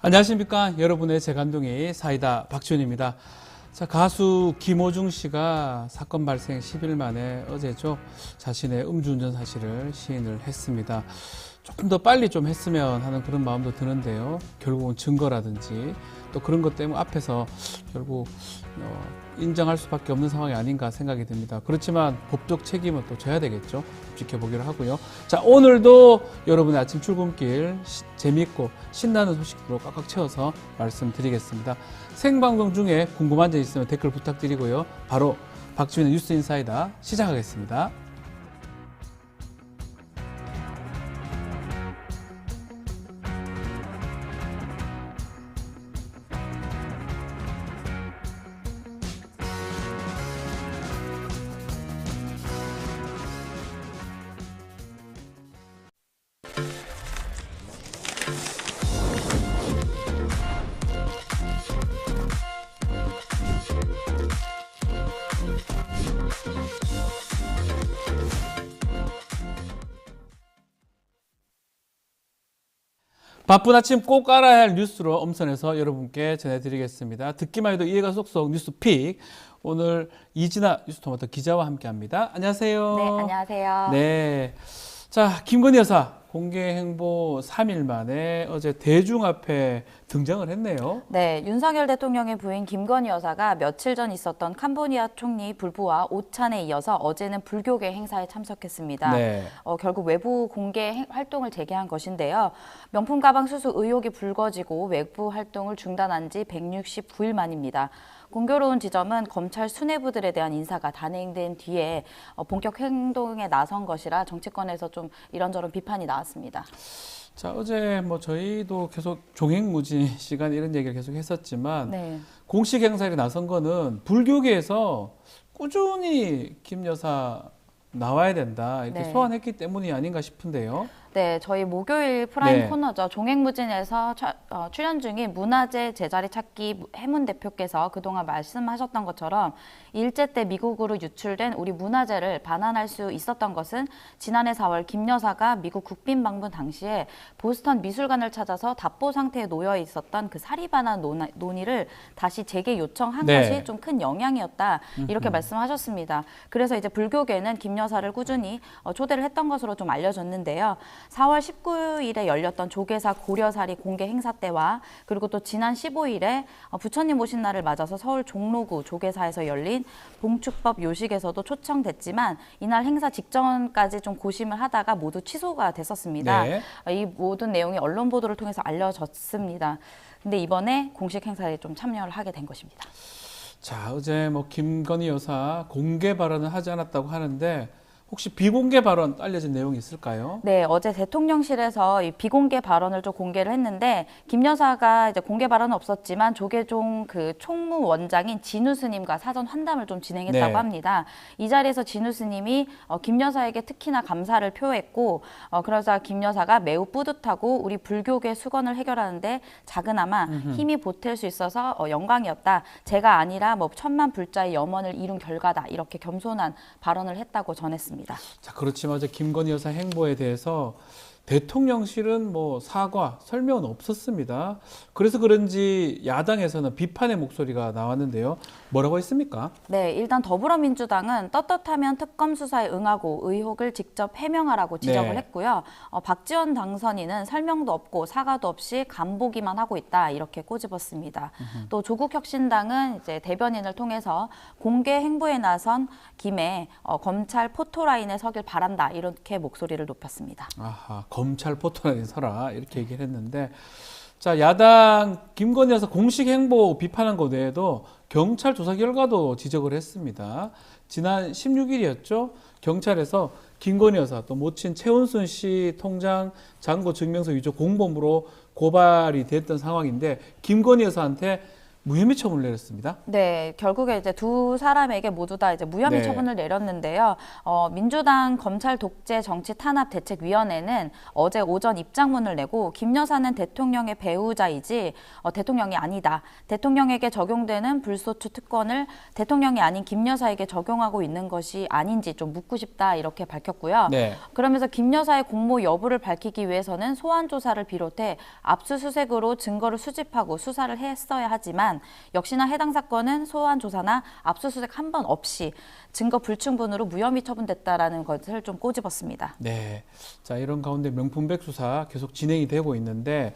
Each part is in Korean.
안녕하십니까. 여러분의 재간둥이 사이다 박지훈입니다. 자, 가수 김호중 씨가 사건 발생 10일 만에 어제죠. 자신의 음주운전 사실을 시인을 했습니다. 조금 더 빨리 좀 했으면 하는 그런 마음도 드는데요. 결국은 증거라든지 또 그런 것 때문에 앞에서 결국 인정할 수밖에 없는 상황이 아닌가 생각이 듭니다. 그렇지만 법적 책임은 또 져야 되겠죠. 지켜보기로 하고요. 자, 오늘도 여러분의 아침 출근길 재미있고 신나는 소식으로 꽉꽉 채워서 말씀드리겠습니다. 생방송 중에 궁금한 점 있으면 댓글 부탁드리고요. 바로 박지훈의 뉴스 인사이다 시작하겠습니다. 바쁜 아침 꼭 알아야 할 뉴스로 엄선해서 여러분께 전해드리겠습니다. 듣기만 해도 이해가 쏙쏙 뉴스픽. 오늘 이진아 뉴스토마토 기자와 함께합니다. 안녕하세요. 네, 안녕하세요. 네, 자, 김건희 여사 공개 행보 3일 만에 어제 대중 앞에 등장을 했네요. 네, 윤석열 대통령의 부인 김건희 여사가 며칠 전 있었던 캄보디아 총리 불부와 오찬에 이어서 어제는 불교계 행사에 참석했습니다. 네. 결국 외부 공개 활동을 재개한 것인데요. 명품 가방 수수 의혹이 불거지고 외부 활동을 중단한 지 169일 만입니다. 공교로운 지점은 검찰 수뇌부들에 대한 인사가 단행된 뒤에 본격 행동에 나선 것이라 정치권에서 좀 이런저런 비판이 나왔습니다. 자, 어제 뭐 저희도 계속 종횡무진 시간 이런 얘기를 계속 했었지만 네. 공식 행사에 나선 거는 불교계에서 꾸준히 김 여사 나와야 된다 이렇게 네. 소환했기 때문이 아닌가 싶은데요. 네, 저희 목요일 프라임 네. 코너죠. 종횡무진에서 출연 중인 문화재 제자리 찾기 해문 대표께서 그동안 말씀하셨던 것처럼 일제 때 미국으로 유출된 우리 문화재를 반환할 수 있었던 것은 지난해 4월 김 여사가 미국 국빈 방문 당시에 보스턴 미술관을 찾아서 답보 상태에 놓여 있었던 그 사리 반환 논의를 다시 재개 요청한 네. 것이 좀 큰 영향이었다. 이렇게 말씀하셨습니다. 그래서 이제 불교계는 김 여사를 꾸준히 초대를 했던 것으로 좀 알려졌는데요. 4월 19일에 열렸던 조계사 고려사리 공개 행사 때와 그리고 또 지난 15일에 부처님 오신 날을 맞아서 서울 종로구 조계사에서 열린 봉축법 요식에서도 초청됐지만 이날 행사 직전까지 좀 고심을 하다가 모두 취소가 됐었습니다. 네. 이 모든 내용이 언론 보도를 통해서 알려졌습니다. 근데 이번에 공식 행사에 좀 참여를 하게 된 것입니다. 자, 어제 뭐 김건희 여사 공개 발언을 하지 않았다고 하는데 혹시 비공개 발언 알려진 내용이 있을까요? 네, 어제 대통령실에서 이 비공개 발언을 좀 공개를 했는데 김 여사가 이제 공개 발언은 없었지만 조계종 그 총무원장인 진우 스님과 사전 환담을 좀 진행했다고 네. 합니다. 이 자리에서 진우 스님이 김 여사에게 특히나 감사를 표했고 그러자 김 여사가 매우 뿌듯하고 우리 불교계 수건을 해결하는데 작은아마 힘이 보탤 수 있어서 영광이었다. 제가 아니라 뭐 천만 불자의 염원을 이룬 결과다. 이렇게 겸손한 발언을 했다고 전했습니다. 자, 그렇지만 어제 김건희 여사 행보에 대해서 대통령실은 뭐 사과, 설명은 없었습니다. 그래서 그런지 야당에서는 비판의 목소리가 나왔는데요. 뭐라고 했습니까? 네, 일단 더불어민주당은 떳떳하면 특검 수사에 응하고 의혹을 직접 해명하라고 지적을 네. 했고요. 박지원 당선인은 설명도 없고 사과도 없이 간보기만 하고 있다 이렇게 꼬집었습니다. 또 조국혁신당은 이제 대변인을 통해서 공개 행보에 나선 김에 검찰 포토라인에 서길 바란다 이렇게 목소리를 높였습니다. 아하, 검찰 포털에 서라 이렇게 얘기를 했는데, 자, 야당 김건희 여사 공식 행보 비판한 것 외에도 경찰 조사 결과도 지적을 했습니다. 지난 16일이었죠. 경찰에서 김건희 여사 또 모친 최은순 씨 통장 잔고 증명서 위조 공범으로 고발이 됐던 상황인데 김건희 여사한테 무혐의 처분을 내렸습니다. 네, 결국에 이제 두 사람에게 모두 다 이제 무혐의 네. 처분을 내렸는데요. 민주당 검찰 독재 정치 탄압 대책위원회는 어제 오전 입장문을 내고 김 여사는 대통령의 배우자이지 대통령이 아니다. 대통령에게 적용되는 불소추 특권을 대통령이 아닌 김 여사에게 적용하고 있는 것이 아닌지 좀 묻고 싶다 이렇게 밝혔고요. 네. 그러면서 김 여사의 공모 여부를 밝히기 위해서는 소환 조사를 비롯해 압수수색으로 증거를 수집하고 수사를 했어야 하지만 역시나 해당 사건은 소환 조사나 압수수색 한 번 없이 증거 불충분으로 무혐의 처분됐다라는 것을 좀 꼬집었습니다. 네. 자, 이런 가운데 명품백 수사 계속 진행이 되고 있는데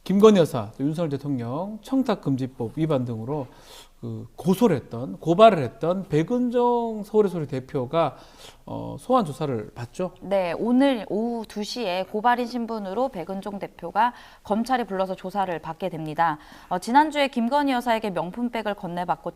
김건희 여사, 또 윤석열 대통령 청탁금지법 위반 등으로 고발을 했던 백은정 서울의 소리 대표가 소환 조사를 받죠. 네, 오늘 오후 2시에 고발인 신분으로 백은종 대표가 검찰이 불러서 조사를 받게 됩니다. 지난주에 김건희 여사에게 명품백을 건네받고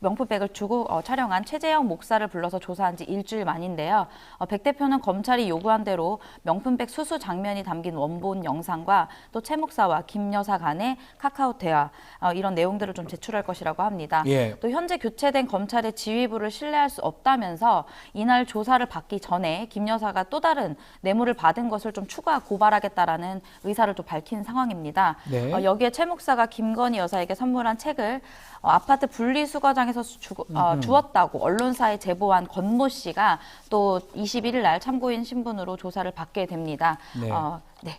명품백을 주고 촬영한 최재형 목사를 불러서 조사한 지 일주일 만인데요. 백 대표는 검찰이 요구한 대로 명품백 수수 장면이 담긴 원본 영상과 또 최 목사와 김 여사 간의 카카오 대화 이런 내용들을 좀 제출할 것이라고 합니다. 예. 또 현재 교체된 검찰의 지휘부를 신뢰할 수 없다면서 이날 조사를 받기 전에 김 여사가 또 다른 뇌물을 받은 것을 좀 추가 고발하겠다라는 의사를 또 밝힌 상황입니다. 네. 여기에 최 목사가 김건희 여사에게 선물한 책을 아파트 분리수거장에서 주었다고 언론사에 제보한 권모 씨가 또 21일 날 참고인 신분으로 조사를 받게 됩니다. 네. 네.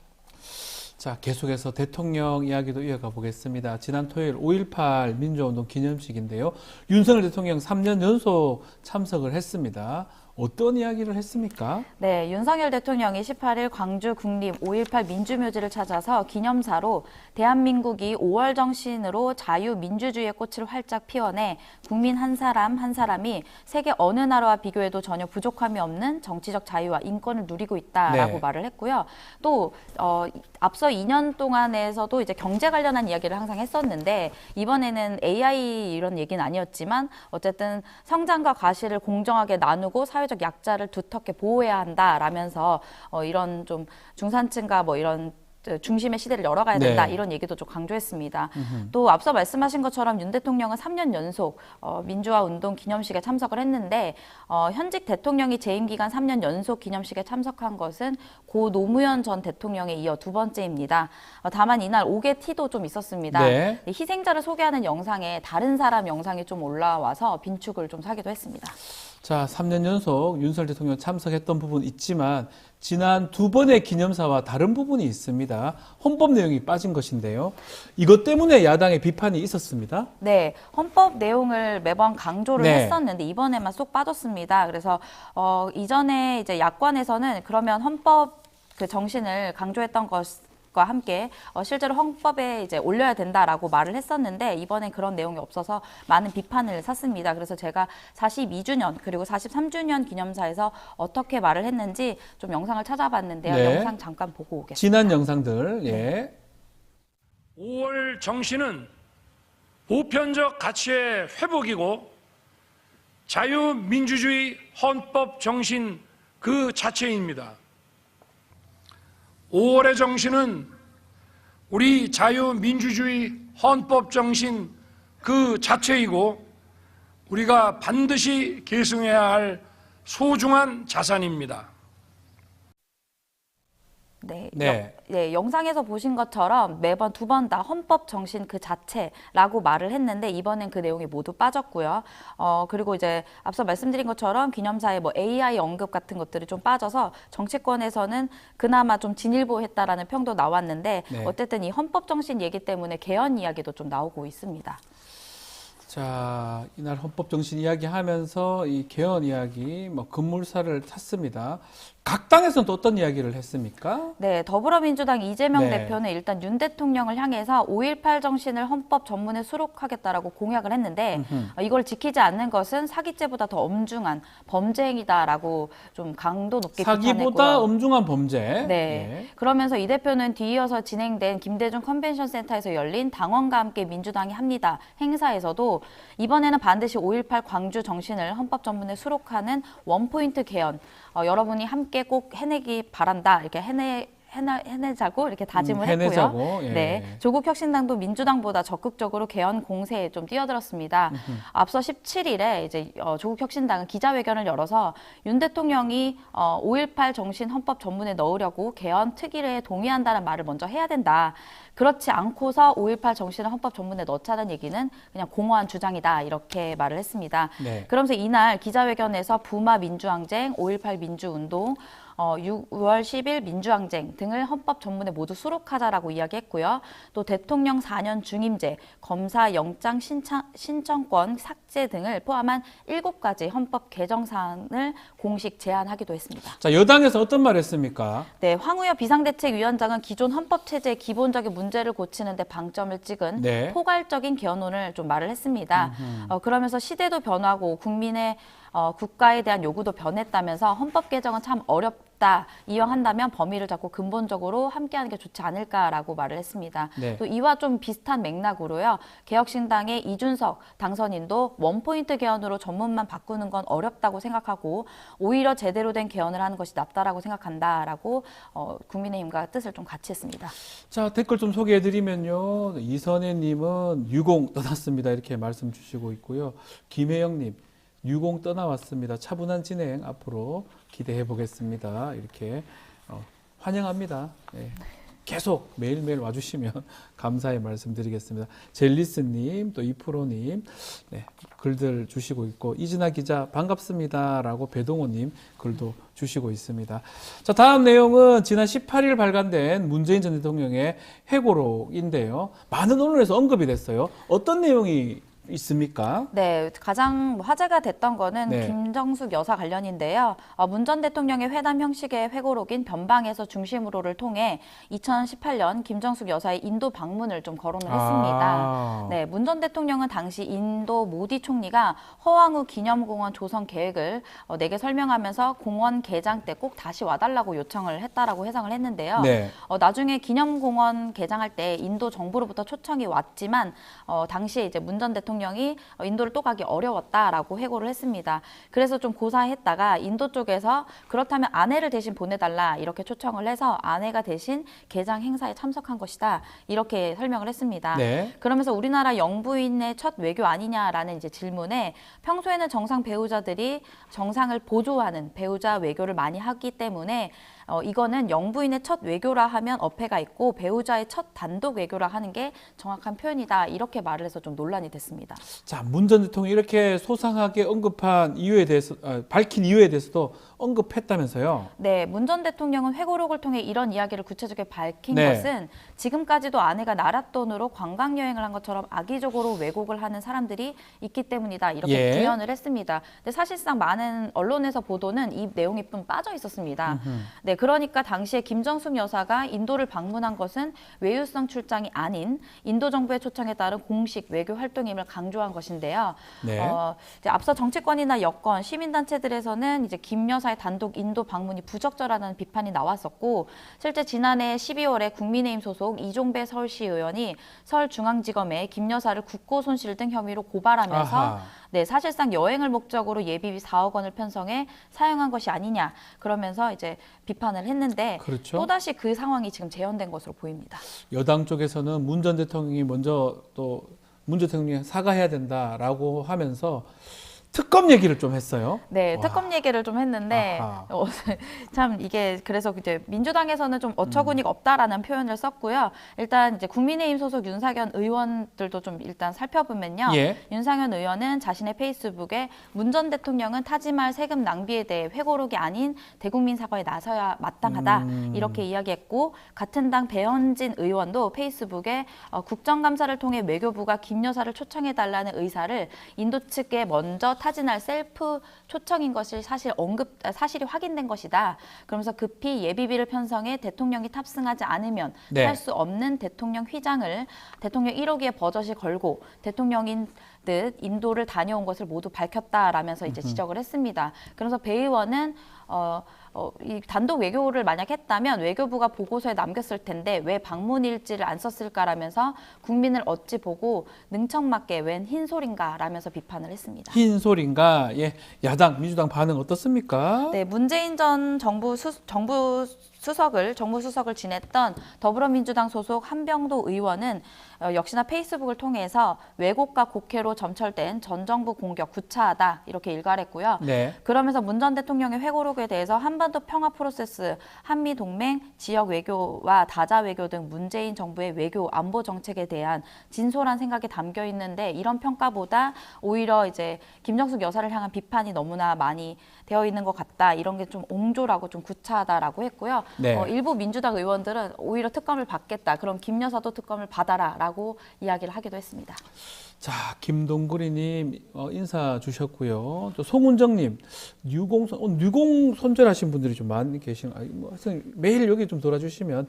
자, 계속해서 대통령 이야기도 이어가 보겠습니다. 지난 토요일 5.18 민주화운동 기념식인데요. 윤석열 대통령 3년 연속 참석을 했습니다. 어떤 이야기를 했습니까? 네, 윤석열 대통령이 18일 광주 국립 5.18 민주묘지를 찾아서 기념사로 대한민국이 5월 정신으로 자유민주주의의 꽃을 활짝 피워내 국민 한 사람 한 사람이 세계 어느 나라와 비교해도 전혀 부족함이 없는 정치적 자유와 인권을 누리고 있다라고 네. 말을 했고요. 또 앞서 2년 동안에서도 이제 경제 관련한 이야기를 항상 했었는데 이번에는 AI 이런 얘기는 아니었지만 어쨌든 성장과 과실을 공정하게 나누고 사회적 약자를 두텁게 보호해야 한다라면서 이런 좀 중산층과 뭐 이런 중심의 시대를 열어가야 된다 네. 이런 얘기도 좀 강조했습니다. 또 앞서 말씀하신 것처럼 윤 대통령은 3년 연속 민주화 운동 기념식에 참석을 했는데 현직 대통령이 재임 기간 3년 연속 기념식에 참석한 것은 고 노무현 전 대통령에 이어 두 번째입니다. 다만 이날 옥의 티도 좀 있었습니다. 네. 희생자를 소개하는 영상에 다른 사람 영상이 좀 올라와서 빈축을 좀 사기도 했습니다. 자, 3년 연속 윤석열 대통령 참석했던 부분 있지만 지난 두 번의 기념사와 다른 부분이 있습니다. 헌법 내용이 빠진 것인데요. 이것 때문에 야당의 비판이 있었습니다. 네, 헌법 내용을 매번 강조를 네. 했었는데 이번에만 쏙 빠졌습니다. 그래서 이전에 이제 야권에서는 그러면 헌법 그 정신을 강조했던 것과 함께 실제로 헌법에 이제 올려야 된다라고 말을 했었는데 이번엔 그런 내용이 없어서 많은 비판을 샀습니다. 그래서 제가 42주년 그리고 43주년 기념사에서 어떻게 말을 했는지 좀 영상을 찾아봤는데요. 네. 영상 잠깐 보고 오겠습니다. 지난 영상들, 예. 5월 정신은 보편적 가치의 회복이고 자유민주주의 헌법 정신 그 자체입니다. 5월의 정신은 우리 자유민주주의 헌법 정신 그 자체이고 우리가 반드시 계승해야 할 소중한 자산입니다. 네, 영상에서 보신 것처럼 매번 두 번 다 헌법 정신 그 자체라고 말을 했는데 이번엔 그 내용이 모두 빠졌고요. 그리고 이제 앞서 말씀드린 것처럼 기념사에 뭐 AI 언급 같은 것들이 좀 빠져서 정치권에서는 그나마 좀 진일보했다라는 평도 나왔는데 네. 어쨌든 이 헌법 정신 얘기 때문에 개헌 이야기도 좀 나오고 있습니다. 자, 이날 헌법 정신 이야기하면서 이 개헌 이야기, 뭐 급물살을 탔습니다. 각 당에서는 또 어떤 이야기를 했습니까? 네, 더불어민주당 이재명 네. 대표는 일단 윤 대통령을 향해서 5.18 정신을 헌법 전문에 수록하겠다라고 공약을 했는데 이걸 지키지 않는 것은 사기죄보다 더 엄중한 범죄 행위다라고 좀 강도 높게 사기보다 비판했고요. 엄중한 범죄. 네. 예. 그러면서 이 대표는 뒤이어서 진행된 김대중 컨벤션 센터에서 열린 당원과 함께 민주당이 합니다 행사에서도 이번에는 반드시 5.18 광주 정신을 헌법 전문에 수록하는 원포인트 개헌 여러분이 함께 꼭 해내기 바란다 이렇게 해내자고 이렇게 다짐을 해내자고, 했고요. 예. 네, 조국 혁신당도 민주당보다 적극적으로 개헌 공세에 좀 뛰어들었습니다. 앞서 17일에 이제 조국 혁신당은 기자회견을 열어서 윤 대통령이 5.18 정신 헌법 전문에 넣으려고 개헌 특위에 동의한다는 말을 먼저 해야 된다. 그렇지 않고서 5.18 정신을 헌법 전문에 넣자는 얘기는 그냥 공허한 주장이다. 이렇게 말을 했습니다. 네. 그러면서 이날 기자회견에서 부마 민주항쟁, 5.18 민주운동, 6월 10일 민주항쟁 등을 헌법 전문에 모두 수록하자라고 이야기했고요. 또 대통령 4년 중임제, 검사 영장 신청권 삭제 등을 포함한 7가지 헌법 개정 사안을 공식 제안하기도 했습니다. 자, 여당에서 어떤 말 했습니까? 네, 황우여 비상대책위원장은 기존 헌법 체제의 기본적인 문제를 고치는 데 방점을 찍은 네. 포괄적인 개헌론을 좀 말을 했습니다. 그러면서 시대도 변하고 국민의 국가에 대한 요구도 변했다면서 헌법 개정은 참 어렵다. 이왕 한다면 범위를 잡고 근본적으로 함께하는 게 좋지 않을까라고 말을 했습니다. 네. 또 이와 좀 비슷한 맥락으로요. 개혁신당의 이준석 당선인도 원포인트 개헌으로 전문만 바꾸는 건 어렵다고 생각하고 오히려 제대로 된 개헌을 하는 것이 낫다라고 생각한다라고 국민의힘과 뜻을 좀 같이 했습니다. 자, 댓글 좀 소개해드리면요. 이선혜님은 유공 떠났습니다. 이렇게 말씀 주시고 있고요. 김혜영님, 유공 떠나왔습니다. 차분한 진행 앞으로 기대해 보겠습니다. 이렇게 환영합니다. 네. 계속 매일매일 와주시면 감사의 말씀드리겠습니다. 젤리스님, 또 이프로님, 네, 글들 주시고 있고, 이진아 기자 반갑습니다. 라고 배동호님 글도 주시고 있습니다. 자, 다음 내용은 지난 18일 발간된 문재인 전 대통령의 회고록인데요. 많은 언론에서 언급이 됐어요. 어떤 내용이 있습니까? 네, 가장 화제가 됐던 거는 네. 김정숙 여사 관련인데요. 문 전 대통령의 회담 형식의 회고록인 변방에서 중심으로를 통해 2018년 김정숙 여사의 인도 방문을 좀 거론을 했습니다. 네, 문 전 대통령은 당시 인도 모디 총리가 허황우 기념공원 조성 계획을 내게 설명하면서 공원 개장 때 꼭 다시 와달라고 요청을 했다라고 해석을 했는데요. 네. 나중에 기념공원 개장할 때 인도 정부로부터 초청이 왔지만 당시에 이제 문 전 대통령이 인도를 또 가기 어려웠다라고 회고를 했습니다. 그래서 좀 고사했다가 인도 쪽에서 그렇다면 아내를 대신 보내달라 이렇게 초청을 해서 아내가 대신 개장 행사에 참석한 것이다 이렇게 설명을 했습니다. 네. 그러면서 우리나라 영부인의 첫 외교 아니냐라는 이제 질문에 평소에는 정상 배우자들이 정상을 보조하는 배우자 외교를 많이 하기 때문에 이거는 영부인의 첫 외교라 하면 어폐가 있고 배우자의 첫 단독 외교라 하는 게 정확한 표현이다 이렇게 말을 해서 좀 논란이 됐습니다. 자, 문 전 대통령이 이렇게 소상하게 언급한 이유에 대해서, 밝힌 이유에 대해서도 언급했다면서요? 네, 문 전 대통령은 회고록을 통해 이런 이야기를 구체적으로 밝힌 네. 것은 지금까지도 아내가 나라 돈으로 관광 여행을 한 것처럼 악의적으로 왜곡을 하는 사람들이 있기 때문이다 이렇게 예. 부연을 했습니다. 근데 사실상 많은 언론에서 보도는 이 내용이 좀 빠져 있었습니다. 네, 그러니까 당시에 김정숙 여사가 인도를 방문한 것은 외유성 출장이 아닌 인도 정부의 초청에 따른 공식 외교 활동임을 강조한 것인데요. 네. 이제 앞서 정치권이나 여권, 시민단체들에서는 이제 김 여사의 단독 인도 방문이 부적절하다는 비판이 나왔었고 실제 지난해 12월에 국민의힘 소속 이종배 서울시 의원이 서울중앙지검에 김 여사를 국고 손실 등 혐의로 고발하면서 아하. 네, 사실상 여행을 목적으로 예비비 4억 원을 편성해 사용한 것이 아니냐 그러면서 이제 비판을 했는데 그렇죠. 또다시 그 상황이 지금 재현된 것으로 보입니다. 여당 쪽에서는 문 전 대통령이 먼저 또 문 전 대통령이 사과해야 된다라고 하면서 특검 얘기를 좀 했어요. 네, 와. 특검 얘기를 좀 했는데 아하. 참 이게 그래서 이제 민주당에서는 좀 어처구니가 없다라는 표현을 썼고요. 일단 이제 국민의힘 소속 윤상현 의원들도 좀 일단 살펴보면요. 예. 윤상현 의원은 자신의 페이스북에 문 전 대통령은 타지 말 세금 낭비에 대해 회고록이 아닌 대국민 사과에 나서야 마땅하다 이렇게 이야기했고 같은 당 배현진 의원도 페이스북에 국정감사를 통해 외교부가 김 여사를 초청해달라는 의사를 인도 측에 먼저 타진할 셀프 초청인 것을 사실이 확인된 것이다. 그러면서 급히 예비비를 편성해 대통령이 탑승하지 않으면 네. 탈 수 없는 대통령 휘장을 대통령 1호기에 버젓이 걸고 대통령인 듯 인도를 다녀온 것을 모두 밝혔다라면서 이제 지적을 했습니다. 그래서 배 의원은 이 단독 외교를 만약 했다면 외교부가 보고서에 남겼을 텐데 왜 방문 일지를 안 썼을까라면서 국민을 어찌 보고 능청맞게 웬 흰소린가라면서 비판을 했습니다. 흰소린가? 예. 야당, 민주당 반응 어떻습니까? 네, 문재인 전 정부 정무수석을 지냈던 더불어민주당 소속 한병도 의원은 역시나 페이스북을 통해서 왜곡과 곡해로 점철된 전 정부 공격 구차하다 이렇게 일갈했고요. 네. 그러면서 문 전 대통령의 회고록에 대해서 한반도 평화 프로세스, 한미 동맹, 지역 외교와 다자 외교 등 문재인 정부의 외교 안보 정책에 대한 진솔한 생각이 담겨 있는데 이런 평가보다 오히려 이제 김정숙 여사를 향한 비판이 너무나 많이 되어 있는 것 같다. 이런 게 좀 옹졸하고 좀 구차하다라고 했고요. 네. 일부 민주당 의원들은 오히려 특검을 받겠다. 그럼 김 여사도 특검을 받아라라고 이야기를 하기도 했습니다. 자, 김동구리님 인사 주셨고요. 또 송은정님, 뉴공 손절하신 분들이 좀 많이 계시는. 매일 여기 좀 돌아주시면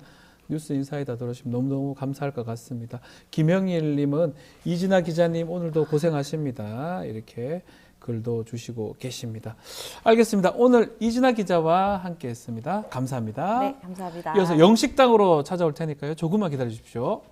뉴스 인사이다 들어주시면 너무너무 감사할 것 같습니다. 김영일님은 이진아 기자님 오늘도 고생하십니다. 이렇게 글도 주시고 계십니다. 알겠습니다. 오늘 이진아 기자와 함께했습니다. 감사합니다. 네, 감사합니다. 이어서 영식당으로 찾아올 테니까요. 조금만 기다려 주십시오.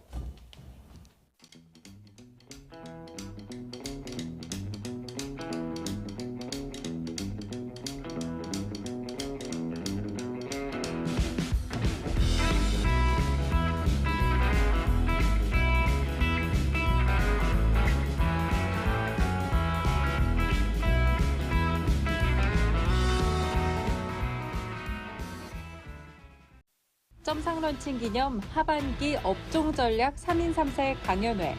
점상 런칭 기념 하반기 업종 전략 3인 3색 강연회.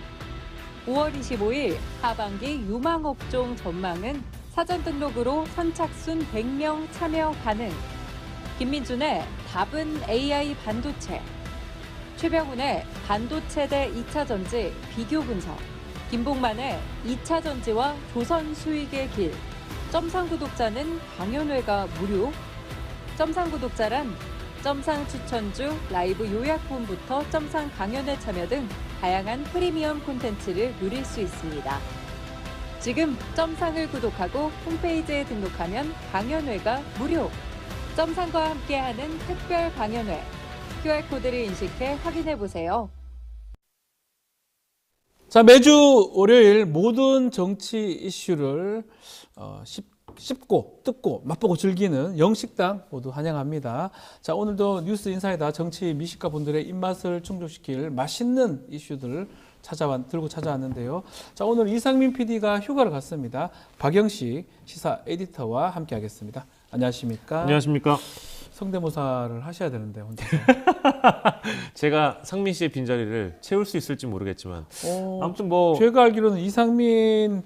5월 25일 하반기 유망업종 전망은 사전 등록으로 선착순 100명 참여 가능. 김민준의 답은 AI 반도체. 최병훈의 반도체 대 2차 전지 비교 분석. 김봉만의 2차 전지와 조선 수익의 길. 점상 구독자는 강연회가 무료. 점상 구독자란 점상 추천주, 라이브 요약본부터 점상 강연회 참여 등 다양한 프리미엄 콘텐츠를 누릴 수 있습니다. 지금 점상을 구독하고 홈페이지에 등록하면 강연회가 무료. 점상과 함께하는 특별 강연회. QR코드를 인식해 확인해보세요. 자, 매주 월요일 모든 정치 이슈를 씹고 뜯고 맛보고 즐기는 영식당 모두 환영합니다. 자, 오늘도 뉴스 인사이다 정치 미식가 분들의 입맛을 충족시킬 맛있는 이슈들을 들고 찾아왔는데요. 자, 오늘 이상민 PD가 휴가를 갔습니다. 박영식 시사 에디터와 함께하겠습니다. 안녕하십니까? 안녕하십니까? 성대모사를 하셔야 되는데 혼자서. 제가 상민 씨의 빈자리를 채울 수 있을지 모르겠지만 아무튼 제가 알기로는 이상민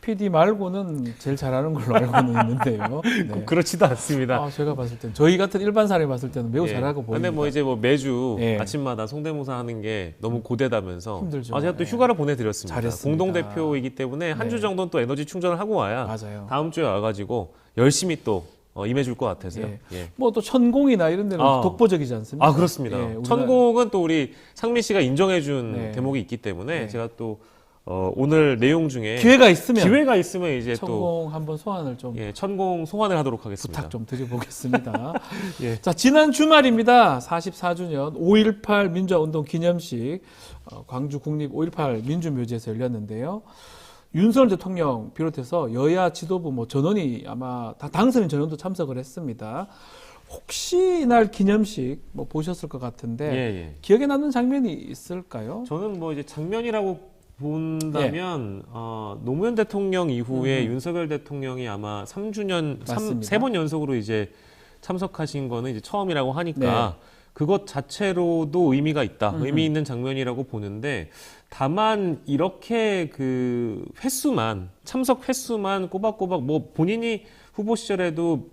PD 말고는 제일 잘하는 걸로 알고는 있는데요. 네. 그렇지도 않습니다. 제가 봤을 때는 저희 같은 일반 사람이 봤을 때는 매우 잘하고 보입니다. 근데 이제 매주 예. 아침마다 성대모사 하는 게 너무 고되다면서 힘들죠. 제가 또 휴가를 보내드렸습니다. 잘했습니다. 공동 대표이기 때문에 한 주 네. 정도는 또 에너지 충전을 하고 와야 맞아요. 다음 주에 와가지고 열심히 또 임해줄 것 같아서요. 예. 예. 또 천공이나 이런 데는 독보적이지 않습니까? 그렇습니다. 예, 천공은 또 우리 상민 씨가 인정해준 네. 대목이 있기 때문에 네. 제가 또 오늘 내용 중에 기회가 있으면 이제 천공 한번 소환을 좀 천공 소환을 하도록 하겠습니다. 부탁 좀 드려보겠습니다. 예. 자, 지난 주말입니다. 44주년 5.18 민주화운동 기념식 광주 국립 5.18 민주묘지에서 열렸는데요. 윤석열 대통령 비롯해서 여야 지도부 전원이 아마 다 당선인 전원도 참석을 했습니다. 혹시 이날 기념식 보셨을 것 같은데 예. 기억에 남는 장면이 있을까요? 저는 이제 장면이라고 본다면 노무현 대통령 이후에 윤석열 대통령이 아마 3주년 맞습니다. 3번 연속으로 이제 참석하신 거는 이제 처음이라고 하니까 그것 자체로도 의미가 있다. 의미 있는 장면이라고 보는데 다만 이렇게 그 참석 횟수만 꼬박꼬박 본인이 후보 시절에도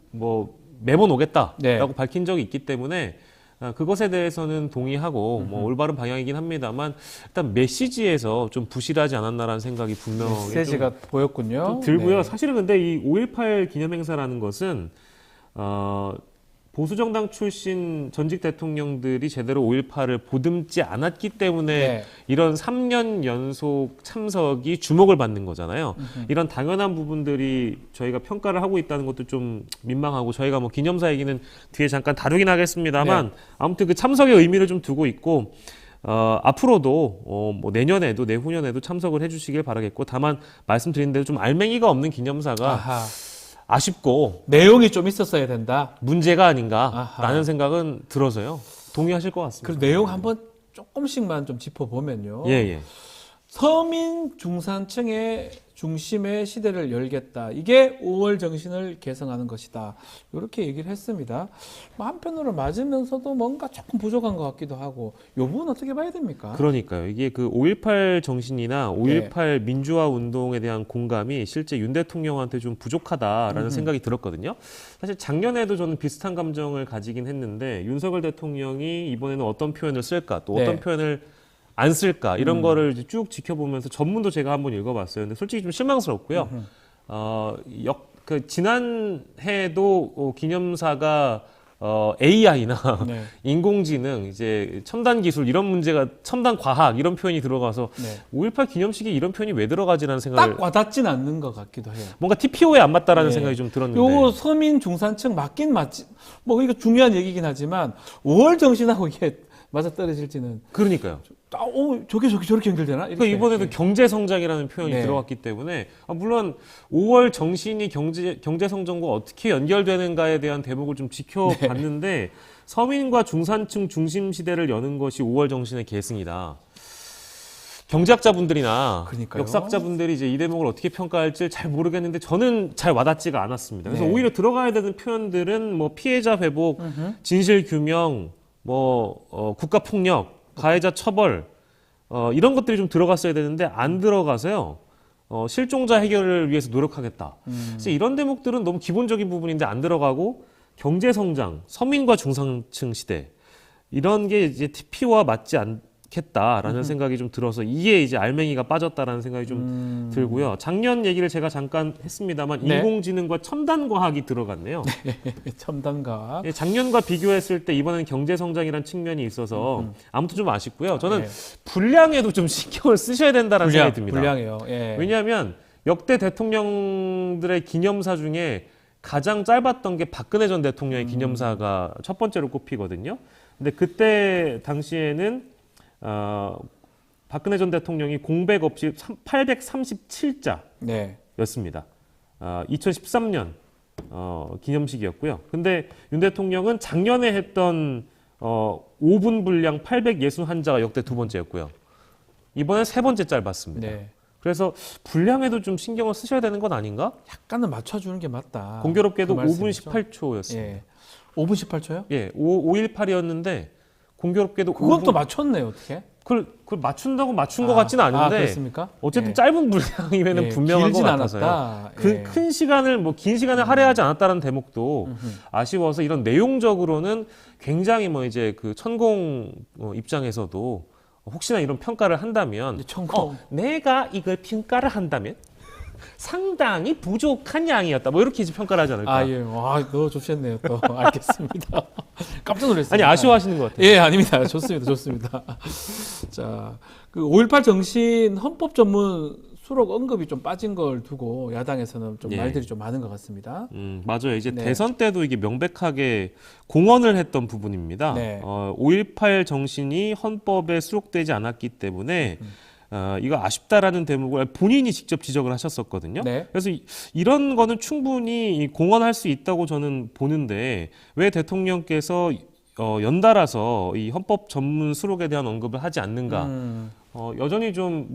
매번 오겠다라고 밝힌 적이 있기 때문에 그것에 대해서는 동의하고 올바른 방향이긴 합니다만 일단 메시지에서 좀 부실하지 않았나라는 생각이 분명히 메시지가 보였군요. 좀 들고요. 네. 사실은 근데 이 5.18 기념행사라는 것은 보수정당 출신 전직 대통령들이 제대로 5.18을 보듬지 않았기 때문에 이런 3년 연속 참석이 주목을 받는 거잖아요. 이런 당연한 부분들이 저희가 평가를 하고 있다는 것도 좀 민망하고 저희가 기념사 얘기는 뒤에 잠깐 다루긴 하겠습니다만 아무튼 그 참석의 의미를 좀 두고 있고 앞으로도 내년에도 내후년에도 참석을 해주시길 바라겠고 다만 말씀드린 대로 좀 알맹이가 없는 기념사가 아쉽고 내용이 좀 있었어야 된다. 문제가 아닌가라는 아하. 생각은 들어서요. 동의하실 것 같습니다. 그 내용 한번 조금씩만 좀 짚어보면요. 예, 예. 서민 중산층의 중심의 시대를 열겠다. 이게 5월 정신을 개성하는 것이다. 이렇게 얘기를 했습니다. 뭐 한편으로 맞으면서도 뭔가 조금 부족한 것 같기도 하고 이 부분 어떻게 봐야 됩니까? 그러니까요. 이게 그 5.18 정신이나 5.18 민주화 운동에 대한 공감이 실제 윤 대통령한테 좀 부족하다라는 생각이 들었거든요. 사실 작년에도 저는 비슷한 감정을 가지긴 했는데 윤석열 대통령이 이번에는 어떤 표현을 쓸까, 또 어떤 네. 표현을 안 쓸까 이런 거를 이제 쭉 지켜보면서 전문도 제가 한번 읽어봤어요. 근데 솔직히 좀 실망스럽고요. 그 지난해도 기념사가 AI나 네. 인공지능, 이제 첨단 기술 이런 문제가 첨단 과학 이런 표현이 들어가서 네. 5.18 기념식에 이런 표현이 왜 들어가지라는 생각을 딱 와닿진 않는 것 같기도 해요. 뭔가 TPO에 안 맞다라는 네. 생각이 좀 들었는데 요거 서민 중산층 맞긴 맞지. 뭐 이거 중요한 얘기긴 하지만 5월 정신하고 이게 맞아 떨어질지는 그러니까요. 저게 저렇게 연결되나? 그러니까 이렇게. 이번에도 경제 성장이라는 표현이 네. 들어갔기 때문에 물론 5월 정신이 경제 성장과 어떻게 연결되는가에 대한 대목을 좀 지켜봤는데 네. 서민과 중산층 중심 시대를 여는 것이 5월 정신의 계승이다. 경제학자분들이나 그러니까요. 역사학자분들이 이제 이 대목을 어떻게 평가할지 잘 모르겠는데 저는 잘 와닿지가 않았습니다. 그래서 네. 오히려 들어가야 되는 표현들은 뭐 피해자 회복, 진실 규명, 국가 폭력, 가해자 처벌 이런 것들이 좀 들어갔어야 되는데 안 들어가서요. 실종자 해결을 위해서 노력하겠다. 그래서 이런 대목들은 너무 기본적인 부분인데 안 들어가고 경제 성장, 서민과 중산층 시대 이런 게 이제 TP와 맞지 않겠다라는 생각이 좀 들어서 이게 이제 알맹이가 빠졌다라는 생각이 좀 들고요. 작년 얘기를 제가 잠깐 했습니다만 네. 인공지능과 첨단 과학이 들어갔네요. 첨단과 예, 작년과 비교했을 때 이번에는 경제 성장이라는 측면이 있어서 아무튼 좀 아쉽고요. 저는 네. 분량에도 좀 신경을 쓰셔야 된다는 생각이 듭니다. 불량해요. 예. 왜냐하면 역대 대통령들의 기념사 중에 가장 짧았던 게 박근혜 전 대통령의 기념사가 첫 번째로 꼽히거든요. 근데 그때 당시에는 박근혜 전 대통령이 공백 없이 837자였습니다. 네. 2013년 기념식이었고요. 근데 윤 대통령은 작년에 했던 5분 분량 861자가 역대 두 번째였고요. 이번엔 세 번째 짧았습니다. 네. 그래서 분량에도 좀 신경을 쓰셔야 되는 건 아닌가? 약간은 맞춰주는 게 맞다. 공교롭게도 그 5분 말씀이죠? 18초였습니다. 예. 5분 18초요? 예, 518이었는데 공교롭게도 그건 5분 또 맞췄네요, 어떻게? 그걸 맞춘다고 맞춘 것 같지는 않은데 그렇습니까? 어쨌든 예. 짧은 분량이면 예, 분명한 것 길진 같아서요. 않았다. 그 예. 큰 시간을 긴 시간을 할애하지 않았다는 대목도 아쉬워서 이런 내용적으로는 굉장히 이제 그 천공 입장에서도 혹시나 이런 평가를 한다면 이제 천공. 내가 이걸 평가를 한다면 상당히 부족한 양이었다. 뭐 이렇게 이제 평가를 하지 않을까. 아, 예. 와, 너 좋으셨네요, 또. 알겠습니다. 깜짝 놀랐습니다. 아니 아쉬워하시는 것 같아요. 예, 아닙니다. 좋습니다. 좋습니다. 자, 그 5.18 정신 헌법 전문 수록 언급이 좀 빠진 걸 두고 야당에서는 좀 예. 말들이 좀 많은 것 같습니다. 맞아요. 이제 네. 대선 때도 이게 명백하게 공언을 했던 부분입니다. 네. 5.18 정신이 헌법에 수록되지 않았기 때문에 이거 아쉽다라는 대목을 본인이 직접 지적을 하셨었거든요. 네. 그래서 이런 거는 충분히 공언할 수 있다고 저는 보는데 왜 대통령께서 연달아서 이 헌법 전문 수록에 대한 언급을 하지 않는가? 여전히 좀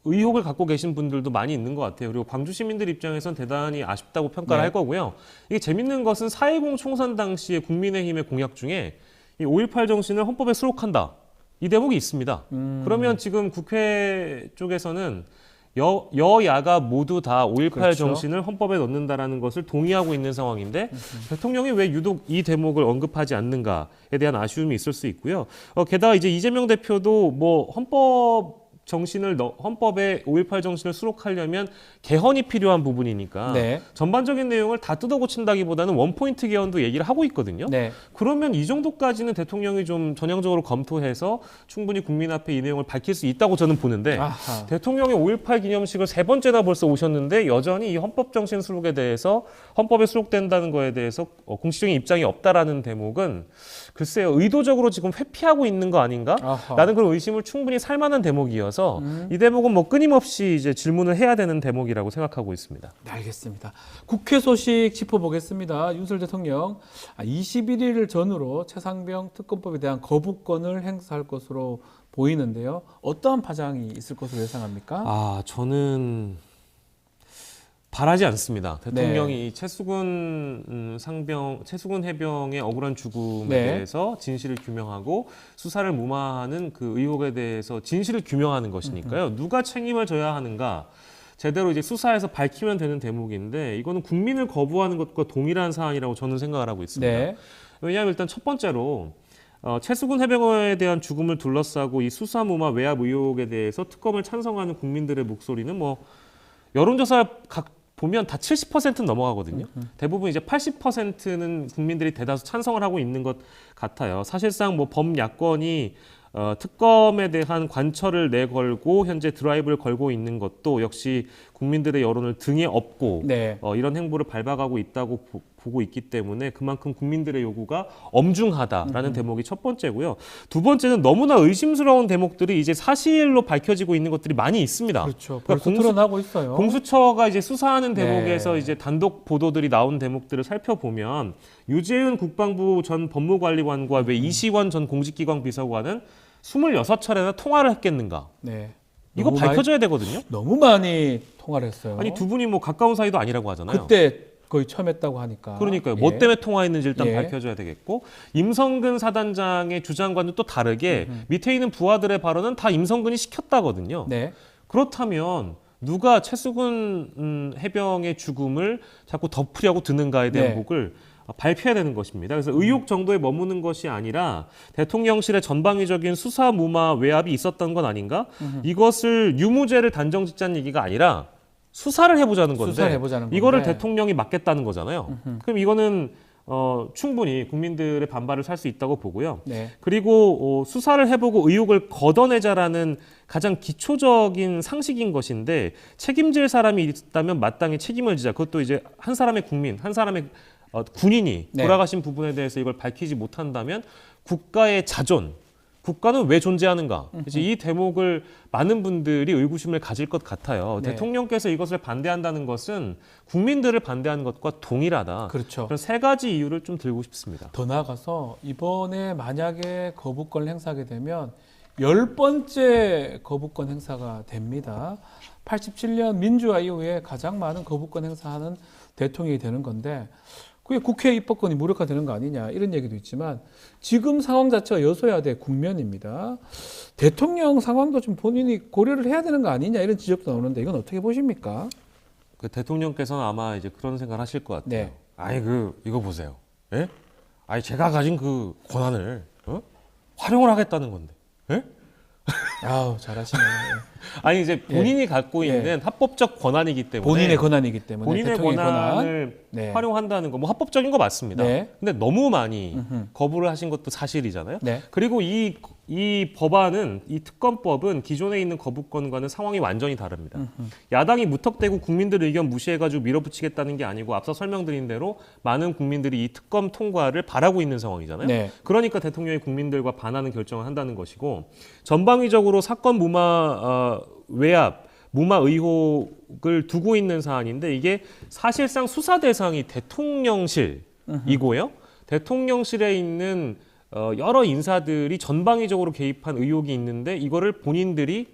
의혹을 갖고 계신 분들도 많이 있는 것 같아요. 그리고 광주 시민들 입장에선 대단히 아쉽다고 평가를 네. 할 거고요. 이게 재밌는 것은 4.10 총선 당시에 국민의힘의 공약 중에 이 5.18 정신을 헌법에 수록한다. 이 대목이 있습니다. 그러면 지금 국회 쪽에서는 여야가 모두 다 5.18 그렇죠. 정신을 헌법에 넣는다라는 것을 동의하고 있는 상황인데 대통령이 왜 유독 이 대목을 언급하지 않는가에 대한 아쉬움이 있을 수 있고요. 게다가 이제 이재명 대표도 헌법 정신을 헌법에 5.18 정신을 수록하려면 개헌이 필요한 부분이니까 네. 전반적인 내용을 다 뜯어고친다기보다는 원포인트 개헌도 얘기를 하고 있거든요. 네. 그러면 이 정도까지는 대통령이 좀 전향적으로 검토해서 충분히 국민 앞에 이 내용을 밝힐 수 있다고 저는 보는데 아하. 대통령이 5.18 기념식을 세 번째나 벌써 오셨는데 여전히 이 헌법 정신 수록에 대해서 헌법에 수록된다는 거에 대해서 공식적인 입장이 없다라는 대목은 글쎄요 의도적으로 지금 회피하고 있는 거 아닌가? 아하. 라는 그런 의심을 충분히 살 만한 대목이어서 대목이라서 이 대목은 뭐 끊임없이 이제 질문을 해야 되는 대목이라고 생각하고 있습니다. 네, 알겠습니다. 국회 소식 짚어보겠습니다. 윤석열 대통령 21일 전후로 최상병 특검법에 대한 거부권을 행사할 것으로 보이는데요. 어떠한 파장이 있을 것으로 예상합니까? 저는 바라지 않습니다. 대통령이 네. 이 최수근 최수근 해병의 억울한 죽음에 네. 대해서 진실을 규명하고 수사를 무마하는 그 의혹에 대해서 진실을 규명하는 것이니까요. 누가 책임을 져야 하는가? 제대로 이제 수사해서 밝히면 되는 대목인데 이거는 국민을 거부하는 것과 동일한 사안이라고 저는 생각을 하고 있습니다. 네. 왜냐하면 일단 첫 번째로 최수근 해병원에 대한 죽음을 둘러싸고 이 수사무마 외압 의혹에 대해서 특검을 찬성하는 국민들의 목소리는 뭐 여론조사 보면 다 70%는 넘어가거든요. 대부분 이제 80%는 국민들이 대다수 찬성을 하고 있는 것 같아요. 사실상 뭐 범야권이 특검에 대한 관철을 내걸고 현재 드라이브를 걸고 있는 것도 역시 국민들의 여론을 등에 업고 네. 이런 행보를 밟아가고 있다고 보고 있기 때문에 그만큼 국민들의 요구가 엄중하다라는 대목이 첫 번째고요. 두 번째는 너무나 의심스러운 대목들이 이제 사실로 밝혀지고 있는 것들이 많이 있습니다. 그렇죠. 벌써 드러나고 있어요. 공수처가 이제 수사하는 대목에서 네. 이제 단독 보도들이 나온 대목들을 살펴보면 유재은 국방부 전 법무관리관과 왜 이시원 전 공직기관 비서관은 26차례나 통화를 했겠는가? 네. 이거 너무 밝혀져야 되거든요. 너무 많이 통화를 했어요. 아니 두 분이 뭐 가까운 사이도 아니라고 하잖아요. 그때 거의 처음 했다고 하니까. 그러니까요. 예. 뭐 때문에 통화했는지 일단 예. 밝혀줘야 되겠고 임성근 사단장의 주장과는 또 다르게 밑에 있는 부하들의 발언은 다 임성근이 시켰다거든요. 네. 그렇다면 누가 최수근 해병의 죽음을 자꾸 덮으려고 드는가에 대한 네. 목을 발표해야 되는 것입니다. 그래서 의혹 정도에 머무는 것이 아니라 대통령실의 전방위적인 수사 무마 외압이 있었던 건 아닌가? 이것을 유무죄를 단정짓자는 얘기가 아니라 수사를 해보자는 건데 수사를 해보자는 건데. 이거를 대통령이 막겠다는 거잖아요. 그럼 이거는 충분히 국민들의 반발을 살 수 있다고 보고요. 네. 그리고 수사를 해보고 의혹을 걷어내자라는 가장 기초적인 상식인 것인데 책임질 사람이 있다면 마땅히 책임을 지자. 그것도 이제 한 사람의 국민, 한 사람의 군인이 네. 돌아가신 부분에 대해서 이걸 밝히지 못한다면 국가의 자존, 국가는 왜 존재하는가? 이제 이 대목을 많은 분들이 의구심을 가질 것 같아요. 네. 대통령께서 이것을 반대한다는 것은 국민들을 반대하는 것과 동일하다. 그렇죠. 그런 세 가지 이유를 좀 들고 싶습니다. 더 나아가서 이번에 만약에 거부권을 행사하게 되면 10번째 거부권 행사가 됩니다. 87년 민주화 이후에 가장 많은 거부권 행사하는 대통령이 되는 건데 그게 국회 입법권이 무력화되는 거 아니냐 이런 얘기도 있지만 지금 상황 자체가 여소야대 국면입니다. 대통령 상황도 좀 본인이 고려를 해야 되는 거 아니냐 이런 지적도 나오는데 이건 어떻게 보십니까? 그 대통령께서는 아마 이제 그런 생각을 하실 것 같아요. 네. 아니 이거 보세요. 예? 아니 제가 가진 그 권한을 활용을 하겠다는 건데. 예? 아우 잘하시네요. 아니 이제 본인이 갖고 예. 있는 합법적 권한이기 때문에 본인의 권한이기 때문에 본인의 대통령의 권한을 네. 활용한다는 거 뭐 합법적인 거 맞습니다. 네. 근데 너무 많이 거부를 하신 것도 사실이잖아요. 네. 그리고 이 법안은 이 특검법은 기존에 있는 거부권과는 상황이 완전히 다릅니다. 야당이 무턱대고 국민들 의견 무시해가지고 밀어붙이겠다는 게 아니고 앞서 설명드린 대로 많은 국민들이 이 특검 통과를 바라고 있는 상황이잖아요. 네. 그러니까 대통령이 국민들과 반하는 결정을 한다는 것이고 전방위적으로 사건 무마 외압 무마 의혹을 두고 있는 사안인데 이게 사실상 수사 대상이 대통령실이고요. 대통령실에 있는 여러 인사들이 전방위적으로 개입한 의혹이 있는데 이거를 본인들이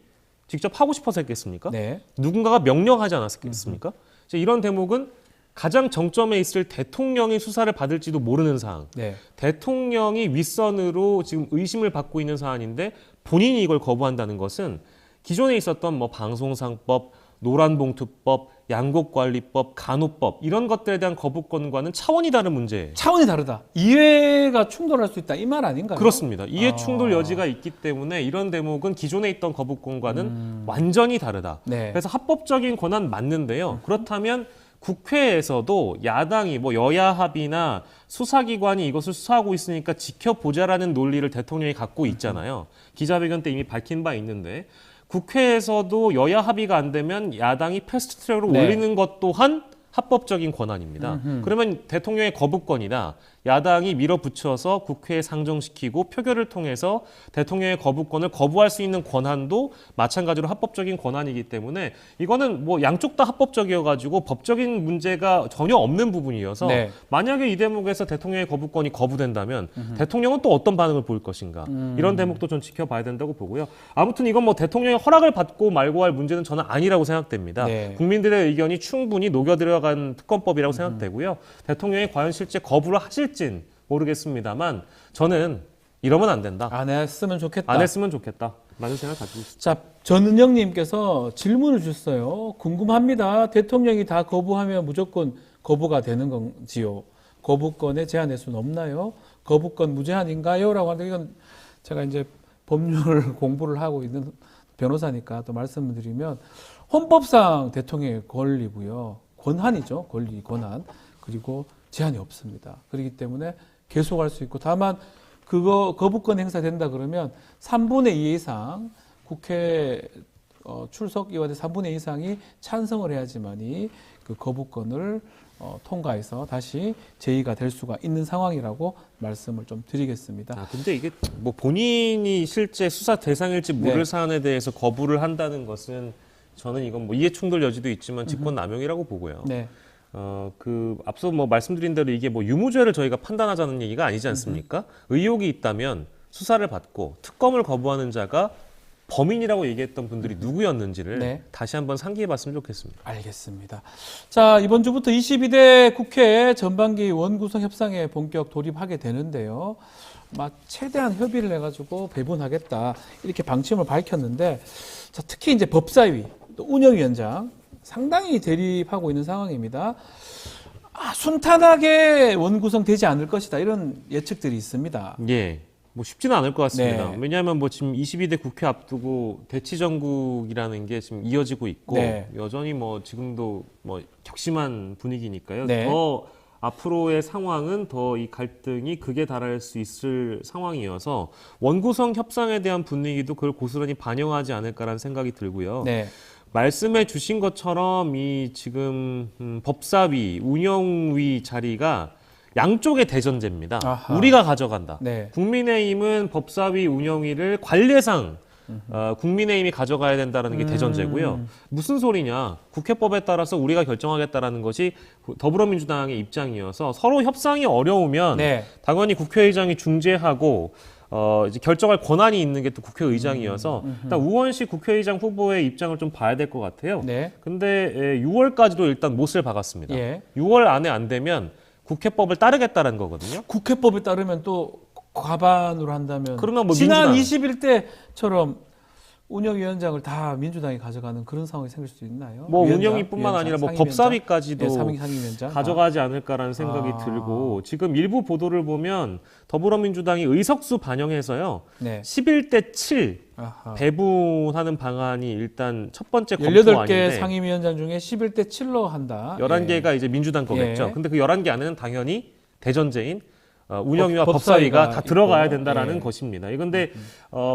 직접 하고 싶어서 했겠습니까? 네. 누군가가 명령하지 않았겠습니까? 이런 대목은 가장 정점에 있을 대통령이 수사를 받을지도 모르는 사안. 네. 대통령이 윗선으로 지금 의심을 받고 있는 사안인데 본인이 이걸 거부한다는 것은 기존에 있었던 뭐 방송상법, 노란봉투법, 양곡관리법, 간호법 이런 것들에 대한 거부권과는 차원이 다른 문제예요. 차원이 다르다. 이해가 충돌할 수 있다. 이 말 아닌가요? 그렇습니다. 이해 충돌 여지가 있기 때문에 이런 대목은 기존에 있던 거부권과는 완전히 다르다. 네. 그래서 합법적인 권한 맞는데요. 그렇다면 국회에서도 야당이 뭐 여야 합의나 수사기관이 이것을 수사하고 있으니까 지켜보자라는 논리를 대통령이 갖고 있잖아요. 기자회견 때 이미 밝힌 바 있는데 국회에서도 여야 합의가 안 되면 야당이 패스트트랙으로 네. 올리는 것 또한 합법적인 권한입니다. 그러면 대통령의 거부권이나 야당이 밀어붙여서 국회에 상정시키고 표결을 통해서 대통령의 거부권을 거부할 수 있는 권한도 마찬가지로 합법적인 권한이기 때문에 이거는 뭐 양쪽 다 합법적이어가지고 법적인 문제가 전혀 없는 부분이어서 네. 만약에 이 대목에서 대통령의 거부권이 거부된다면 대통령은 또 어떤 반응을 보일 것인가 이런 대목도 좀 지켜봐야 된다고 보고요. 아무튼 이건 뭐 대통령의 허락을 받고 말고 할 문제는 저는 아니라고 생각됩니다. 네. 국민들의 의견이 충분히 녹여들어간 특검법이라고 생각되고요. 대통령이 과연 실제 거부를 하실진 모르겠습니다만 저는 이러면 안 된다. 안 했으면 좋겠다. 안 했으면 좋겠다. 라는 생각을 가지고 있습니다. 자, 전은영님께서 질문을 주셨어요. 궁금합니다. 대통령이 다 거부하면 무조건 거부가 되는 건지요? 거부권에 제한할 수는 없나요? 거부권 무제한인가요? 라고 하는데 이건 제가 이제 법률 공부를 하고 있는 변호사니까 또 말씀을 드리면 헌법상 대통령의 권리고요. 권한이죠. 권리, 권한. 그리고 제한이 없습니다. 그렇기 때문에 계속할 수 있고 다만 그거 거부권 행사된다 그러면 3분의 2 이상 국회 출석 의원의 3분의 2 이상이 찬성을 해야지만이 그 거부권을 통과해서 다시 제의가 될 수가 있는 상황이라고 말씀을 좀 드리겠습니다. 근데 이게 뭐 본인이 실제 수사 대상일지 모를 네. 사안에 대해서 거부를 한다는 것은 저는 이건 뭐 이해충돌 여지도 있지만 직권남용이라고 보고요. 네. 앞서 뭐 말씀드린 대로 이게 뭐 유무죄를 저희가 판단하자는 얘기가 아니지 않습니까? 의혹이 있다면 수사를 받고 특검을 거부하는 자가 범인이라고 얘기했던 분들이 누구였는지를 네. 다시 한번 상기해 봤으면 좋겠습니다. 알겠습니다. 자, 이번 주부터 22대 국회 전반기 원구성 협상에 본격 돌입하게 되는데요. 최대한 협의를 해가지고 배분하겠다 이렇게 방침을 밝혔는데, 자, 특히 이제 법사위 또 운영위원장 상당히 대립하고 있는 상황입니다. 순탄하게 원구성되지 않을 것이다 이런 예측들이 있습니다. 예. 뭐 쉽지는 않을 것 같습니다. 네. 왜냐하면 뭐 지금 22대 국회 앞두고 대치정국이라는 게 지금 이어지고 있고 네. 여전히 뭐 지금도 뭐 격심한 분위기니까요. 네. 더 앞으로의 상황은 더 이 갈등이 극에 달할 수 있을 상황이어서 원구성 협상에 대한 분위기도 그걸 고스란히 반영하지 않을까라는 생각이 들고요. 네. 말씀해 주신 것처럼 이 지금 법사위, 운영위 자리가 양쪽의 대전제입니다. 아하. 우리가 가져간다. 네. 국민의힘은 법사위 운영위를 관례상 국민의힘이 가져가야 된다는 게 대전제고요. 무슨 소리냐. 국회법에 따라서 우리가 결정하겠다라는 것이 더불어민주당의 입장이어서 서로 협상이 어려우면 네. 당연히 국회의장이 중재하고 이제 결정할 권한이 있는 게 또 국회의장이어서 일단 우원식 국회의장 후보의 입장을 좀 봐야 될 것 같아요. 네. 근데 6월까지도 일단 못을 박았습니다. 예. 6월 안에 안 되면 국회법을 따르겠다는 거거든요. 국회법에 따르면 또 과반으로 한다면 그러면 뭐 지난 민주당. 21대처럼 운영위원장을 다 민주당이 가져가는 그런 상황이 생길 수도 있나요? 뭐 위원장, 운영위뿐만 위원장, 아니라 뭐 상임위원장? 법사위까지도 네, 상임위원장 가져가지 않을까라는 생각이 들고 지금 일부 보도를 보면 더불어민주당이 의석수 반영해서요. 네. 11대 7 아하. 배분하는 방안이 일단 첫 번째 검토 18개 아닌데 상임위원장 중에 11대 7로 한다. 11개가 이제 민주당 거겠죠. 예. 근데 그 11개 안에는 당연히 대전제인 운영위와 법사위가 법사위가 다 들어가야 있고, 된다라는 예. 것입니다. 이건데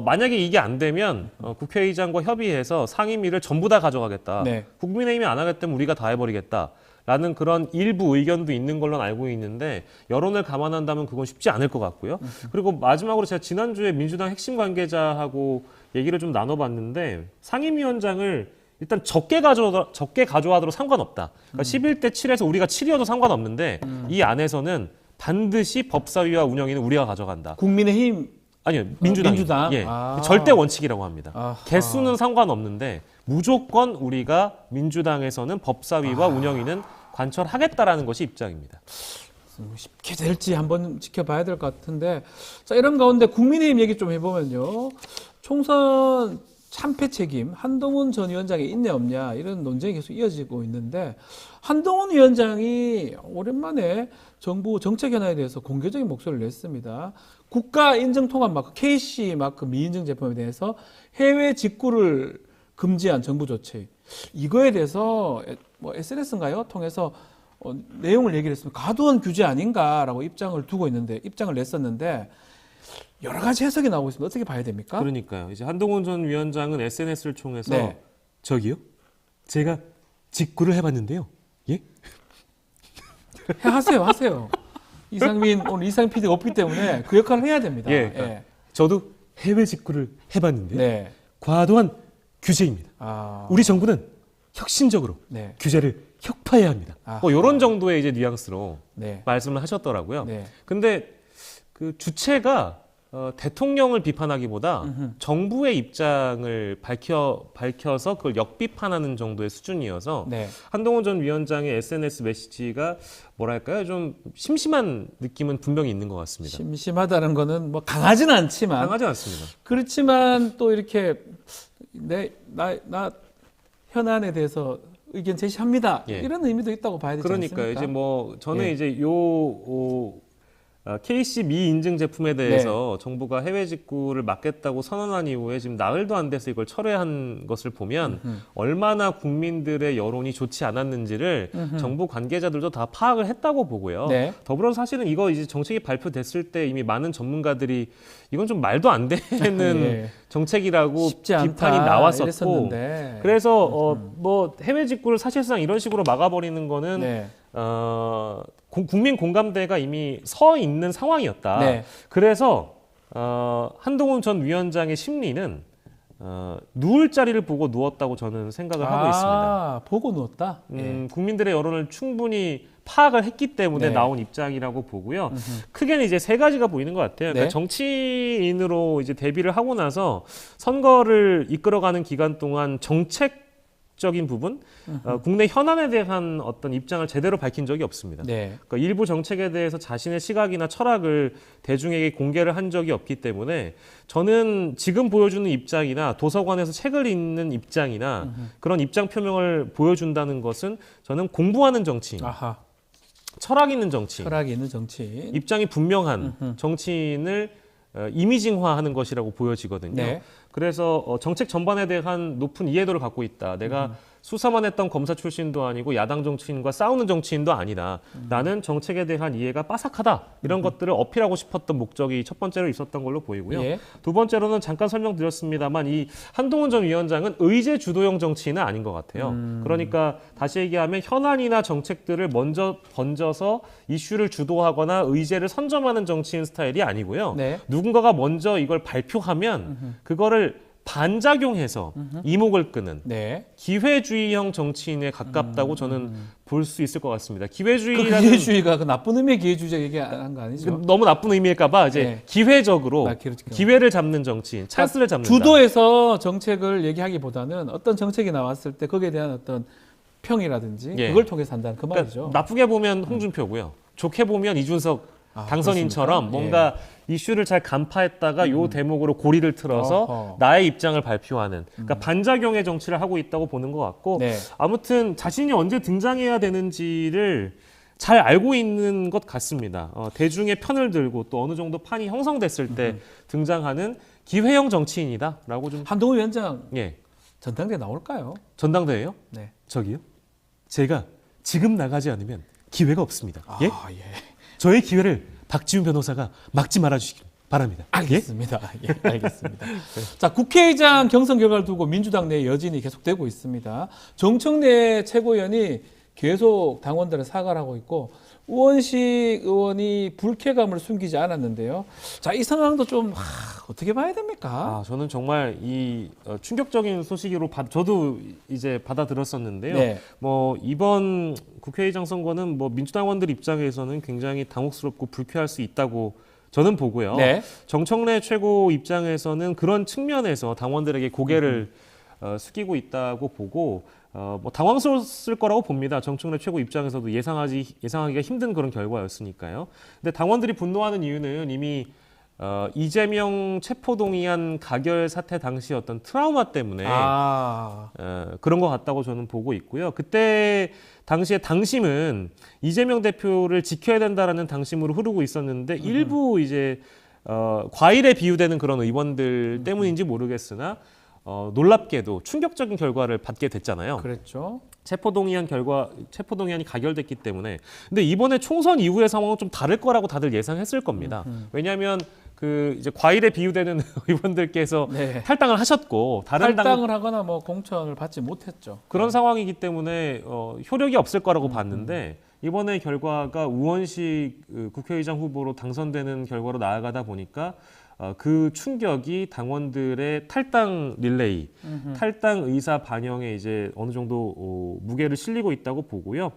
만약에 이게 안 되면 국회의장과 협의해서 상임위를 전부 다 가져가겠다. 네. 국민의힘이 안 하겠다면 우리가 다 해버리겠다. 라는 그런 일부 의견도 있는 걸로 알고 있는데 여론을 감안한다면 그건 쉽지 않을 것 같고요. 그리고 마지막으로 제가 지난주에 민주당 핵심 관계자하고 얘기를 좀 나눠봤는데 상임위원장을 일단 적게 가져와도 상관없다. 그러니까 11대 7에서 우리가 7이어도 상관없는데 이 안에서는 반드시 법사위와 운영위는 우리가 가져간다. 국민의힘 아니요, 민주당. 민주당? 예, 아. 절대 원칙이라고 합니다. 아하. 개수는 상관없는데 무조건 우리가 민주당에서는 법사위와 운영위는 관철하겠다라는 것이 입장입니다. 쉽게 될지 한번 지켜봐야 될 것 같은데, 자, 이런 가운데 국민의힘 얘기 좀 해보면요. 총선 참패 책임 한동훈 전 위원장이 있냐 없냐 이런 논쟁이 계속 이어지고 있는데, 한동훈 위원장이 오랜만에 정부 정책 현안에 대해서 공개적인 목소리를 냈습니다. 국가 인증 통합 마크 KC 마크 미인증 제품에 대해서 해외 직구를 금지한 정부 조치, 이거에 대해서 뭐 SNS인가요? 통해서 내용을 얘기를 했습니다. 과도한 규제 아닌가라고 입장을 냈었는데 여러 가지 해석이 나오고 있습니다. 어떻게 봐야 됩니까? 그러니까요. 이제 한동훈 전 위원장은 SNS를 통해서 네. 저기요? 제가 직구를 해봤는데요. 예? 하세요. 오늘 이상민 PD가 없기 때문에 그 역할을 해야 됩니다. 예, 그러니까 저도 해외 직구를 해봤는데 네. 과도한 규제입니다. 아, 우리 정부는 혁신적으로 네. 규제를 혁파해야 합니다. 아하. 뭐 이런 정도의 이제 뉘앙스로 네. 말씀을 하셨더라고요. 네. 근데 그 주체가 대통령을 비판하기보다 정부의 입장을 밝혀서 그걸 역비판하는 정도의 수준이어서 네. 한동훈 전 위원장의 SNS 메시지가 뭐랄까요? 좀 심심한 느낌은 분명히 있는 것 같습니다. 심심하다는 거는 뭐 강하지는 않지만 강하지 않습니다. 그렇지만 또 이렇게 나 현안에 대해서 의견 제시합니다. 예. 이런 의미도 있다고 봐야 되지 그러니까요. 않습니까? 이제 뭐 저는 예. 이제 KC 미인증 제품에 대해서 정부가 해외 직구를 막겠다고 선언한 이후에 지금 나흘도 안 돼서 이걸 철회한 것을 보면 얼마나 국민들의 여론이 좋지 않았는지를 정부 관계자들도 다 파악을 했다고 보고요. 네. 더불어서 사실은 이거 이제 정책이 발표됐을 때 이미 많은 전문가들이 이건 좀 말도 안 되는 예. 정책이라고 쉽지 않다, 비판이 나왔었고 이랬었는데. 그래서 뭐 해외 직구를 사실상 이런 식으로 막아버리는 거는 네. 국민 공감대가 이미 서 있는 상황이었다. 네. 그래서 한동훈 전 위원장의 심리는 누울 자리를 보고 누웠다고 저는 생각을 하고 있습니다. 보고 누웠다. 예. 국민들의 여론을 충분히 파악을 했기 때문에 네. 나온 입장이라고 보고요. 크게는 이제 세 가지가 보이는 것 같아요. 그러니까 네. 정치인으로 이제 데뷔를 하고 나서 선거를 이끌어가는 기간 동안 정책적인 부분, 국내 현안에 대한 어떤 입장을 제대로 밝힌 적이 없습니다. 네. 그러니까 일부 정책에 대해서 자신의 시각이나 철학을 대중에게 공개를 한 적이 없기 때문에 저는 지금 보여주는 입장이나 도서관에서 책을 읽는 입장이나 그런 입장 표명을 보여준다는 것은 저는 공부하는 정치인, 아하. 철학 있는 정치인, 철학이 있는 정치인. 입장이 분명한 정치인을 이미징화하는 것이라고 보여지거든요. 네. 그래서 정책 전반에 대한 높은 이해도를 갖고 있다. 내가 수사만 했던 검사 출신도 아니고 야당 정치인과 싸우는 정치인도 아니다. 나는 정책에 대한 이해가 빠삭하다. 이런 것들을 어필하고 싶었던 목적이 첫 번째로 있었던 걸로 보이고요. 예. 두 번째로는 잠깐 설명드렸습니다만 이 한동훈 전 위원장은 의제 주도형 정치인은 아닌 것 같아요. 그러니까 다시 얘기하면 현안이나 정책들을 먼저 던져서 이슈를 주도하거나 의제를 선점하는 정치인 스타일이 아니고요. 네. 누군가가 먼저 이걸 발표하면 그거를 반작용해서 이목을 끄는 네. 기회주의형 정치인에 가깝다고 저는 볼 수 있을 것 같습니다. 그 기회주의라는 기회주의가 그 나쁜 의미의 기회주의 얘기한 거 아니죠? 너무 나쁜 의미일까봐 이제 네. 기회적으로 그렇죠. 기회를 잡는 정치인, 찬스를 잡는다. 주도해서 정책을 얘기하기보다는 어떤 정책이 나왔을 때 거기에 대한 어떤 평이라든지 예. 그걸 통해서 한다는 그 그러니까 말이죠. 나쁘게 보면 홍준표고요. 좋게 보면 이준석 당선인처럼 그렇습니까? 뭔가 이슈를 잘 간파했다가 요 대목으로 고리를 틀어서 어허. 나의 입장을 발표하는 그러니까 반작용의 정치를 하고 있다고 보는 것 같고 네. 아무튼 자신이 언제 등장해야 되는지를 잘 알고 있는 것 같습니다. 대중의 편을 들고 또 어느 정도 판이 형성됐을 때 등장하는 기회형 정치인이다라고 좀 한동훈 위원장 예. 전당대 나올까요? 전당대회요? 네. 저기요? 제가 지금 나가지 않으면 기회가 없습니다. 예? 예. 저의 기회를 박지훈 변호사가 막지 말아주시기 바랍니다. 알겠습니다. 예, 알겠습니다. 자, 국회의장 경선 결과를 두고 민주당 내 여진이 계속되고 있습니다. 정청래 최고위원이 계속 당원들을 사과를 하고 있고 우원식 의원이 불쾌감을 숨기지 않았는데요. 자, 이 상황도 좀 어떻게 봐야 됩니까? 저는 정말 이 충격적인 소식으로 저도 이제 받아들였었는데요. 네. 뭐 이번 국회의장 선거는 뭐 민주당원들 입장에서는 굉장히 당혹스럽고 불쾌할 수 있다고 저는 보고요. 네. 정청래 최고 입장에서는 그런 측면에서 당원들에게 고개를 숙이고 있다고 보고 뭐 당황스러웠을 거라고 봅니다. 정청래 최고 입장에서도 예상하기가 힘든 그런 결과였으니까요. 근데 당원들이 분노하는 이유는 이미 이재명 체포동의안 가결 사태 당시 어떤 트라우마 때문에 그런 것 같다고 저는 보고 있고요. 그때 당시에 당심은 이재명 대표를 지켜야 된다라는 당심으로 흐르고 있었는데 일부 이제 과일에 비유되는 그런 의원들 때문인지 모르겠으나 놀랍게도 충격적인 결과를 받게 됐잖아요. 그랬죠. 체포동의안이 가결됐기 때문에. 근데 이번에 총선 이후의 상황은 좀 다를 거라고 다들 예상했을 겁니다. 왜냐하면 그 이제 과일에 비유되는 의원들께서 네. 탈당을 하셨고 다른 탈당을 하거나 뭐 공천을 받지 못했죠. 그런 상황이기 때문에 효력이 없을 거라고 봤는데 이번에 결과가 우원식 국회의장 후보로 당선되는 결과로 나아가다 보니까 그 충격이 당원들의 탈당 릴레이, 탈당 의사 반영에 이제 어느 정도 무게를 실리고 있다고 보고요.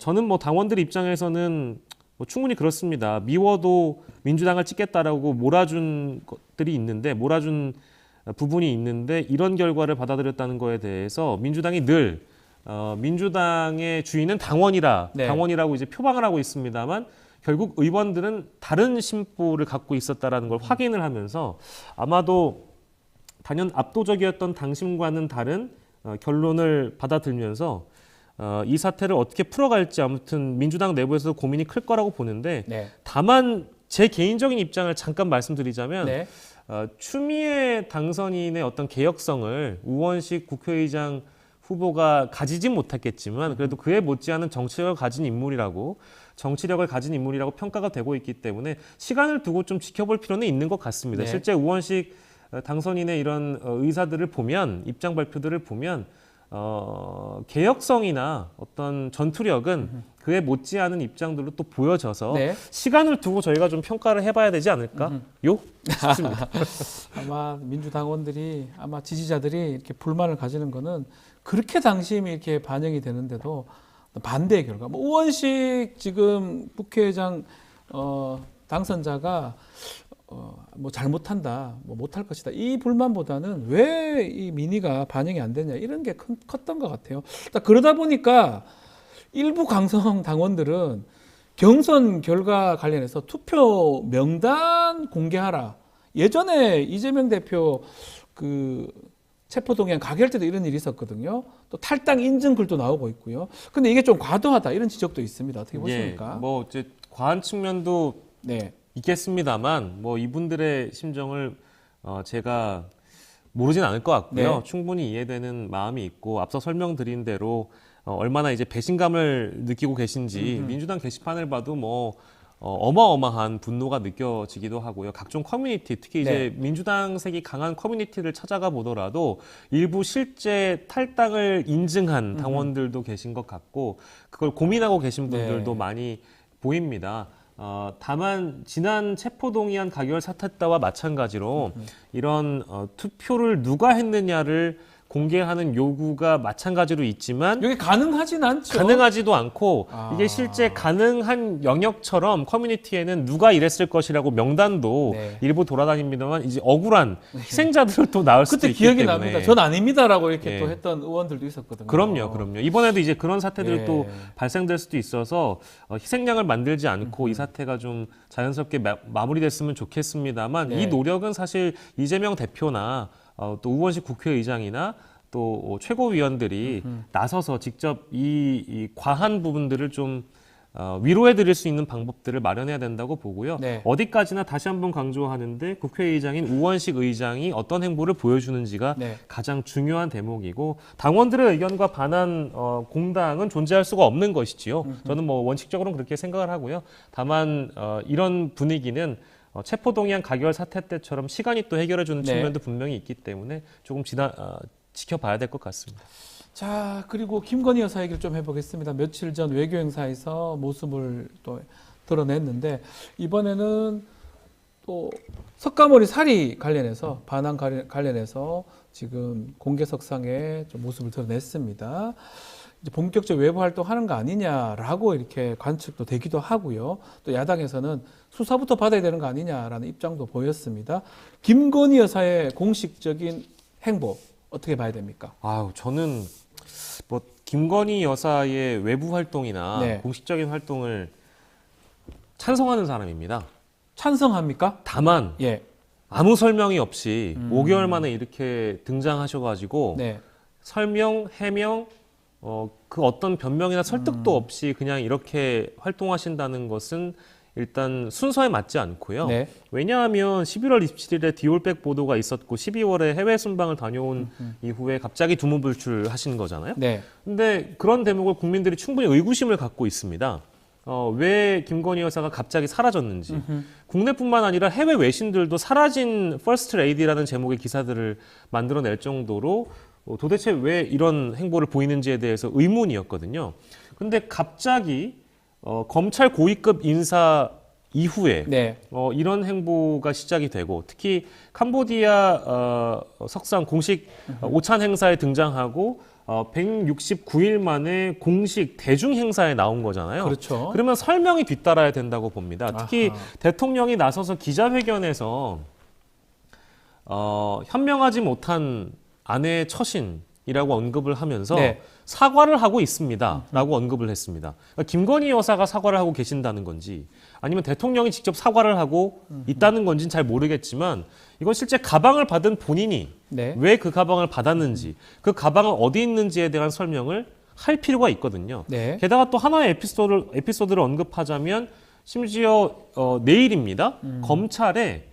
저는 뭐 당원들 입장에서는 뭐 충분히 그렇습니다. 미워도 민주당을 찍겠다라고 몰아준 것들이 있는데, 몰아준 부분이 있는데 이런 결과를 받아들였다는 거에 대해서 민주당이 늘 민주당의 주인은 당원이라고 이제 표방을 하고 있습니다만 결국 의원들은 다른 심보를 갖고 있었다라는 걸 확인을 하면서 아마도 단연 압도적이었던 당심과는 다른 결론을 받아들면서 이 사태를 어떻게 풀어갈지 아무튼 민주당 내부에서 고민이 클 거라고 보는데 네. 다만 제 개인적인 입장을 잠깐 말씀드리자면 네. 추미애 당선인의 어떤 개혁성을 우원식 국회의장 후보가 가지진 못했겠지만 그래도 그에 못지않은 정치력을 가진 인물이라고 평가가 되고 있기 때문에 시간을 두고 좀 지켜볼 필요는 있는 것 같습니다. 네. 실제 우원식 당선인의 이런 의사들을 보면, 입장 발표들을 보면 개혁성이나 어떤 전투력은 그에 못지않은 입장들로 또 보여져서 네. 시간을 두고 저희가 좀 평가를 해봐야 되지 않을까요? 싶습니다. 아마 민주당원들이 아마 지지자들이 이렇게 불만을 가지는 거는 그렇게 당심이 이렇게 반영이 되는데도 반대의 결과. 뭐 우원식 지금 국회의장 당선자가 뭐 잘못한다, 뭐 못할 것이다 이 불만보다는 왜 이 민의가 반영이 안 되냐 이런 게 컸던 것 같아요. 그러다 보니까 일부 강성 당원들은 경선 결과 관련해서 투표 명단 공개하라. 예전에 이재명 대표 그 체포동의안 가결 때도 이런 일이 있었거든요. 또 탈당 인증 글도 나오고 있고요. 근데 이게 좀 과도하다 이런 지적도 있습니다. 어떻게 보십니까? 예, 뭐 이제 과한 측면도 네. 있겠습니다만 뭐 이분들의 심정을 제가 모르진 않을 것 같고요. 네. 충분히 이해되는 마음이 있고 앞서 설명드린 대로 얼마나 이제 배신감을 느끼고 계신지 민주당 게시판을 봐도 뭐 어마어마한 분노가 느껴지기도 하고요. 각종 커뮤니티, 특히 이제 민주당색이 강한 커뮤니티를 찾아가 보더라도 일부 실제 탈당을 인증한 당원들도 계신 것 같고 그걸 고민하고 계신 분들도 많이 보입니다. 다만 지난 체포동의안 가결 사태 때와 마찬가지로 이런 투표를 누가 했느냐를 공개하는 요구가 마찬가지로 있지만 이게 가능하진 않죠. 가능하지도 않고 이게 실제 가능한 영역처럼 커뮤니티에는 누가 이랬을 것이라고 명단도 네. 일부 돌아다닙니다만 이제 억울한 희생자들을 또 나올 수도 그때 있기 기억이 때문에 납니다. 전 아닙니다라고 이렇게 예. 또 했던 의원들도 있었거든요. 그럼요. 이번에도 이제 그런 사태들이 예. 또 발생될 수도 있어서 희생양을 만들지 않고 이 사태가 좀 자연스럽게 마무리됐으면 좋겠습니다만 네. 이 노력은 사실 이재명 대표나 또 우원식 국회의장이나 또 최고위원들이 나서서 직접 이 과한 부분들을 좀 위로해드릴 수 있는 방법들을 마련해야 된다고 보고요. 네. 어디까지나 다시 한번 강조하는데 국회의장인 우원식 의장이 어떤 행보를 보여주는지가 네. 가장 중요한 대목이고 당원들의 의견과 반한 공당은 존재할 수가 없는 것이지요. 저는 뭐 원칙적으로는 그렇게 생각을 하고요. 다만 이런 분위기는 체포동의안 가결 사태 때처럼 시간이 또 해결해주는 네. 측면도 분명히 있기 때문에 조금 지켜봐야 될 것 같습니다. 자, 그리고 김건희 여사 얘기를 좀 해보겠습니다. 며칠 전 외교 행사에서 모습을 또 드러냈는데 이번에는 또 석가모니 살이 관련해서 반환 관련해서 지금 공개석상에 좀 모습을 드러냈습니다. 이제 본격적 외부 활동하는 거 아니냐라고 이렇게 관측도 되기도 하고요. 또 야당에서는 수사부터 받아야 되는 거 아니냐라는 입장도 보였습니다. 김건희 여사의 공식적인 행보 어떻게 봐야 됩니까? 저는 뭐 김건희 여사의 외부 활동이나 네. 공식적인 활동을 찬성하는 사람입니다. 찬성합니까? 다만 예. 아무 설명이 없이 5개월 만에 이렇게 등장하셔가지고 네. 설명, 해명, 그 어떤 변명이나 설득도 없이 그냥 이렇게 활동하신다는 것은 일단 순서에 맞지 않고요. 네. 왜냐하면 11월 27일에 디올백 보도가 있었고 12월에 해외 순방을 다녀온 이후에 갑자기 두문불출하신 거잖아요. 네. 근데 그런 대목을 국민들이 충분히 의구심을 갖고 있습니다. 왜 김건희 여사가 갑자기 사라졌는지. 국내뿐만 아니라 해외 외신들도 사라진 퍼스트 레이디라는 제목의 기사들을 만들어낼 정도로 도대체 왜 이런 행보를 보이는지에 대해서 의문이었거든요. 근데 갑자기 검찰 고위급 인사 이후에 네. 이런 행보가 시작이 되고 특히 캄보디아 석상 공식 오찬 행사에 등장하고 169일 만에 공식 대중 행사에 나온 거잖아요. 그렇죠. 그러면 설명이 뒤따라야 된다고 봅니다. 특히 아하. 대통령이 나서서 기자회견에서 현명하지 못한 아내의 처신이라고 언급을 하면서 네. 사과를 하고 있습니다라고 언급을 했습니다. 그러니까 김건희 여사가 사과를 하고 계신다는 건지 아니면 대통령이 직접 사과를 하고 있다는 건지는 잘 모르겠지만 이건 실제 가방을 받은 본인이 네. 왜 그 가방을 받았는지 그 가방은 어디 있는지에 대한 설명을 할 필요가 있거든요. 네. 게다가 또 하나의 에피소드를 언급하자면 심지어 내일입니다. 검찰에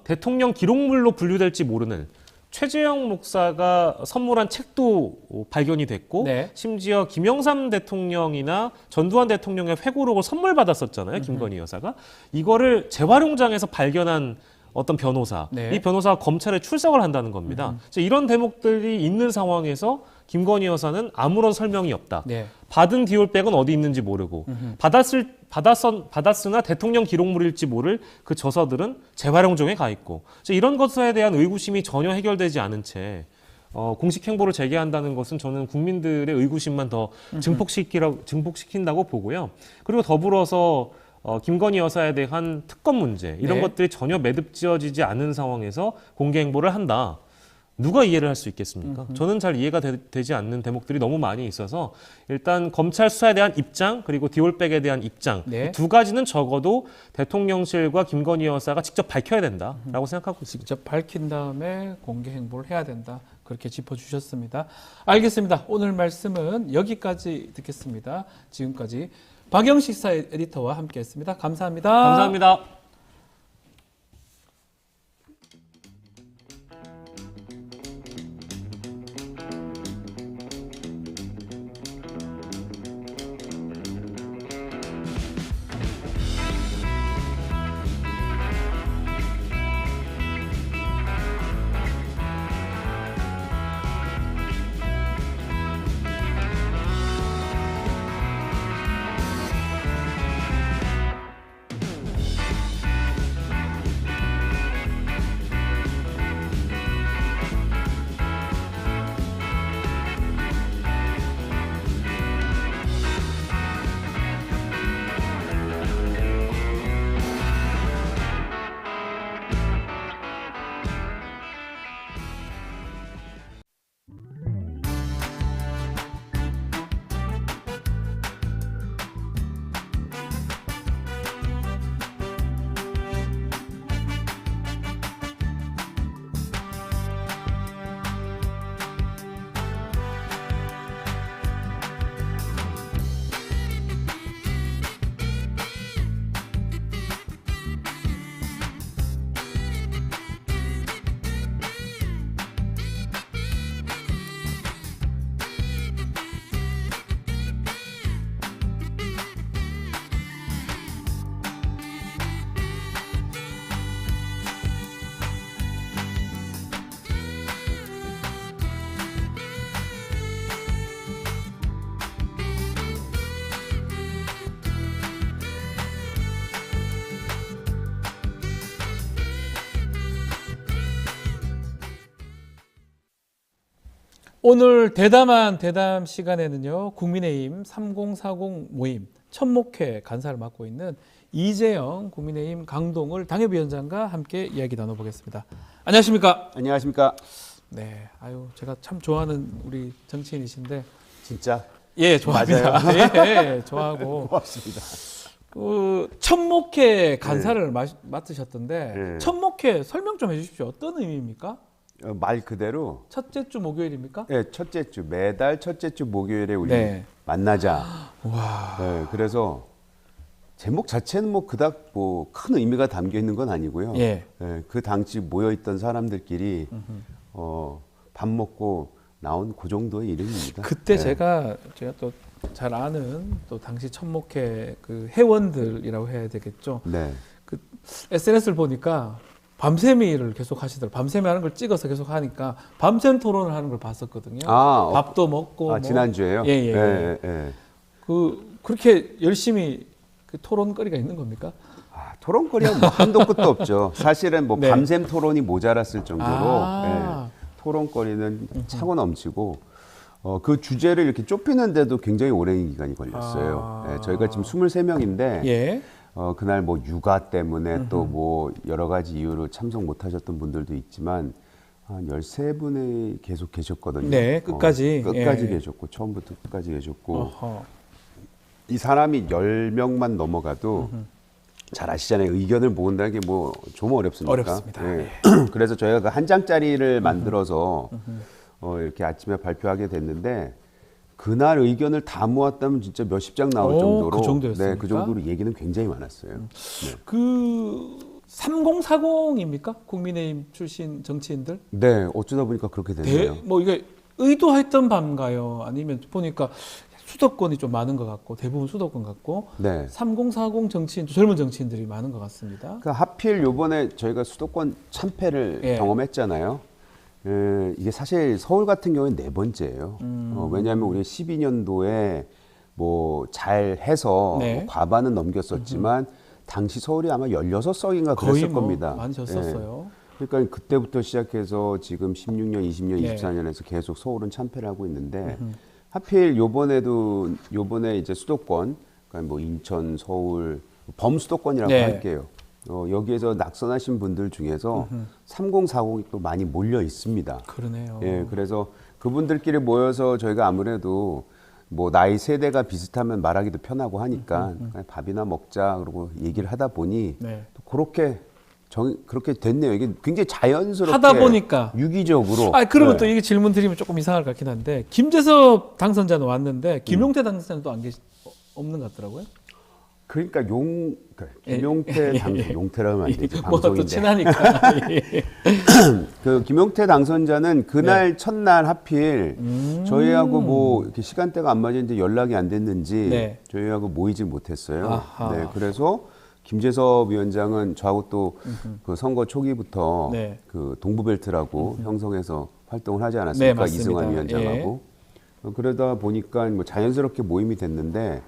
대통령 기록물로 분류될지 모르는 최재형 목사가 선물한 책도 발견이 됐고 네. 심지어 김영삼 대통령이나 전두환 대통령의 회고록을 선물 받았었잖아요. 김건희 여사가. 이거를 재활용장에서 발견한 어떤 변호사. 네. 이 변호사가 검찰에 출석을 한다는 겁니다. 이런 대목들이 있는 상황에서 김건희 여사는 아무런 설명이 없다. 네. 받은 디올백은 어디 있는지 모르고 받았으나 대통령 기록물일지 모를 그 저서들은 재활용종에 가 있고 이런 것에 대한 의구심이 전혀 해결되지 않은 채 공식 행보를 재개한다는 것은 저는 국민들의 의구심만 더 증폭시킨다고 보고요. 그리고 더불어서 김건희 여사에 대한 특검 문제 이런 네. 것들이 전혀 매듭지어지지 않은 상황에서 공개 행보를 한다. 누가 이해를 할 수 있겠습니까? 저는 잘 이해가 되지 않는 대목들이 너무 많이 있어서 일단 검찰 수사에 대한 입장 그리고 디올백에 대한 입장 네. 이 두 가지는 적어도 대통령실과 김건희 여사가 직접 밝혀야 된다라고 생각하고 있습니다. 직접 밝힌 다음에 공개 행보를 해야 된다. 그렇게 짚어주셨습니다. 알겠습니다. 오늘 말씀은 여기까지 듣겠습니다. 지금까지 박영식 사 에디터와 함께했습니다. 감사합니다. 감사합니다. 오늘 대담한 대담 시간에는요, 국민의힘 3040 모임 천목회 간사를 맡고 있는 이재영 국민의힘 강동을 당협위원장과 함께 이야기 나눠보겠습니다. 안녕하십니까? 안녕하십니까? 네, 아유 제가 참 좋아하는 우리 정치인이신데, 진짜 예, 좋아합니다. 예, 좋아하고. 고맙습니다. 그 천목회 간사를 맡으셨던데, 네. 천목회 설명 좀 해주십시오. 어떤 의미입니까? 말 그대로 첫째 주 목요일입니까? 첫째 주 매달 첫째 주 목요일에 우리 네. 만나자. 와, 네, 그래서 제목 자체는 뭐 그닥 뭐 큰 의미가 담겨 있는 건 아니고요. 예. 그 당시 모여 있던 사람들끼리 밥 먹고 나온 그 정도의 이름입니다. 그때 네. 제가 또 잘 아는 또 당시 천목회 그 회원들이라고 해야 되겠죠. 네. 그 SNS를 보니까 밤샘이를 계속 하시더라고요. 밤샘이 하는 걸 찍어서 계속 하니까 밤샘 토론을 하는 걸 봤었거든요. 밥도 먹고. 뭐. 지난주에요? 예. 예. 그 그렇게 열심히 그 토론거리가 있는 겁니까? 토론거리가 뭐 한도 끝도 없죠. 사실은 뭐 네. 밤샘 토론이 모자랐을 정도로 아. 토론거리는 차고 넘치고 그 주제를 이렇게 좁히는데도 굉장히 오랜 기간이 걸렸어요. 예, 저희가 지금 23명인데 예. 그날 뭐 육아 때문에 또 뭐 여러 가지 이유로 참석 못 하셨던 분들도 있지만 한 13분이 계속 계셨거든요. 네, 끝까지. 끝까지 예. 계셨고 처음부터 끝까지 계셨고 어허. 이 사람이 10명만 넘어가도 잘 아시잖아요. 의견을 모은다는 게 뭐 좀 어렵습니까? 어렵습니다. 예. 그래서 저희가 그 한 장짜리를 만들어서 이렇게 아침에 발표하게 됐는데 그날 의견을 다 모았다면 진짜 몇십 장 나올 오, 정도로 그 정도였습니까? 네, 그 정도로 얘기는 굉장히 많았어요. 네. 그 3040입니까? 국민의힘 출신 정치인들? 네, 어쩌다 보니까 그렇게 됐네요. 뭐 이게 의도했던 반가요? 아니면 보니까 수도권이 좀 많은 것 같고 대부분 수도권 같고 네. 3040 정치인, 젊은 정치인들이 많은 것 같습니다. 그 하필 요번에 저희가 수도권 참패를 예. 경험했잖아요. 이게 사실 서울 같은 경우는 4번째예요. 왜냐하면 우리 12년도에 뭐 잘해서 네. 뭐 과반은 넘겼었지만 당시 서울이 아마 16석인가 거의 그랬을 뭐 겁니다. 많이 졌었어요. 예. 그러니까 그때부터 시작해서 지금 16년, 20년, 예. 24년에서 계속 서울은 참패를 하고 있는데 하필 요번에 이제 수도권, 그러니까 뭐 인천, 서울 범수도권이라고 네. 할게요. 여기에서 낙선하신 분들 중에서 3040이 또 많이 몰려 있습니다. 그러네요. 예, 그래서 그분들끼리 모여서 저희가 아무래도 뭐 나이 세대가 비슷하면 말하기도 편하고 하니까 그냥 밥이나 먹자 그러고 얘기를 하다 보니 네. 또 그렇게 됐네요. 이게 굉장히 자연스럽게 하다 보니까. 유기적으로. 그러면 네. 또 이게 질문 드리면 조금 이상할 것 같긴 한데 김재섭 당선자는 왔는데 김용태 당선자는 또 없는 것 같더라고요. 그러니까 김용태 당선 용태라면 안 되지 뭐 또 방송인데. 친하니까. 예. 그 김용태 당선자는 그날 첫날 하필 저희하고 뭐 이렇게 시간대가 안 맞았는지 연락이 안 됐는지 네. 저희하고 모이지 못했어요. 아하. 네, 그래서 김재섭 위원장은 저하고 또 그 선거 초기부터 네. 그 동부벨트라고 형성해서 활동을 하지 네, 않았습니까? 맞습니다. 이승환 위원장하고. 그러다 보니까 뭐 자연스럽게 모임이 됐는데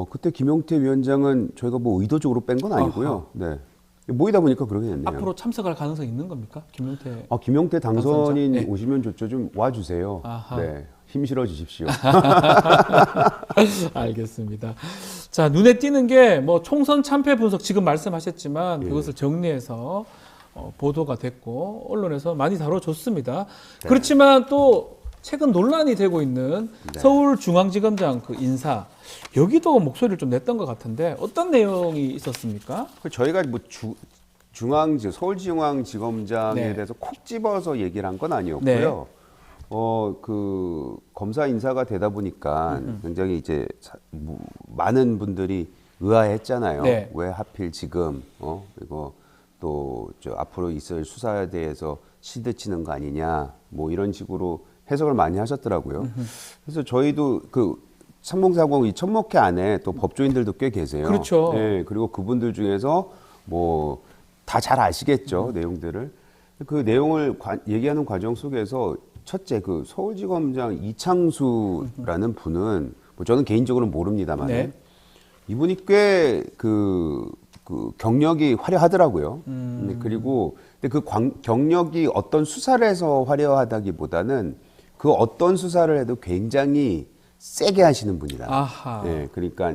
그때 김용태 위원장은 저희가 뭐 의도적으로 뺀 건 아니고요. 네. 모이다 보니까 그러게 됐네요. 앞으로 참석할 가능성이 있는 겁니까? 김용태. 김용태 당선인 당선자? 네. 오시면 좋죠. 좀 와주세요. 아하. 네, 힘 실어 주십시오. 알겠습니다. 자, 눈에 띄는 게 뭐 총선 참패 분석 지금 말씀하셨지만 예. 그것을 정리해서 보도가 됐고 언론에서 많이 다뤄줬습니다. 그렇지만 또 최근 논란이 되고 있는 네. 서울중앙지검장 그 인사 여기도 목소리를 좀 냈던 것 같은데 어떤 내용이 있었습니까? 저희가 뭐 서울중앙지검장에 네. 대해서 콕 집어서 얘기를 한 건 아니었고요. 그 검사 인사가 되다 보니까 굉장히 이제 많은 분들이 의아했잖아요. 네. 왜 하필 지금 그리고 또 저 앞으로 있을 수사에 대해서 시대치는 거 아니냐 뭐 이런 식으로 해석을 많이 하셨더라고요. 그래서 저희도 그 3040 이 천목회 안에 또 법조인들도 꽤 계세요. 그렇죠. 네, 그리고 그분들 중에서 뭐 다 잘 아시겠죠 내용들을. 그 내용을 얘기하는 과정 속에서 첫째 그 서울지검장 이창수라는 분은 뭐 저는 개인적으로 모릅니다만 네. 이분이 꽤 그 경력이 화려하더라고요. 네, 그리고 근데 그 경력이 어떤 수사를 해서 화려하다기보다는 그 어떤 수사를 해도 굉장히 세게 하시는 분이다. 아하. 네, 그러니까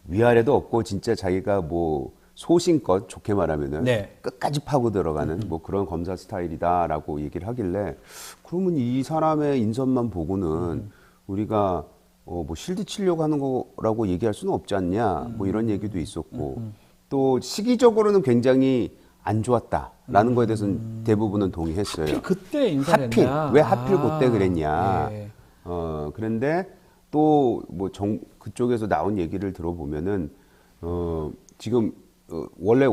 위아래도 없고 진짜 자기가 뭐 소신껏 좋게 말하면은 네. 끝까지 파고 들어가는 뭐 그런 검사 스타일이다라고 얘기를 하길래 그러면 이 사람의 인선만 보고는 우리가 뭐 실드 치려고 하는 거라고 얘기할 수는 없지 않냐 뭐 이런 얘기도 있었고 또 시기적으로는 굉장히 안 좋았다라는 거에 대해서는 대부분은 동의했어요. 하필 그때 인사를 하필 했냐? 왜 하필 그때 그랬냐? 예. 그런데 또 뭐 그쪽에서 나온 얘기를 들어보면은 지금 원래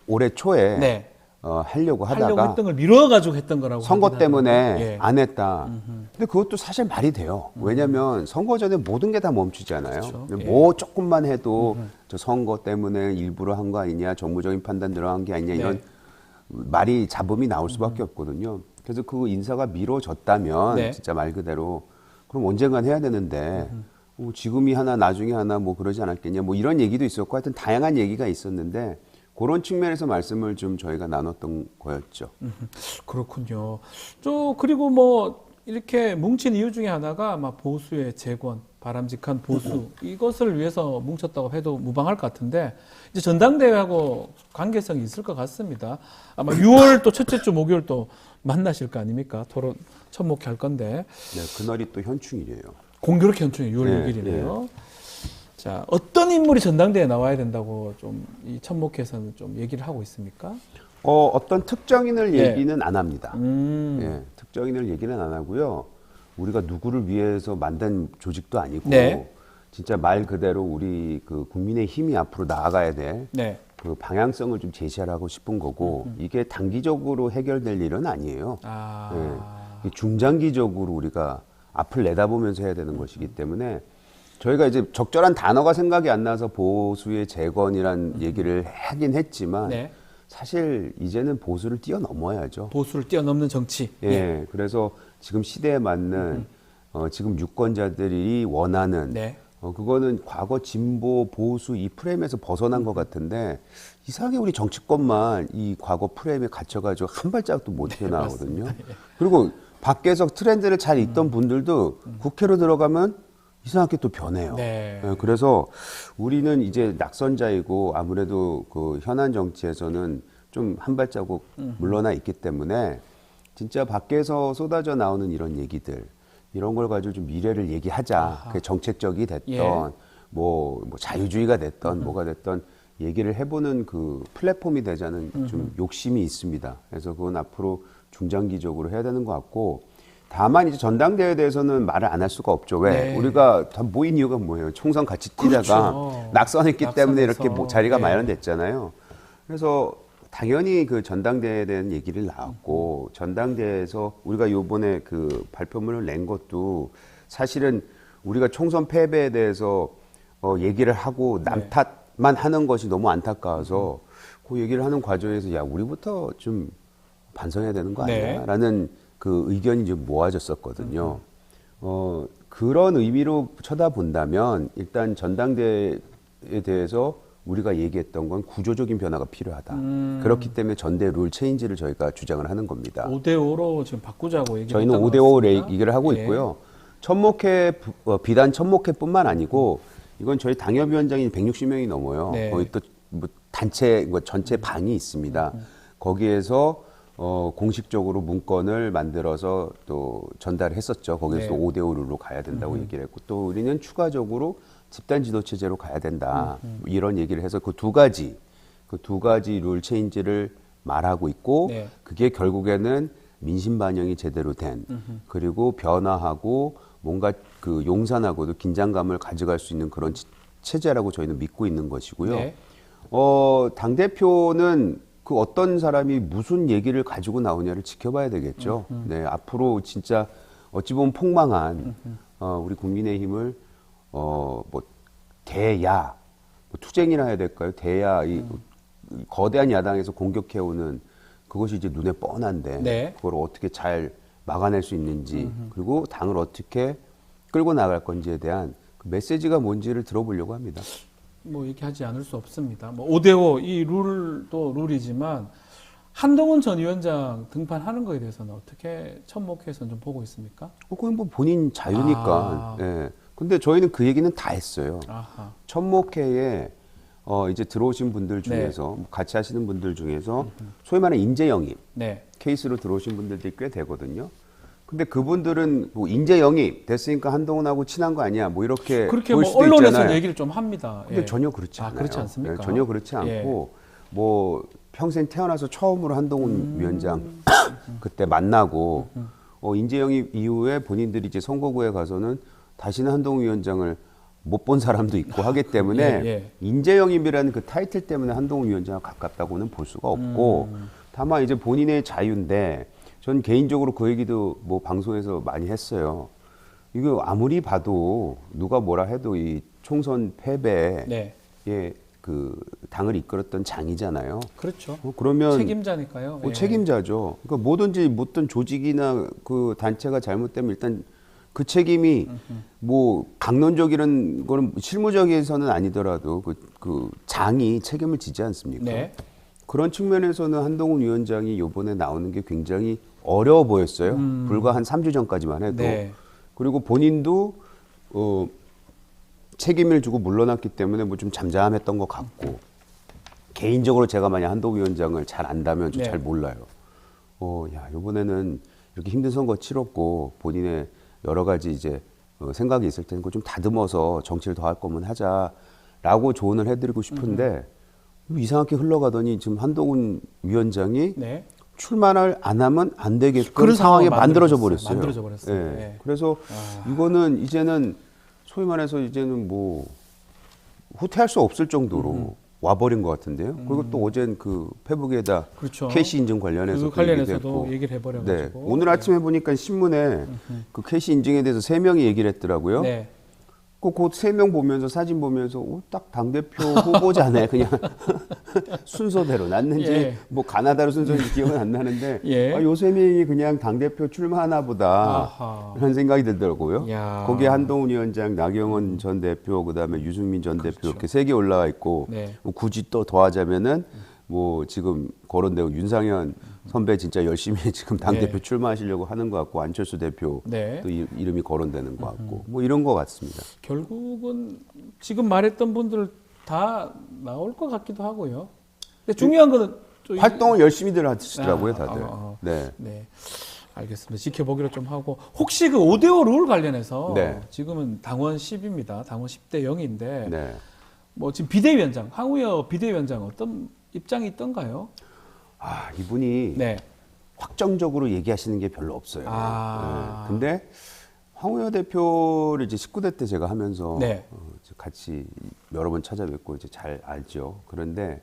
올해 초에 네. 하려고 하려고 하다가 했던 걸 미뤄가지고 했던 거라고 선거 하긴 때문에 하더라고요. 예. 안 했다. 근데 그것도 사실 말이 돼요. 왜냐하면 선거 전에 모든 게 다 멈추잖아요. 그렇죠. 뭐 조금만 해도 저 선거 때문에 일부러 한 거 아니냐, 정무적인 판단 들어간 게 아니냐 이런 네. 말이 잡음이 나올 수밖에 없거든요. 그래서 그 인사가 미뤄졌다면 네. 진짜 말 그대로 그럼 언젠간 해야 되는데 지금이 하나 나중에 하나 뭐 그러지 않았겠냐 뭐 이런 얘기도 있었고 하여튼 다양한 얘기가 있었는데 그런 측면에서 말씀을 좀 저희가 나눴던 거였죠. 그렇군요. 그리고 뭐 이렇게 뭉친 이유 중에 하나가 아마 보수의 재건, 바람직한 보수 이것을 위해서 뭉쳤다고 해도 무방할 것 같은데 이제 전당대회하고 관계성이 있을 것 같습니다. 아마 6월 또 첫째 주 목요일 또 만나실 거 아닙니까? 토론 첫목회 할 건데. 네, 그날이 또 현충일이에요. 공교롭게 현충이 6월 네, 6일이네요. 자, 어떤 인물이 전당대회에 나와야 된다고 좀 이 첫목회에서는 좀 얘기를 하고 있습니까? 어떤 특정인을 네. 얘기는 안 합니다. 예, 특정인을 얘기는 안 하고요. 우리가 누구를 위해서 만든 조직도 아니고 네. 진짜 말 그대로 우리 그 국민의 힘이 앞으로 나아가야 될 네. 그 방향성을 좀 제시하고 싶은 거고 이게 단기적으로 해결될 일은 아니에요. 예, 중장기적으로 우리가 앞을 내다보면서 해야 되는 것이기 때문에 저희가 이제 적절한 단어가 생각이 안 나서 보수의 재건이란 얘기를 하긴 했지만 네. 사실 이제는 보수를 뛰어넘어야죠. 보수를 뛰어넘는 정치. 예, 그래서 지금 시대에 맞는 지금 유권자들이 원하는 네. 그거는 과거 진보 보수 이 프레임에서 벗어난 것 같은데 이상하게 우리 정치권만 이 과거 프레임에 갇혀가지고 한 발짝도 못 튀어나오거든요. 그리고 밖에서 트렌드를 잘 읽던 분들도 국회로 들어가면 이상하게 또 변해요. 네. 예, 그래서 우리는 이제 낙선자이고 아무래도 그 현안 정치에서는 좀 한 발자국 물러나 있기 때문에 진짜 밖에서 쏟아져 나오는 이런 얘기들 이런 걸 가지고 좀 미래를 얘기하자. 그게 정책적이 됐던 예. 뭐 자유주의가 됐던 뭐가 됐던 얘기를 해보는 그 플랫폼이 되자는 좀 욕심이 있습니다. 그래서 그건 앞으로 중장기적으로 해야 되는 것 같고 다만 이제 전당대회에 대해서는 말을 안 할 수가 없죠. 왜? 네. 우리가 다 모인 이유가 뭐예요? 총선 같이 뛰다가 그렇죠. 낙선했기 때문에 낙선해서. 이렇게 자리가 네. 마련됐잖아요. 그래서 당연히 그 전당대회에 대한 얘기를 나왔고 전당대회에서 우리가 요번에 그 발표문을 낸 것도 사실은 우리가 총선 패배에 대해서 얘기를 하고 남 네. 탓만 하는 것이 너무 안타까워서 그 얘기를 하는 과정에서 야 우리부터 좀 반성해야 되는 거 네. 아니야? 라는 그 의견이 좀 모아졌었거든요. 그런 의미로 쳐다본다면 일단 전당대회에 대해서 우리가 얘기했던 건 구조적인 변화가 필요하다. 그렇기 때문에 전대 룰 체인지를 저희가 주장을 하는 겁니다. 5대5로 지금 바꾸자고 얘기를 저희는 했던 것 5대5 같습니다. 얘기를 하고 예. 있고요. 첫목회, 비단 첫목회뿐만 아니고 이건 저희 당협위원장이 160명이 넘어요. 네. 거기 또 뭐 단체, 뭐 전체 방이 있습니다. 거기에서 공식적으로 문건을 만들어서 또 전달을 했었죠. 거기서 네. 5대5 룰로 가야 된다고 얘기를 했고 또 우리는 추가적으로 집단 지도 체제로 가야 된다. 이런 얘기를 해서 그 두 가지 룰 체인지를 말하고 있고 네. 그게 결국에는 민심 반영이 제대로 된 그리고 변화하고 뭔가 그 용산하고도 긴장감을 가져갈 수 있는 그런 체제라고 저희는 믿고 있는 것이고요. 네. 당대표는 그 어떤 사람이 무슨 얘기를 가지고 나오냐를 지켜봐야 되겠죠. 네, 앞으로 진짜 어찌 보면 폭망한 우리 국민의힘을 뭐 대야 뭐 투쟁이라 해야 될까요? 대야 이 거대한 야당에서 공격해오는 그것이 이제 눈에 뻔한데 네. 그걸 어떻게 잘 막아낼 수 있는지 그리고 당을 어떻게 끌고 나갈 건지에 대한 그 메시지가 뭔지를 들어보려고 합니다. 뭐 얘기하지 않을 수 없습니다. 뭐 5대5 이 룰도 룰이지만 한동훈 전 위원장 등판하는 거에 대해서는 어떻게 첫목회에서는 좀 보고 있습니까? 그건 뭐 본인 자유니까. 아. 예. 근데 저희는 그 얘기는 다 했어요. 아하. 첫목회에 이제 들어오신 분들 중에서 네. 같이 하시는 분들 중에서 소위 말하는 인재 영입 네. 케이스로 들어오신 분들이 꽤 되거든요. 근데 그분들은 뭐 인재 영입 됐으니까 한동훈하고 친한 거 아니야? 뭐 이렇게 그렇게 볼 뭐 수도 언론에서 있잖아요. 얘기를 좀 합니다. 근데 예. 전혀 그렇지 않아요. 그렇지 않습니까? 네, 전혀 그렇지 않고 예. 뭐 평생 태어나서 처음으로 한동훈 위원장 그때 만나고 인재 영입 이후에 본인들이 이제 선거구에 가서는 다시는 한동훈 위원장을 못 본 사람도 있고 하기 때문에 예, 예. 인재 영입이라는 그 타이틀 때문에 한동훈 위원장과 가깝다고는 볼 수가 없고 다만 이제 본인의 자유인데 전 개인적으로 그 얘기도 뭐 방송에서 많이 했어요. 이거 아무리 봐도 누가 뭐라 해도 이 총선 패배에 네. 그 당을 이끌었던 장이잖아요. 그렇죠. 그러면 책임자니까요. 예. 책임자죠. 그러니까 뭐든지 조직이나 그 단체가 잘못되면 일단 그 책임이 뭐 강론적이라는 거는 실무적에서는 아니더라도 그 장이 책임을 지지 않습니까? 네. 그런 측면에서는 한동훈 위원장이 이번에 나오는 게 굉장히 어려워 보였어요. 불과 한 3주 전까지만 해도. 네. 그리고 본인도 책임을 주고 물러났기 때문에 뭐 좀 잠잠했던 것 같고, 개인적으로 제가 만약 한동훈 위원장을 잘 안다면 저 네. 잘 몰라요. 야, 이번에는 이렇게 힘든 선거 치렀고 본인의 여러 가지 이제 생각이 있을 테니까 좀 다듬어서 정치를 더 할 거면 하자라고 조언을 해드리고 싶은데 이상하게 흘러가더니 지금 한동훈 위원장이 네. 출마를 안 하면 안 되게끔 그런 상황이 상황을 만들어져 만들어졌어요. 버렸어요. 만들어져 버렸어요. 예. 네. 그래서 이거는 이제는 소위 말해서 이제는 뭐 후퇴할 수 없을 정도로 와버린 것 같은데요. 그리고 또 어젠 그 페북에다 그렇죠. 캐시 인증 관련해서 그 관련해서도 얘기도 했고. 얘기를 해버려가지고. 네. 오늘 아침에 보니까 신문에 그 캐시 인증에 대해서 3명이 얘기를 했더라고요. 네. 그 3명 보면서 사진 보면서 딱 당대표 후보자네 그냥 순서대로 났는지 예. 뭐 가나다로 순서인지 기억은 안 나는데 예. 요 3명이 그냥 당대표 출마하나 보다 아하. 그런 생각이 들더라고요. 야. 거기에 한동훈 위원장, 나경원 전 대표, 그다음에 유승민 전 대표 이렇게 3개 올라와 있고 네. 뭐 굳이 또 더하자면은 뭐 지금 거론되고 윤상현 선배 진짜 열심히 지금 당대표 네. 출마하시려고 하는 것 같고 안철수 대표 네. 또 이름이 거론되는 것 같고 뭐 이런 것 같습니다. 결국은 지금 말했던 분들 다 나올 것 같기도 하고요. 근데 중요한 거는 또 활동을 열심히들 하시더라고요, 아, 다들. 네. 네. 알겠습니다. 지켜보기로 좀 하고 혹시 그 5대5 룰 관련해서 네. 지금은 당원 10입니다. 당원 10대 0인데 네. 뭐 지금 비대위원장 황우여 비대위원장 어떤 입장이 있던가요? 아, 이분이 네. 확정적으로 얘기하시는 게 별로 없어요. 아. 네. 근데 황우여 대표를 이제 19대 때 제가 하면서 네. 이제 같이 여러 번 찾아뵙고 이제 잘 알죠. 그런데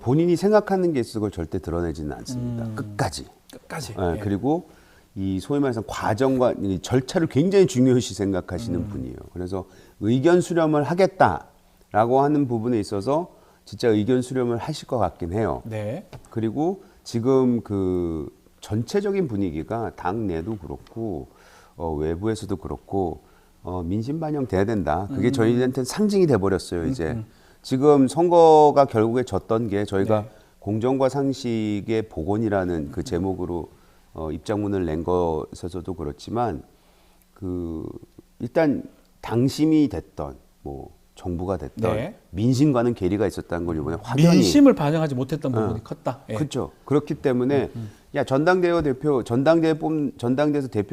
본인이 생각하는 게 있어 그걸 절대 드러내지는 않습니다. 끝까지. 끝까지. 네, 예. 그리고 이 소위 말해서 과정과 이 절차를 굉장히 중요시 생각하시는 분이에요. 그래서 의견 수렴을 하겠다라고 하는 부분에 있어서 진짜 의견 수렴을 하실 것 같긴 해요. 네. 그리고 지금 그 전체적인 분위기가 당 내도 그렇고 외부에서도 그렇고 민심 반영돼야 된다. 그게 저희한테는 상징이 돼 버렸어요. 이제 지금 선거가 결국에 졌던 게 저희가 네. 공정과 상식의 복원이라는 그 제목으로 입장문을 낸 것에서도 그렇지만 그 일단 당심이 됐던 뭐 정부가 됐던 네. 민심과는 괴리가 있었다는 걸 이번에 확연히 민심을 반영하지 못했던 부분이 컸다. 예. 그렇죠. 그렇기 때문에 야 전당대에서 대표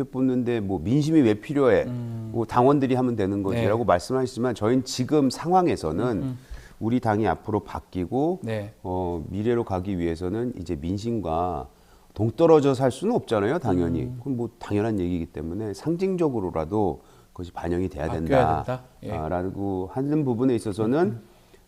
뽑는데 뭐 민심이 왜 필요해? 뭐 당원들이 하면 되는 거지라고 네. 말씀하시지만 저희는 지금 상황에서는 우리 당이 앞으로 바뀌고 네. 미래로 가기 위해서는 이제 민심과 동떨어져 살 수는 없잖아요, 당연히. 그건 뭐 당연한 얘기이기 때문에 상징적으로라도 그것이 반영이 돼야 바뀌어야 된다. 예. 라고 하는 부분에 있어서는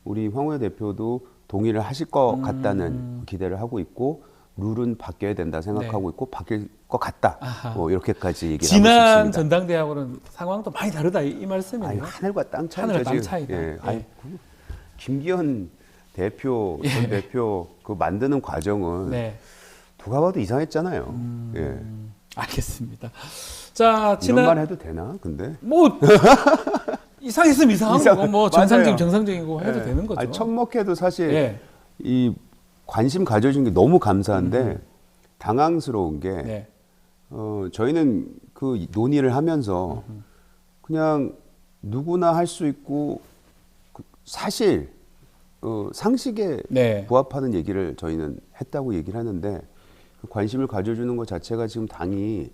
우리 황우여 대표도 동의를 하실 것 같다는 기대를 하고 있고 룰은 바뀌어야 된다 생각하고 있고 바뀔 것 같다. 네. 아하. 뭐 이렇게까지 얘기를 지난 하고 싶습니다. 전당대회하고는 상황도 많이 다르다 이 말씀이네요. 아니, 하늘과 땅 차이죠. 하늘과 땅 지금. 차이다. 예. 예. 아니, 김기현 대표, 전 대표 그 만드는 과정은 네. 누가 봐도 이상했잖아요. 예. 알겠습니다. 자, 이런 말 해도 되나? 근데 뭐 이상했으면 이상한 거고 뭐 정상적인 맞아요. 정상적이고 해도 예. 되는 거죠. 아니, 척먹해도 사실 예. 이 관심 가져준 게 너무 감사한데 당황스러운 게 네. 저희는 그 논의를 하면서 그냥 누구나 할 수 있고 사실 상식에 네. 부합하는 얘기를 저희는 했다고 얘기를 하는데 그 관심을 가져주는 것 자체가 지금 당이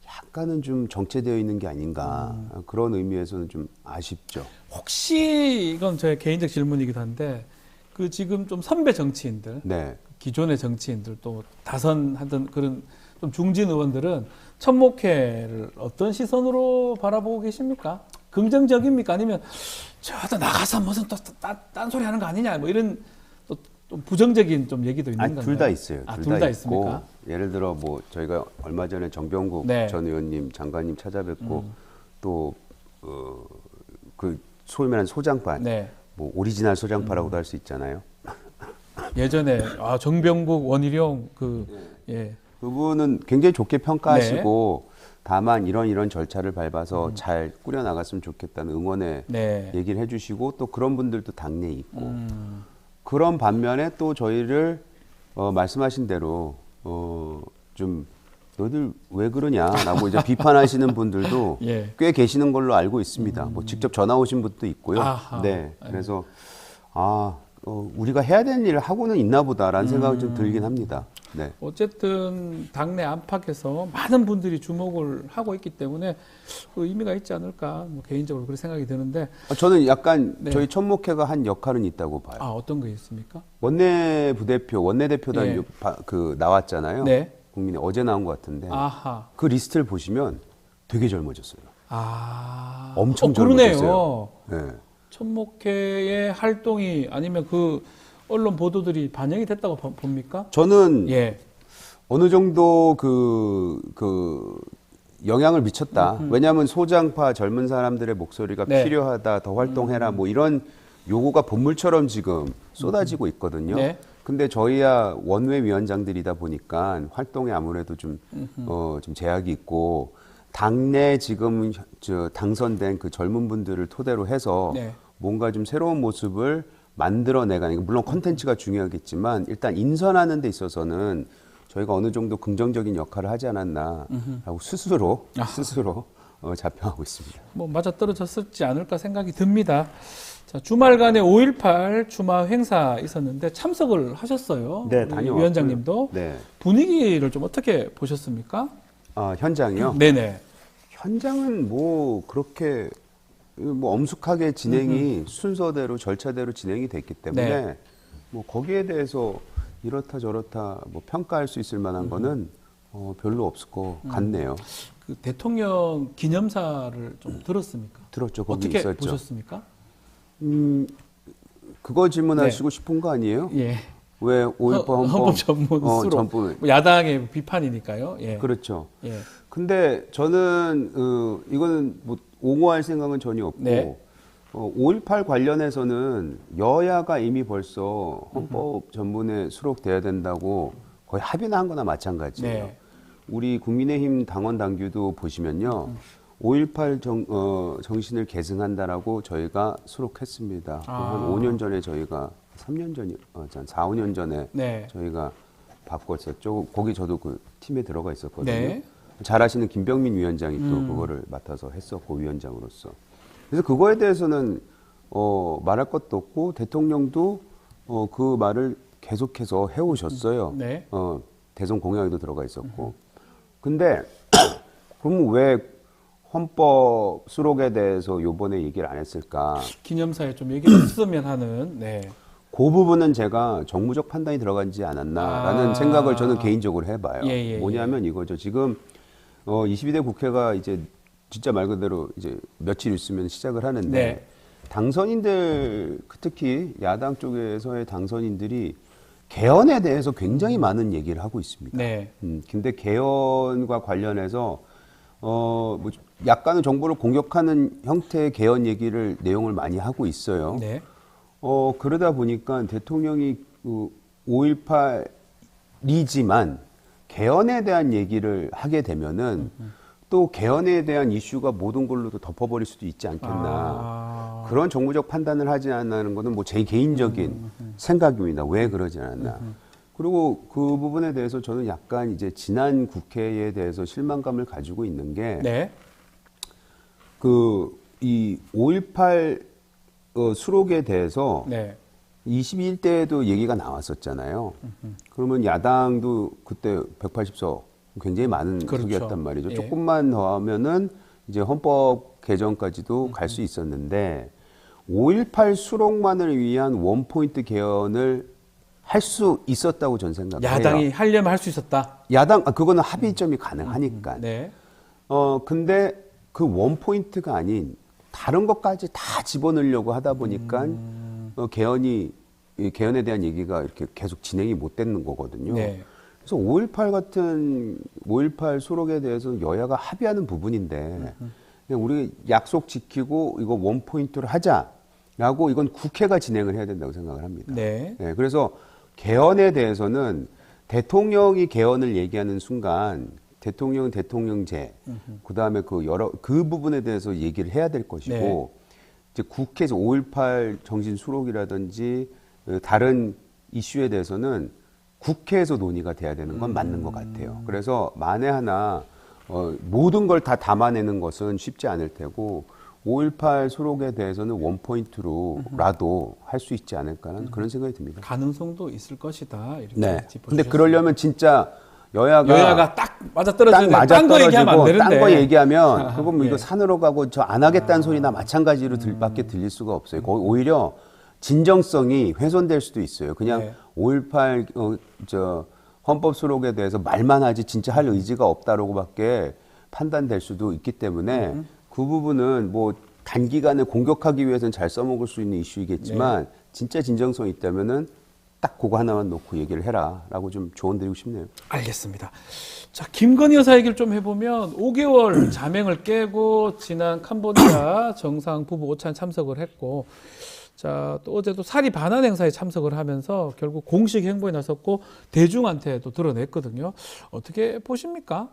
약간은 좀 정체되어 있는 게 아닌가 그런 의미에서는 좀 아쉽죠. 혹시 이건 제 개인적 질문이기도 한데 그 지금 좀 선배 정치인들, 네. 기존의 정치인들 또 다선하던 그런 좀 중진 의원들은 천목회를 어떤 시선으로 바라보고 계십니까? 긍정적입니까? 아니면 저도 나가서 무슨 또 딴소리 하는 거 아니냐? 뭐 이런 또 부정적인 좀 얘기도 있는 건가요? 둘 다 있어요. 둘 다 있습니까? 예를 들어 뭐 저희가 얼마 전에 정병국 네. 전 의원님 장관님 찾아뵙고 또 그 소위 말하는 소장판, 네. 뭐 오리지널 소장파라고도 할 수 있잖아요. 예전에 정병국 원희룡 그 예. 그분은 굉장히 좋게 평가하시고 다만 이런 절차를 밟아서 잘 꾸려 나갔으면 좋겠다는 응원의 네. 얘기를 해주시고 또 그런 분들도 당내에 있고 그런 반면에 또 저희를 말씀하신 대로 좀 너희들 왜 그러냐라고 이제 비판하시는 분들도 예. 꽤 계시는 걸로 알고 있습니다. 뭐 직접 전화 오신 분도 있고요. 아하. 네, 그래서 우리가 해야 되는 일을 하고는 있나 보다라는 생각이 좀 들긴 합니다. 네. 어쨌든 당내 안팎에서 많은 분들이 주목을 하고 있기 때문에 그 의미가 있지 않을까 뭐 개인적으로 그런 생각이 드는데 저는 약간 네. 저희 천목회가 한 역할은 있다고 봐요. 어떤 게 있습니까? 원내대표단 예. 그 나왔잖아요. 네. 국민에 어제 나온 것 같은데 아하. 그 리스트를 보시면 되게 젊어졌어요. 엄청 그러네요. 젊어졌어요. 네. 천목회의 활동이 아니면 그 언론 보도들이 반영이 됐다고 봅니까? 저는 예. 어느 정도 그 영향을 미쳤다. 왜냐하면 소장파 젊은 사람들의 목소리가 네. 필요하다, 더 활동해라, 뭐 이런 요구가 본물처럼 지금 쏟아지고 있거든요. 네. 근데 저희야 원외 위원장들이다 보니까 활동에 아무래도 좀 제약이 있고 당내 지금 당선된 그 젊은 분들을 토대로 해서 네. 뭔가 좀 새로운 모습을 만들어내가는, 물론 콘텐츠가 중요하겠지만 일단 인선하는 데 있어서는 저희가 어느 정도 긍정적인 역할을 하지 않았나라고 스스로 자평하고 있습니다. 뭐 맞아 떨어졌을지 않을까 생각이 듭니다. 자, 주말간에 5.18 주마 행사 있었는데 참석을 하셨어요. 네, 우리 다녀왔고요. 위원장님도. 네. 분위기를 좀 어떻게 보셨습니까? 현장이요? 네네. 현장은 뭐 그렇게 뭐 엄숙하게 진행이 순서대로 절차대로 진행이 됐기 때문에 네. 뭐 거기에 대해서 이렇다 저렇다 뭐 평가할 수 있을 만한 거는 별로 없을 것 같네요. 그 대통령 기념사를 좀 들었습니까? 들었죠. 거기 어떻게 있었죠. 보셨습니까? 그거 질문하시고 싶은 거 아니에요? 예. 왜 5.18 헌법 전문 수로 뭐 야당의 비판이니까요. 예. 그렇죠. 예. 근데 저는 이거는 뭐 옹호할 생각은 전혀 없고 네. 5.18 관련해서는 여야가 이미 벌써 헌법 전문에 수록돼야 된다고 거의 합의나 한 거나 마찬가지예요. 네. 우리 국민의힘 당원 당규도 보시면요. 5.18 정신을 계승한다라고 저희가 수록했습니다. 한 5년 전에 저희가 3년 전이 4, 5년 전에 네. 저희가 바꿨었죠. 거기 저도 그 팀에 들어가 있었거든요. 네. 잘 아시는 김병민 위원장이 또 그거를 맡아서 했었고 위원장으로서. 그래서 그거에 대해서는 말할 것도 없고 대통령도 그 말을 계속해서 해오셨어요. 네. 대선 공약에도 들어가 있었고. 근데 그럼 왜 헌법 수록에 대해서 요번에 얘기를 안 했을까? 기념사에 좀 얘기를 했으면 하는. 네. 그 부분은 제가 정무적 판단이 들어간지 않았나라는 생각을 저는 개인적으로 해봐요. 예. 뭐냐면 이거죠. 지금 22대 국회가 이제 진짜 말 그대로 이제 며칠 있으면 시작을 하는데 네. 당선인들 특히 야당 쪽에서의 당선인들이 개헌에 대해서 굉장히 많은 얘기를 하고 있습니다. 네. 근데 개헌과 관련해서 뭐 약간은 정부를 공격하는 형태의 개헌 얘기를 내용을 많이 하고 있어요. 네. 그러다 보니까 대통령이 5.18이지만 개헌에 대한 얘기를 하게 되면은 또 개헌에 대한 이슈가 모든 걸로도 덮어버릴 수도 있지 않겠나. 그런 정무적 판단을 하지 않는 것은 뭐 제 개인적인 생각입니다. 왜 그러지 않았나. 그리고 그 부분에 대해서 저는 약간 이제 지난 국회에 대해서 실망감을 가지고 있는 게 네. 이 5.18 수록에 대해서 네. 22일대에도 얘기가 나왔었잖아요. 그러면 야당도 그때 180석 굉장히 많은 그렇죠. 석이었단 말이죠. 예. 조금만 더 하면은 이제 헌법 개정까지도 갈 수 있었는데 5.18 수록만을 위한 원포인트 개헌을 할 수 있었다고 저는 생각해요. 야당이 하려면 할 수 있었다. 그거는 합의점이 가능하니까. 네. 근데 그 원포인트가 아닌 다른 것까지 다 집어넣으려고 하다 보니까 개헌에 대한 얘기가 이렇게 계속 진행이 못 되는 거거든요. 네. 그래서 5.18 수록에 대해서 여야가 합의하는 부분인데 그냥 우리 약속 지키고 이거 원포인트로 하자라고 이건 국회가 진행을 해야 된다고 생각을 합니다. 네. 그래서 개헌에 대해서는 대통령이 개헌을 얘기하는 순간 대통령은 대통령제, 그다음에 그 부분에 대해서 얘기를 해야 될 것이고 네. 이제 국회에서 5.18 정신 수록이라든지 다른 이슈에 대해서는 국회에서 논의가 돼야 되는 건 맞는 것 같아요. 그래서 만에 하나 모든 걸 다 담아내는 것은 쉽지 않을 테고 5.18 수록에 대해서는 원포인트로라도 할 수 있지 않을까라는 그런 생각이 듭니다. 가능성도 있을 것이다. 이렇게 네. 짚어주셨습니다. 근데 그러려면 진짜 여야가 딱 맞아떨어져야 돼. 딱 딴거 얘기하면 안 맞아떨어지고 되는데. 딴 거 얘기하면 그건 뭐 예. 이거 산으로 가고 저 안 하겠다는 소리나 마찬가지로 밖에 들릴 수가 없어요. 거의 오히려 진정성이 훼손될 수도 있어요. 그냥 네. 5.18 헌법 수록에 대해서 말만 하지 진짜 할 의지가 없다라고밖에 판단될 수도 있기 때문에 그 부분은 뭐 단기간에 공격하기 위해서는 잘 써먹을 수 있는 이슈이겠지만 진짜 진정성이 있다면은 딱 그거 하나만 놓고 얘기를 해라라고 좀 조언드리고 싶네요. 알겠습니다. 자, 김건희 여사 얘기를 좀 해보면 5개월 자맹을 깨고 지난 캄보디아 정상 부부 오찬 참석을 했고, 자, 또 어제도 사리 반환 행사에 참석을 하면서 결국 공식 행보에 나섰고 대중한테도 드러냈거든요. 어떻게 보십니까?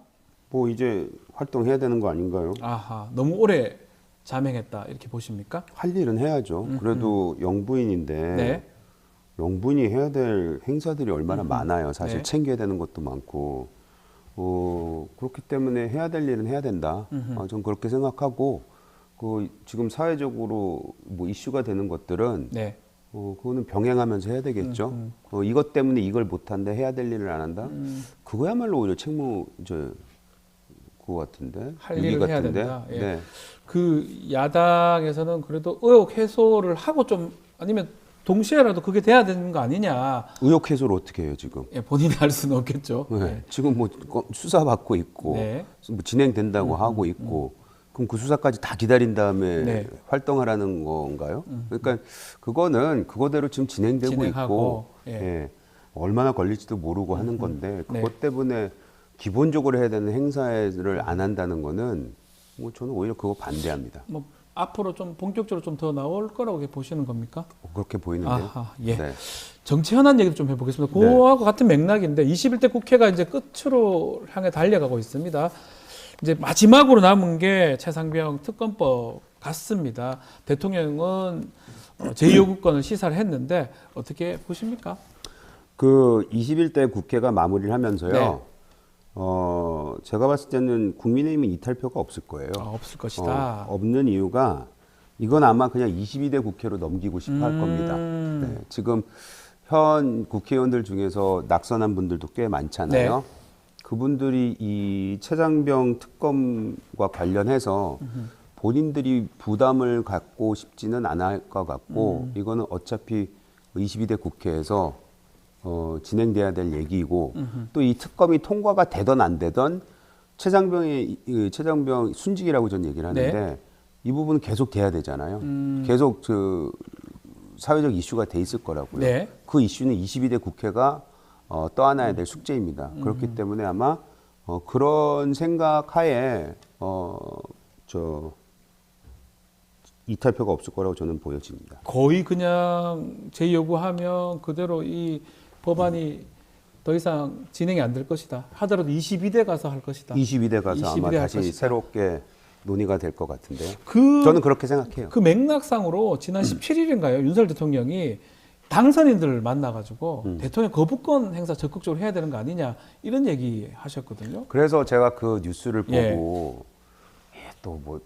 뭐 이제 활동해야 되는 거 아닌가요? 아하, 너무 오래 자맹했다 이렇게 보십니까? 할 일은 해야죠. 그래도 영부인인데 네. 영부인이 해야 될 행사들이 얼마나 많아요. 사실 네. 챙겨야 되는 것도 많고 그렇기 때문에 해야 될 일은 해야 된다. 전 그렇게 생각하고 지금 사회적으로 뭐 이슈가 되는 것들은 네. 그거는 병행하면서 해야 되겠죠. 이것 때문에 이걸 못한다, 해야 될 일을 안 한다. 그거야말로 오히려 그거 같은데. 할 유리 일을 해야 같은데. 된다. 예. 네. 그 야당에서는 그래도 의혹 해소를 하고 좀 아니면 동시에라도 그게 돼야 되는 거 아니냐. 의혹 해소를 어떻게 해요 지금? 예, 본인이 할 수는 없겠죠. 네. 네. 지금 뭐 수사 받고 있고 네. 뭐 진행된다고 하고 있고 그럼 그 수사까지 다 기다린 다음에 네. 활동하라는 건가요? 그러니까 그거는 그거대로 지금 진행되고 진행하고, 있고 예. 예. 얼마나 걸릴지도 모르고 하는 건데 네. 그것 때문에 기본적으로 해야 되는 행사를 안 한다는 거는 뭐 저는 오히려 그거 반대합니다. 뭐 앞으로 좀 본격적으로 좀 더 나올 거라고 이렇게 보시는 겁니까? 그렇게 보이는데요. 아하, 예. 네. 정치 현안 얘기도 좀 해보겠습니다. 그거하고 같은 맥락인데 21대 국회가 이제 끝으로 향해 달려가고 있습니다. 이제 마지막으로 남은 게 최상병 특검법 같습니다. 대통령은 제2요구권을 시사를 했는데 어떻게 보십니까? 그 21대 국회가 마무리를 하면서요. 네. 제가 봤을 때는 국민의힘은 이탈표가 없을 거예요. 없을 것이다. 없는 이유가 이건 아마 그냥 22대 국회로 넘기고 싶어 할 겁니다. 네, 지금 현 국회의원들 중에서 낙선한 분들도 꽤 많잖아요. 네. 그분들이 이 최장병 특검과 관련해서 본인들이 부담을 갖고 싶지는 않을 것 같고 이거는 어차피 22대 국회에서 진행돼야 될 얘기이고 또 이 특검이 통과가 되던 안 되던 최장병 순직이라고 저는 얘기를 하는데 네. 이 부분은 계속 돼야 되잖아요. 계속 그 사회적 이슈가 돼 있을 거라고요. 네. 그 이슈는 22대 국회가 떠안아야 될 숙제입니다. 그렇기 때문에 아마 그런 생각하에 이탈표가 없을 거라고 저는 보여집니다. 거의 그냥 제2요구하면 그대로 이 법안이 더 이상 진행이 안 될 것이다. 하더라도 22대 가서 할 것이다. 22대 가서 아마 22대 할 다시 것이다. 새롭게 논의가 될 것 같은데요. 그 저는 그렇게 생각해요. 그 맥락상으로 지난 17일인가요? 윤석열 대통령이 당선인들을 만나가지고 대통령 거부권 행사 적극적으로 해야 되는 거 아니냐 이런 얘기 하셨거든요. 그래서 제가 그 뉴스를 예. 보고 또 뭐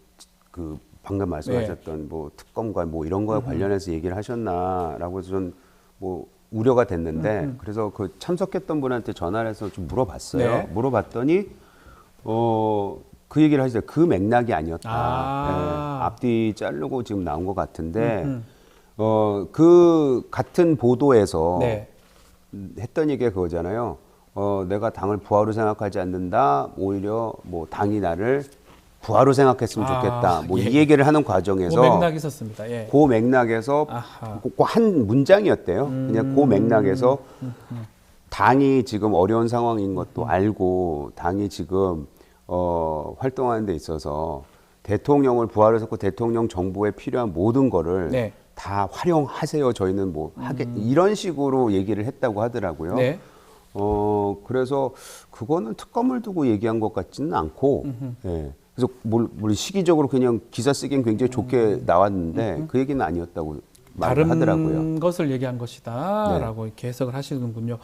그 방금 말씀하셨던 뭐 특검과 뭐 이런 거에 관련해서 얘기를 하셨나라고 해서 전 뭐 우려가 됐는데 그래서 그 참석했던 분한테 전화를 해서 좀 물어봤어요. 네. 물어봤더니 그 얘기를 하시죠. 그 맥락이 아니었다. 예, 앞뒤 자르고 지금 나온 것 같은데 그 같은 보도에서 네. 했던 얘기가 그거잖아요. 내가 당을 부하로 생각하지 않는다. 오히려 뭐 당이 나를 부하로 생각했으면 좋겠다. 뭐 예. 이 얘기를 하는 그 과정에서 맥락이 있었습니다. 예. 그 맥락에서 아하. 그 한 문장이었대요. 그냥 그 맥락에서 당이 지금 어려운 상황인 것도 알고 당이 지금 활동하는 데 있어서 대통령을 부하로 삼고 대통령 정부에 필요한 모든 거를 네. 다 활용하세요. 저희는 뭐 이런 식으로 얘기를 했다고 하더라고요. 네. 그래서 그거는 특검을 두고 얘기한 것 같지는 않고, 예. 그래서 뭘 시기적으로 그냥 기사 쓰기엔 굉장히 좋게 나왔는데 그 얘기는 아니었다고 말을 다른 하더라고요. 것을 얘기한 것이다라고 이렇게 해석을 하시는군요.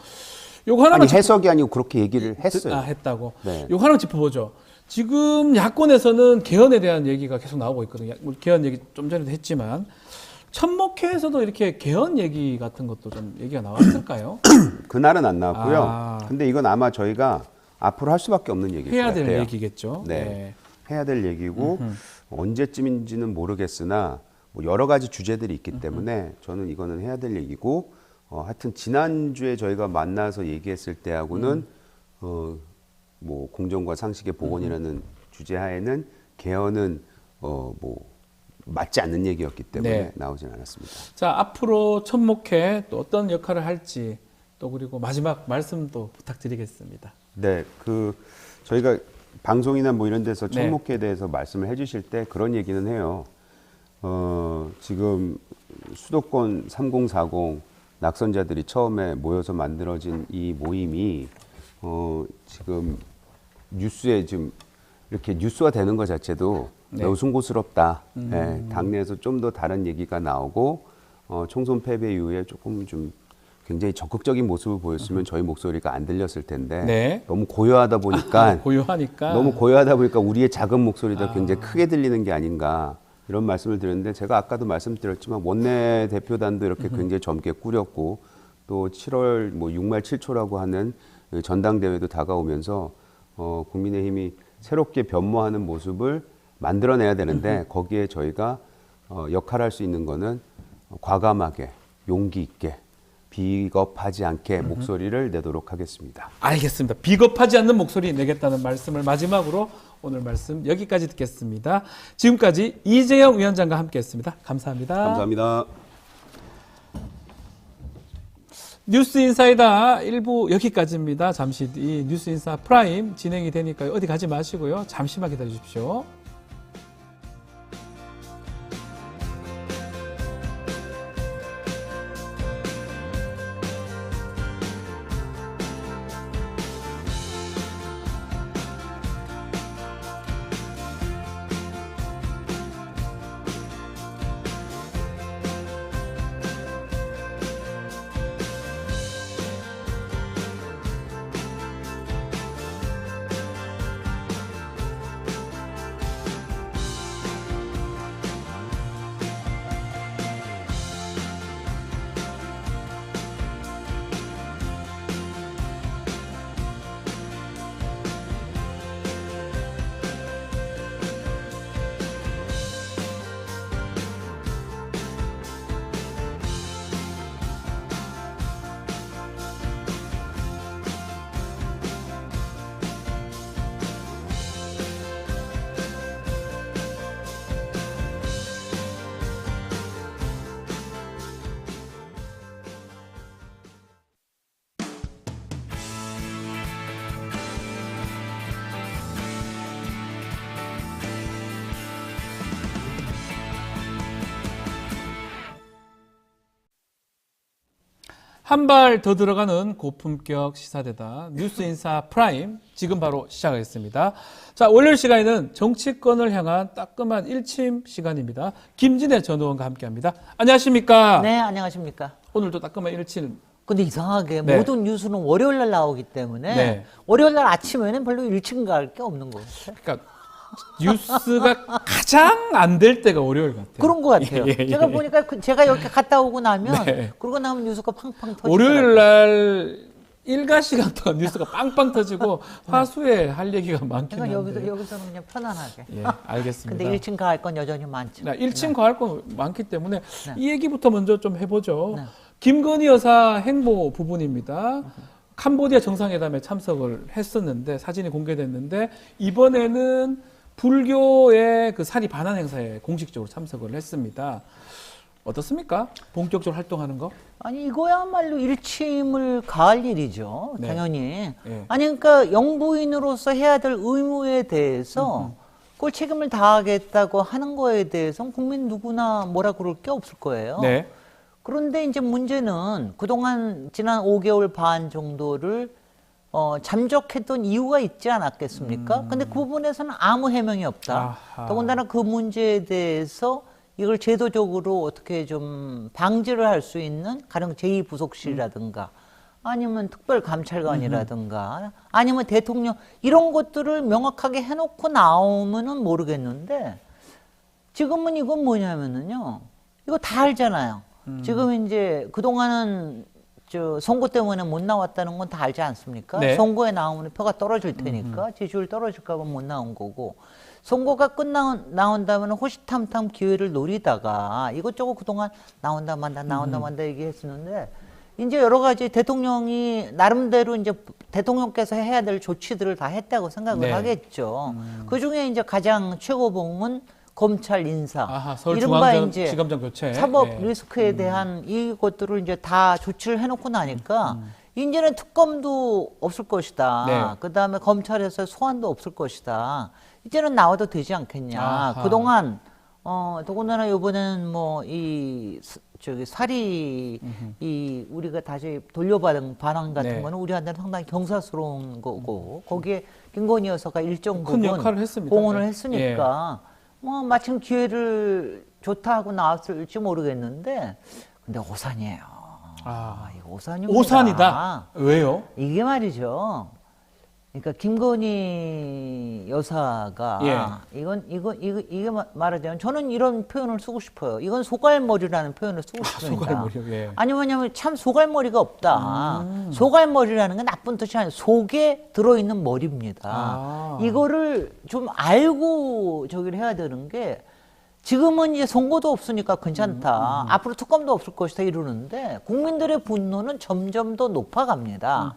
요거 하나만 아니, 해석이 아니고 그렇게 얘기를 했어요. 했다고. 네. 요거 하나만 짚어보죠. 지금 야권에서는 개헌에 대한 얘기가 계속 나오고 있거든요. 개헌 얘기 좀 전에도 했지만 천목회에서도 이렇게 개헌 얘기 같은 것도 좀 얘기가 나왔을까요? 그날은 안 나왔고요. 아. 근데 이건 아마 저희가 앞으로 할 수밖에 없는 얘기일 것 해야 같아요. 될 얘기겠죠. 네. 해야 될 얘기고 언제쯤인지는 모르겠으나 뭐 여러 가지 주제들이 있기 때문에 저는 이거는 해야 될 얘기고 하여튼 지난주에 저희가 만나서 얘기했을 때하고는 뭐 공정과 상식의 복원이라는 주제 하에는 개헌은 뭐 맞지 않는 얘기였기 때문에 네. 나오진 않았습니다. 자, 앞으로 천목회 또 어떤 역할을 할지 또 그리고 마지막 말씀도 부탁드리겠습니다. 네, 저희가 방송이나 뭐 이런 데서 네. 천목회에 대해서 말씀을 해주실 때 그런 얘기는 해요. 지금 수도권 3040 낙선자들이 처음에 모여서 만들어진 이 모임이 지금 뉴스에 좀 이렇게 뉴스화 되는 것 자체도 네. 매우 숭고스럽다. 예, 당내에서 좀 더 다른 얘기가 나오고 총선 패배 이후에 조금 좀 굉장히 적극적인 모습을 보였으면 저희 목소리가 안 들렸을 텐데 네. 너무 고요하다 보니까 고요하니까 너무 고요하다 보니까 우리의 작은 목소리도 굉장히 크게 들리는 게 아닌가 이런 말씀을 드렸는데 제가 아까도 말씀드렸지만 원내 대표단도 이렇게 굉장히 젊게 꾸렸고 또 7월 뭐 6말 7초라고 하는 그 전당대회도 다가오면서 국민의힘이 새롭게 변모하는 모습을 만들어내야 되는데 거기에 저희가 역할할 수 있는 거는 과감하게 용기 있게 비겁하지 않게 목소리를 내도록 하겠습니다. 알겠습니다. 비겁하지 않는 목소리 내겠다는 말씀을 마지막으로 오늘 말씀 여기까지 듣겠습니다. 지금까지 이재영 위원장과 함께했습니다. 감사합니다. 감사합니다. 뉴스인사이다 1부 여기까지입니다. 잠시 뒤 뉴스인사 프라임 진행이 되니까요. 어디 가지 마시고요. 잠시만 기다려 주십시오. 한 발 더 들어가는 고품격 시사대다 뉴스인사 프라임 지금 바로 시작하겠습니다. 자, 월요일 시간에는 정치권을 향한 따끔한 일침 시간입니다. 김진애 전 의원과 함께합니다. 안녕하십니까? 네, 안녕하십니까. 오늘도 따끔한 일침. 근데 이상하게 네. 모든 뉴스는 월요일 날 나오기 때문에 네. 월요일 날 아침에는 별로 일찍 갈 게 없는 것 같아요. 그러니까 뉴스가 가장 안 될 때가 월요일 같아요. 그런 것 같아요. 제가 보니까 제가 이렇게 갔다 오고 나면 네. 그러고 나면 뉴스가 팡팡 터지더라고요. 월요일 날 일가 시간 동안 뉴스가 빵빵 터지고 화수에 할 얘기가 많긴 제가 한데. 여기서는 그냥 편안하게. 예, 알겠습니다. 근데 일찍 갈 건 여전히 많죠. 네, 1층 과할 건 많기 때문에 네. 이 얘기부터 먼저 좀 해보죠. 네. 김건희 여사 행보 부분입니다. 캄보디아 정상회담에 참석을 했었는데 사진이 공개됐는데 이번에는 불교의 그 사리 반환 행사에 공식적으로 참석을 했습니다. 어떻습니까? 본격적으로 활동하는 거? 아니 이거야말로 일침을 가할 일이죠. 네. 당연히. 네. 아니 그러니까 영부인으로서 해야 될 의무에 대해서 그걸 책임을 다하겠다고 하는 거에 대해서는 국민 누구나 뭐라 그럴 게 없을 거예요. 네. 그런데 이제 문제는 그동안 지난 5개월 반 정도를 잠적했던 이유가 있지 않았겠습니까? 근데 그 부분에서는 아무 해명이 없다. 아하. 더군다나 그 문제에 대해서 이걸 제도적으로 어떻게 좀 방지를 할 수 있는 가령 제2부속실이라든가 아니면 특별감찰관이라든가 아니면 대통령 이런 것들을 명확하게 해놓고 나오면은 모르겠는데 지금은 이건 뭐냐면은요. 이거 다 알잖아요. 지금 이제 그동안은 저 선거 때문에 못 나왔다는 건 다 알지 않습니까? 네. 선거에 나오면 표가 떨어질 테니까 지지율 떨어질까 봐 못 나온 거고 선거가 나온다면 호시탐탐 기회를 노리다가 이것저것 그동안 나온다 만다 얘기했었는데 이제 여러 가지 대통령이 나름대로 이제 대통령께서 해야 될 조치들을 다 했다고 생각을 네. 하겠죠. 그 중에 이제 가장 최고봉은 검찰 인사, 이른바 서울중앙지검장 이제 교체. 사법 예. 리스크에 대한 이것들을 이제 다 조치를 해놓고 나니까 이제는 특검도 없을 것이다. 네. 그 다음에 검찰에서 소환도 없을 것이다. 이제는 나와도 되지 않겠냐. 아하. 그동안 더군다나 이번에는 뭐 살이 우리가 다시 돌려받은 반환 같은 네. 거는 우리한테는 상당히 경사스러운 거고 거기에 김건희 여사가 일정 큰 부분 역할을 했습니다. 공헌을 네. 했으니까 뭐 마침 기회를 좋다 하고 나왔을지 모르겠는데 근데 오산이에요. 이거 오산입니다. 오산이다. 왜요? 이게 말이죠. 그러니까 김건희 여사가 예. 이게 말하자면 저는 이런 표현을 쓰고 싶어요. 이건 소갈머리라는 표현을 쓰고 싶습니다. 소갈머리요? 예. 아니 왜냐면 참 소갈머리가 없다. 소갈머리라는 건 나쁜 뜻이 아니라 속에 들어있는 머리입니다. 이거를 좀 알고 저기를 해야 되는 게 지금은 이제 선거도 없으니까 괜찮다. 앞으로 특검도 없을 것이다 이러는데 국민들의 분노는 점점 더 높아갑니다.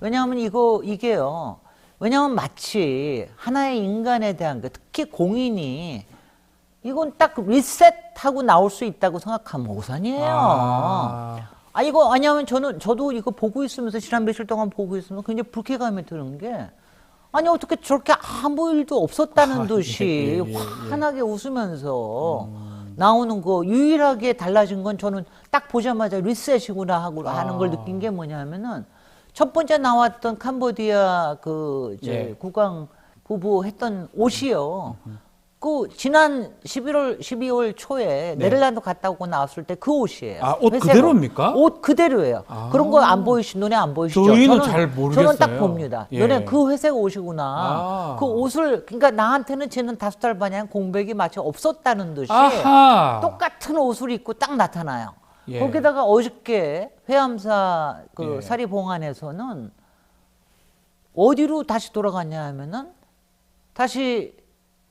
왜냐하면 이게요. 왜냐하면 마치 하나의 인간에 대한 게 특히 공인이 이건 딱 리셋하고 나올 수 있다고 생각하면 오산이에요. 이거 아니하면 저도 이거 보고 있으면서 지난 며칠 동안 보고 있으면 굉장히 불쾌감이 드는 게 아니 어떻게 저렇게 아무 일도 없었다는 듯이 환하게 웃으면서 나오는 거 유일하게 달라진 건 저는 딱 보자마자 리셋이구나 하고 하는 걸 느낀 게 뭐냐면은 첫 번째 나왔던 캄보디아 국왕 부부 했던 옷이요. 그 지난 12월 초에 네덜란드 갔다 오고 나왔을 때 그 옷이에요. 옷 그대로입니까? 옷 그대로예요. 그런 거 안 보이시 눈에 안 보이시죠? 저희는 잘 모르겠어요. 저는 딱 봅니다. 눈에 그 회색 옷이구나. 그 옷을 그러니까 나한테는 쟤는 5달 반이한 공백이 마치 없었다는 듯이 똑같은 옷을 입고 딱 나타나요. 거기다가 어저께 회암사 사리봉안에서는 어디로 다시 돌아갔냐 하면은 다시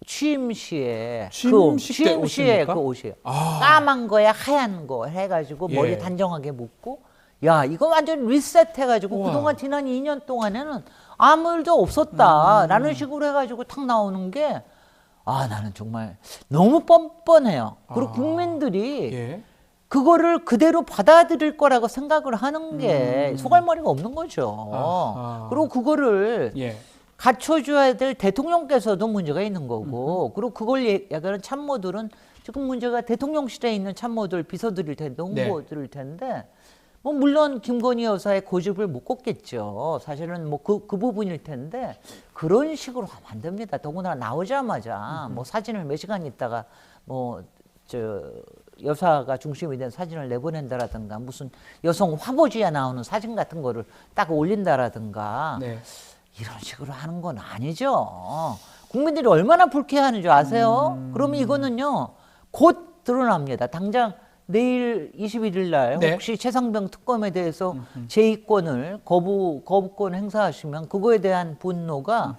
취임 시에 그 옷이에요. 까만 거에 하얀 거 해가지고 머리 단정하게 묶고 야 이거 완전 리셋 해가지고 그동안 지난 2년 동안에는 아무 일도 없었다라는 식으로 해가지고 탁 나오는 게 나는 정말 너무 뻔뻔해요. 그리고 국민들이 그거를 그대로 받아들일 거라고 생각을 하는 게 소갈머리가 없는 거죠. 그리고 그거를 갖춰줘야 될 대통령께서도 문제가 있는 거고 그리고 그걸 얘기하는 참모들은 지금 문제가 대통령실에 있는 참모들 비서들일 텐데 홍보들일 텐데 뭐 물론 김건희 여사의 고집을 못 꺾겠죠. 사실은 뭐 그 부분일 텐데 그런 식으로 하면 안 됩니다. 더구나 나오자마자 뭐 사진을 몇 시간 있다가 여사가 중심이 된 사진을 내보낸다라든가 무슨 여성 화보지에 나오는 사진 같은 거를 딱 올린다라든가 이런 식으로 하는 건 아니죠. 국민들이 얼마나 불쾌해하는 줄 아세요? 그러면 이거는요 곧 드러납니다. 당장 내일 21일 날 혹시 최상병 특검에 대해서 제의권을 거부권 행사하시면 그거에 대한 분노가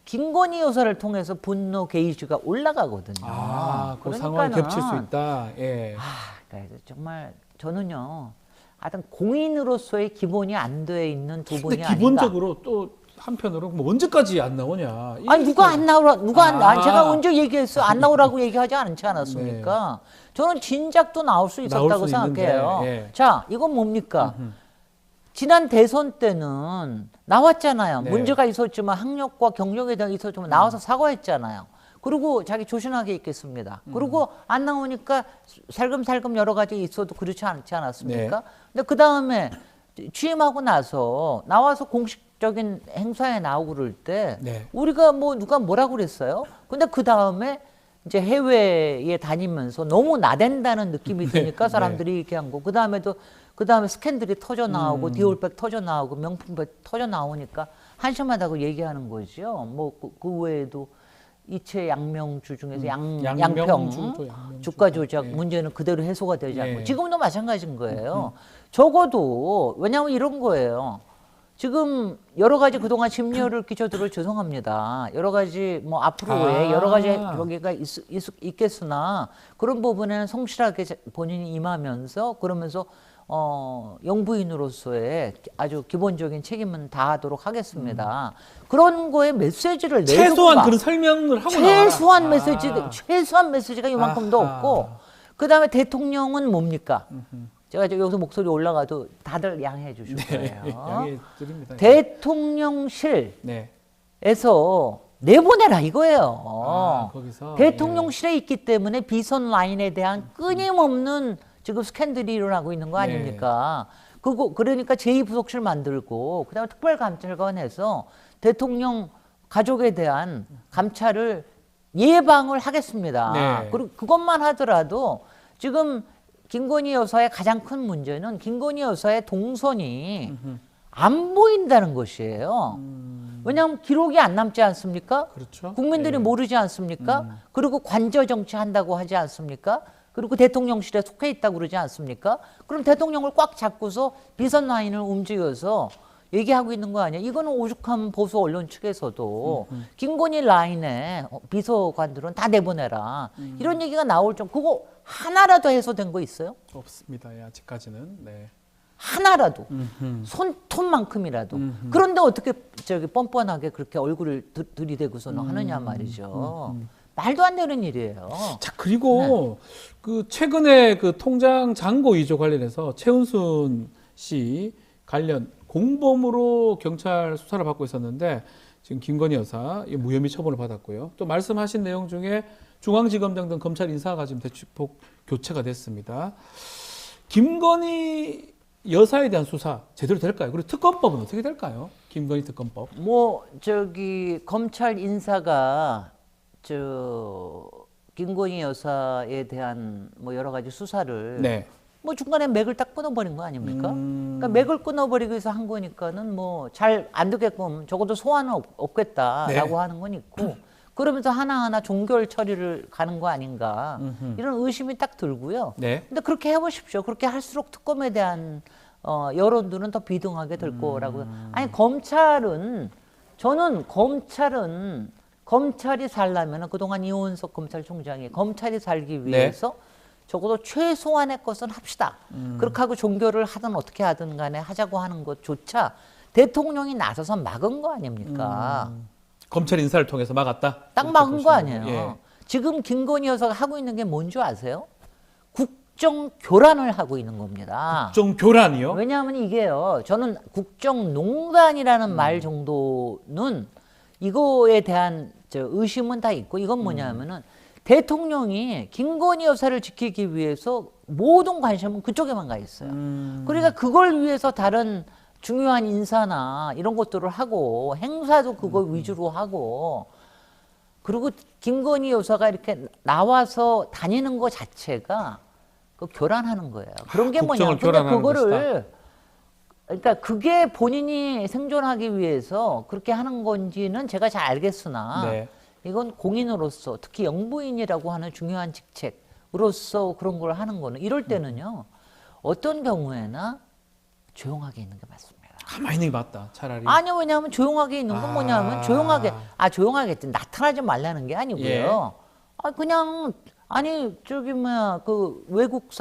김건희 여사를 통해서 분노 게이지가 올라가거든요. 그 상황이 겹칠 수 있다. 그러니까 정말 저는요 하여튼 공인으로서의 기본이 안 돼 있는 두 분이 아닌가. 기본적으로 또 한편으로 뭐 언제까지 안 나오냐? 누가 안 나오라 제가 언제 얘기했어요? 안 나오라고 얘기하지 않지 않았습니까? 저는 진작도 나올 수 있었다고 생각해요. 자, 이건 뭡니까? 지난 대선 때는 나왔잖아요. 문제가 있었지만 학력과 경력에 대한 있었지만 나와서 사과했잖아요. 그리고 자기 조신하게 있겠습니다. 그리고 안 나오니까 살금살금 여러 가지 있어도 그렇지 않지 않았습니까? 네. 근데 그 다음에 취임하고 나와서 공식적인 행사에 나오고 그럴 때 네. 우리가 뭐 누가 뭐라고 그랬어요? 근데 그 다음에 이제 해외에 다니면서 너무 나댄다는 느낌이 드니까 사람들이 이렇게 한 거. 그 다음에 스캔들이 터져 나오고 디올백 터져 나오고 명품백 터져 나오니까 한심하다고 얘기하는 거죠. 뭐 그 외에도 이체 양명주 중에서 양평 주가 조작 문제는 그대로 해소가 되지 않고 지금도 마찬가지인 거예요. 적어도 왜냐하면 이런 거예요. 지금 여러 가지 그동안 심려를 끼쳐들어 죄송합니다. 여러 가지 뭐 앞으로의 여러 가지 여기가 있겠으나 그런 부분에는 성실하게 본인이 임하면서 그러면서 영부인으로서의 아주 기본적인 책임은 다하도록 하겠습니다. 그런 거에 메시지를 내고 최소한 그런 설명을 하고 최소한 메시지가 이만큼도 없고 그다음에 대통령은 뭡니까? 제가 여기서 목소리 올라가도 다들 양해해 주실 거예요. 양해 드립니다. 대통령실에서 내보내라 이거예요. 거기서 대통령실에 있기 때문에 비선 라인에 대한 끊임없는 지금 스캔들이 일어나고 있는 거 아닙니까? 그러니까 제2부속실 만들고 그다음에 특별감찰관에서 대통령 가족에 대한 감찰을 예방을 하겠습니다. 네. 그리고 그것만 하더라도 지금 김건희 여사의 가장 큰 문제는 김건희 여사의 동선이 안 보인다는 것이에요. 왜냐하면 기록이 안 남지 않습니까? 그렇죠. 국민들이 모르지 않습니까? 그리고 관저 정치한다고 하지 않습니까? 그리고 대통령실에 속해 있다고 그러지 않습니까? 그럼 대통령을 꽉 잡고서 비선 라인을 움직여서 얘기하고 있는 거 아니에요? 이거는 오죽한 보수 언론 측에서도 김건희 라인에 비서관들은 다 내보내라. 이런 얘기가 나올 정 그거 하나라도 해소된 거 있어요? 없습니다. 예, 아직까지는. 네. 하나라도 손톱만큼이라도 그런데 어떻게 저기 뻔뻔하게 그렇게 얼굴을 들이대고서는 하느냐 말이죠. 말도 안 되는 일이에요. 자, 그리고 그 최근에 그 통장 잔고 위조 관련해서 최은순 씨 관련 공범으로 경찰 수사를 받고 있었는데 지금 김건희 여사 무혐의 처분을 받았고요. 또 말씀하신 내용 중에 중앙지검장 등 검찰 인사가 지금 대폭 교체가 됐습니다. 김건희 여사에 대한 수사 제대로 될까요? 그리고 특검법은 어떻게 될까요? 김건희 특검법. 뭐 저기 검찰 인사가 김건희 여사에 대한 뭐 여러 가지 수사를 네. 뭐 중간에 맥을 딱 끊어버린 거 아닙니까? 그러니까 맥을 끊어버리기 위해서 한 거니까는 뭐 잘 안 되게끔 적어도 소환은 없겠다라고 하는 건 있고 그러면서 하나하나 종결 처리를 가는 거 아닌가 이런 의심이 딱 들고요. 네. 근데 그렇게 해보십시오. 그렇게 할수록 특검에 대한 여론들은 더 비등하게 될 거라고. 아니 저는 검찰이 살려면 그동안 이원석 검찰총장이 검찰이 살기 위해서 적어도 최소한의 것은 합시다. 그렇게 하고 종결을 하든 어떻게 하든 간에 하자고 하는 것조차 대통령이 나서서 막은 거 아닙니까? 검찰 인사를 통해서 막았다? 딱 막은 거 아니에요. 예. 지금 김건희 여사가 하고 있는 게 뭔지 아세요? 국정교란을 하고 있는 겁니다. 국정교란이요? 왜냐하면 이게요. 저는 국정농단이라는 말 정도는 이거에 대한 의심은 다 있고 이건 뭐냐면은 대통령이 김건희 여사를 지키기 위해서 모든 관심은 그쪽에만 가 있어요. 그러니까 그걸 위해서 다른 중요한 인사나 이런 것들을 하고 행사도 그거 위주로 하고 그리고 김건희 여사가 이렇게 나와서 다니는 것 자체가 그 교란하는 거예요. 그런 게 뭐냐? 근데 그거를 그러니까 그게 본인이 생존하기 위해서 그렇게 하는 건지는 제가 잘 알겠으나 이건 공인으로서 특히 영부인이라고 하는 중요한 직책으로서 그런 걸 하는 거는 이럴 때는요. 어떤 경우에나 조용하게 있는 게 맞습니다. 가만히 있는 게 맞다. 차라리. 아니요. 왜냐하면 조용하게 있는 건 뭐냐면 조용하게 나타나지 말라는 게 아니고요. 그냥 그 외국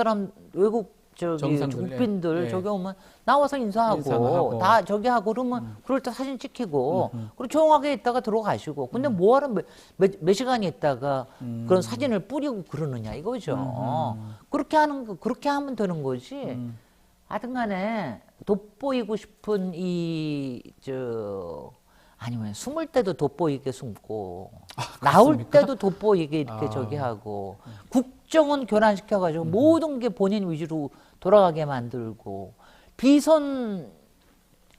국빈들 저기 오면 나와서 인사하고 다 저기 하고 그러면 그럴 때 사진 찍히고 그리고 조용하게 있다가 들어가시고 근데 뭐하러 몇 시간 있다가 그런 사진을 뿌리고 그러느냐 이거죠. 그렇게 하면 되는 거지. 하여튼간에 돋보이고 싶은 아니면 숨을 때도 돋보이게 숨고 그렇습니까? 나올 때도 돋보이게 이렇게 저기 하고 국정원 교란시켜가지고 모든 게 본인 위주로 돌아가게 만들고 비선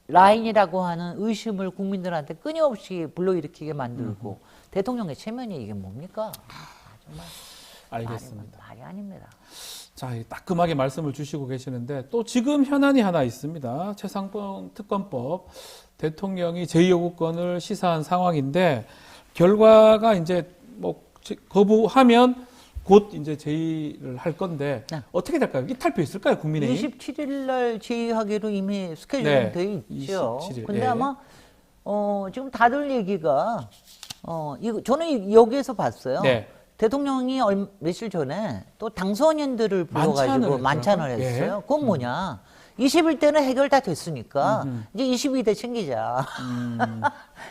라인이라고 하는 의심을 국민들한테 끊임없이 불러일으키게 만들고 대통령의 체면이 이게 뭡니까? 정말 알겠습니다. 말이 아닙니다. 자, 따끔하게 말씀을 주시고 계시는데 또 지금 현안이 하나 있습니다. 최상병 특검법 대통령이 제2요구권을 시사한 상황인데 결과가 이제 뭐 거부하면 곧 이제 제의를 할 건데 네. 어떻게 될까요? 이탈표 있을까요, 국민의힘? 27일 날 제의하기로 이미 스케줄이 네, 돼 있죠. 27일, 근데 예. 아마 지금 다들 얘기가 이거 저는 여기에서 봤어요. 네. 대통령이 며칠 전에 또 당선인들을 불러가지고 만찬을 했더라고요. 했어요. 그건 뭐냐? 21대는 해결 다 됐으니까 이제 22대 챙기자.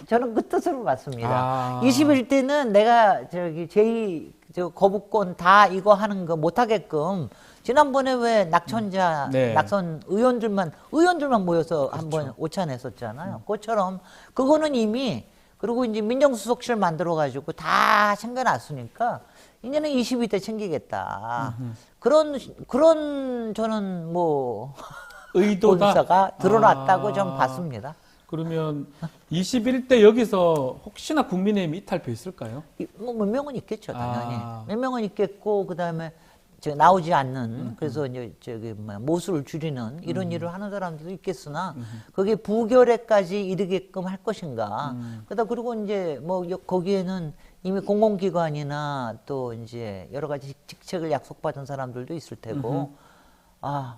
저는 그 뜻으로 봤습니다. 21대는 내가 저기 저 거부권 다 이거 하는 거 못하게끔 지난번에 왜 낙천자 낙선 의원들만 모여서 한번 오찬했었잖아요. 그것처럼 그거는 이미 그리고 이제 민정수석실 만들어가지고 다 챙겨놨으니까 이제는 22대 챙기겠다. 그런 저는 뭐 의도다. 본사가 드러났다고 좀 봤습니다. 그러면 21대 여기서 혹시나 국민의힘 이탈표 있을까요? 뭐 몇 명은 있겠죠, 당연히. 몇 명은 있겠고 그다음에 나오지 않는 그래서 이제 저기 모수를 줄이는 이런 일을 하는 사람들도 있겠으나 그게 부결에까지 이르게끔 할 것인가. 그러다 그리고 이제 뭐 거기에는 이미 공공기관이나 또 이제 여러 가지 직책을 약속받은 사람들도 있을 테고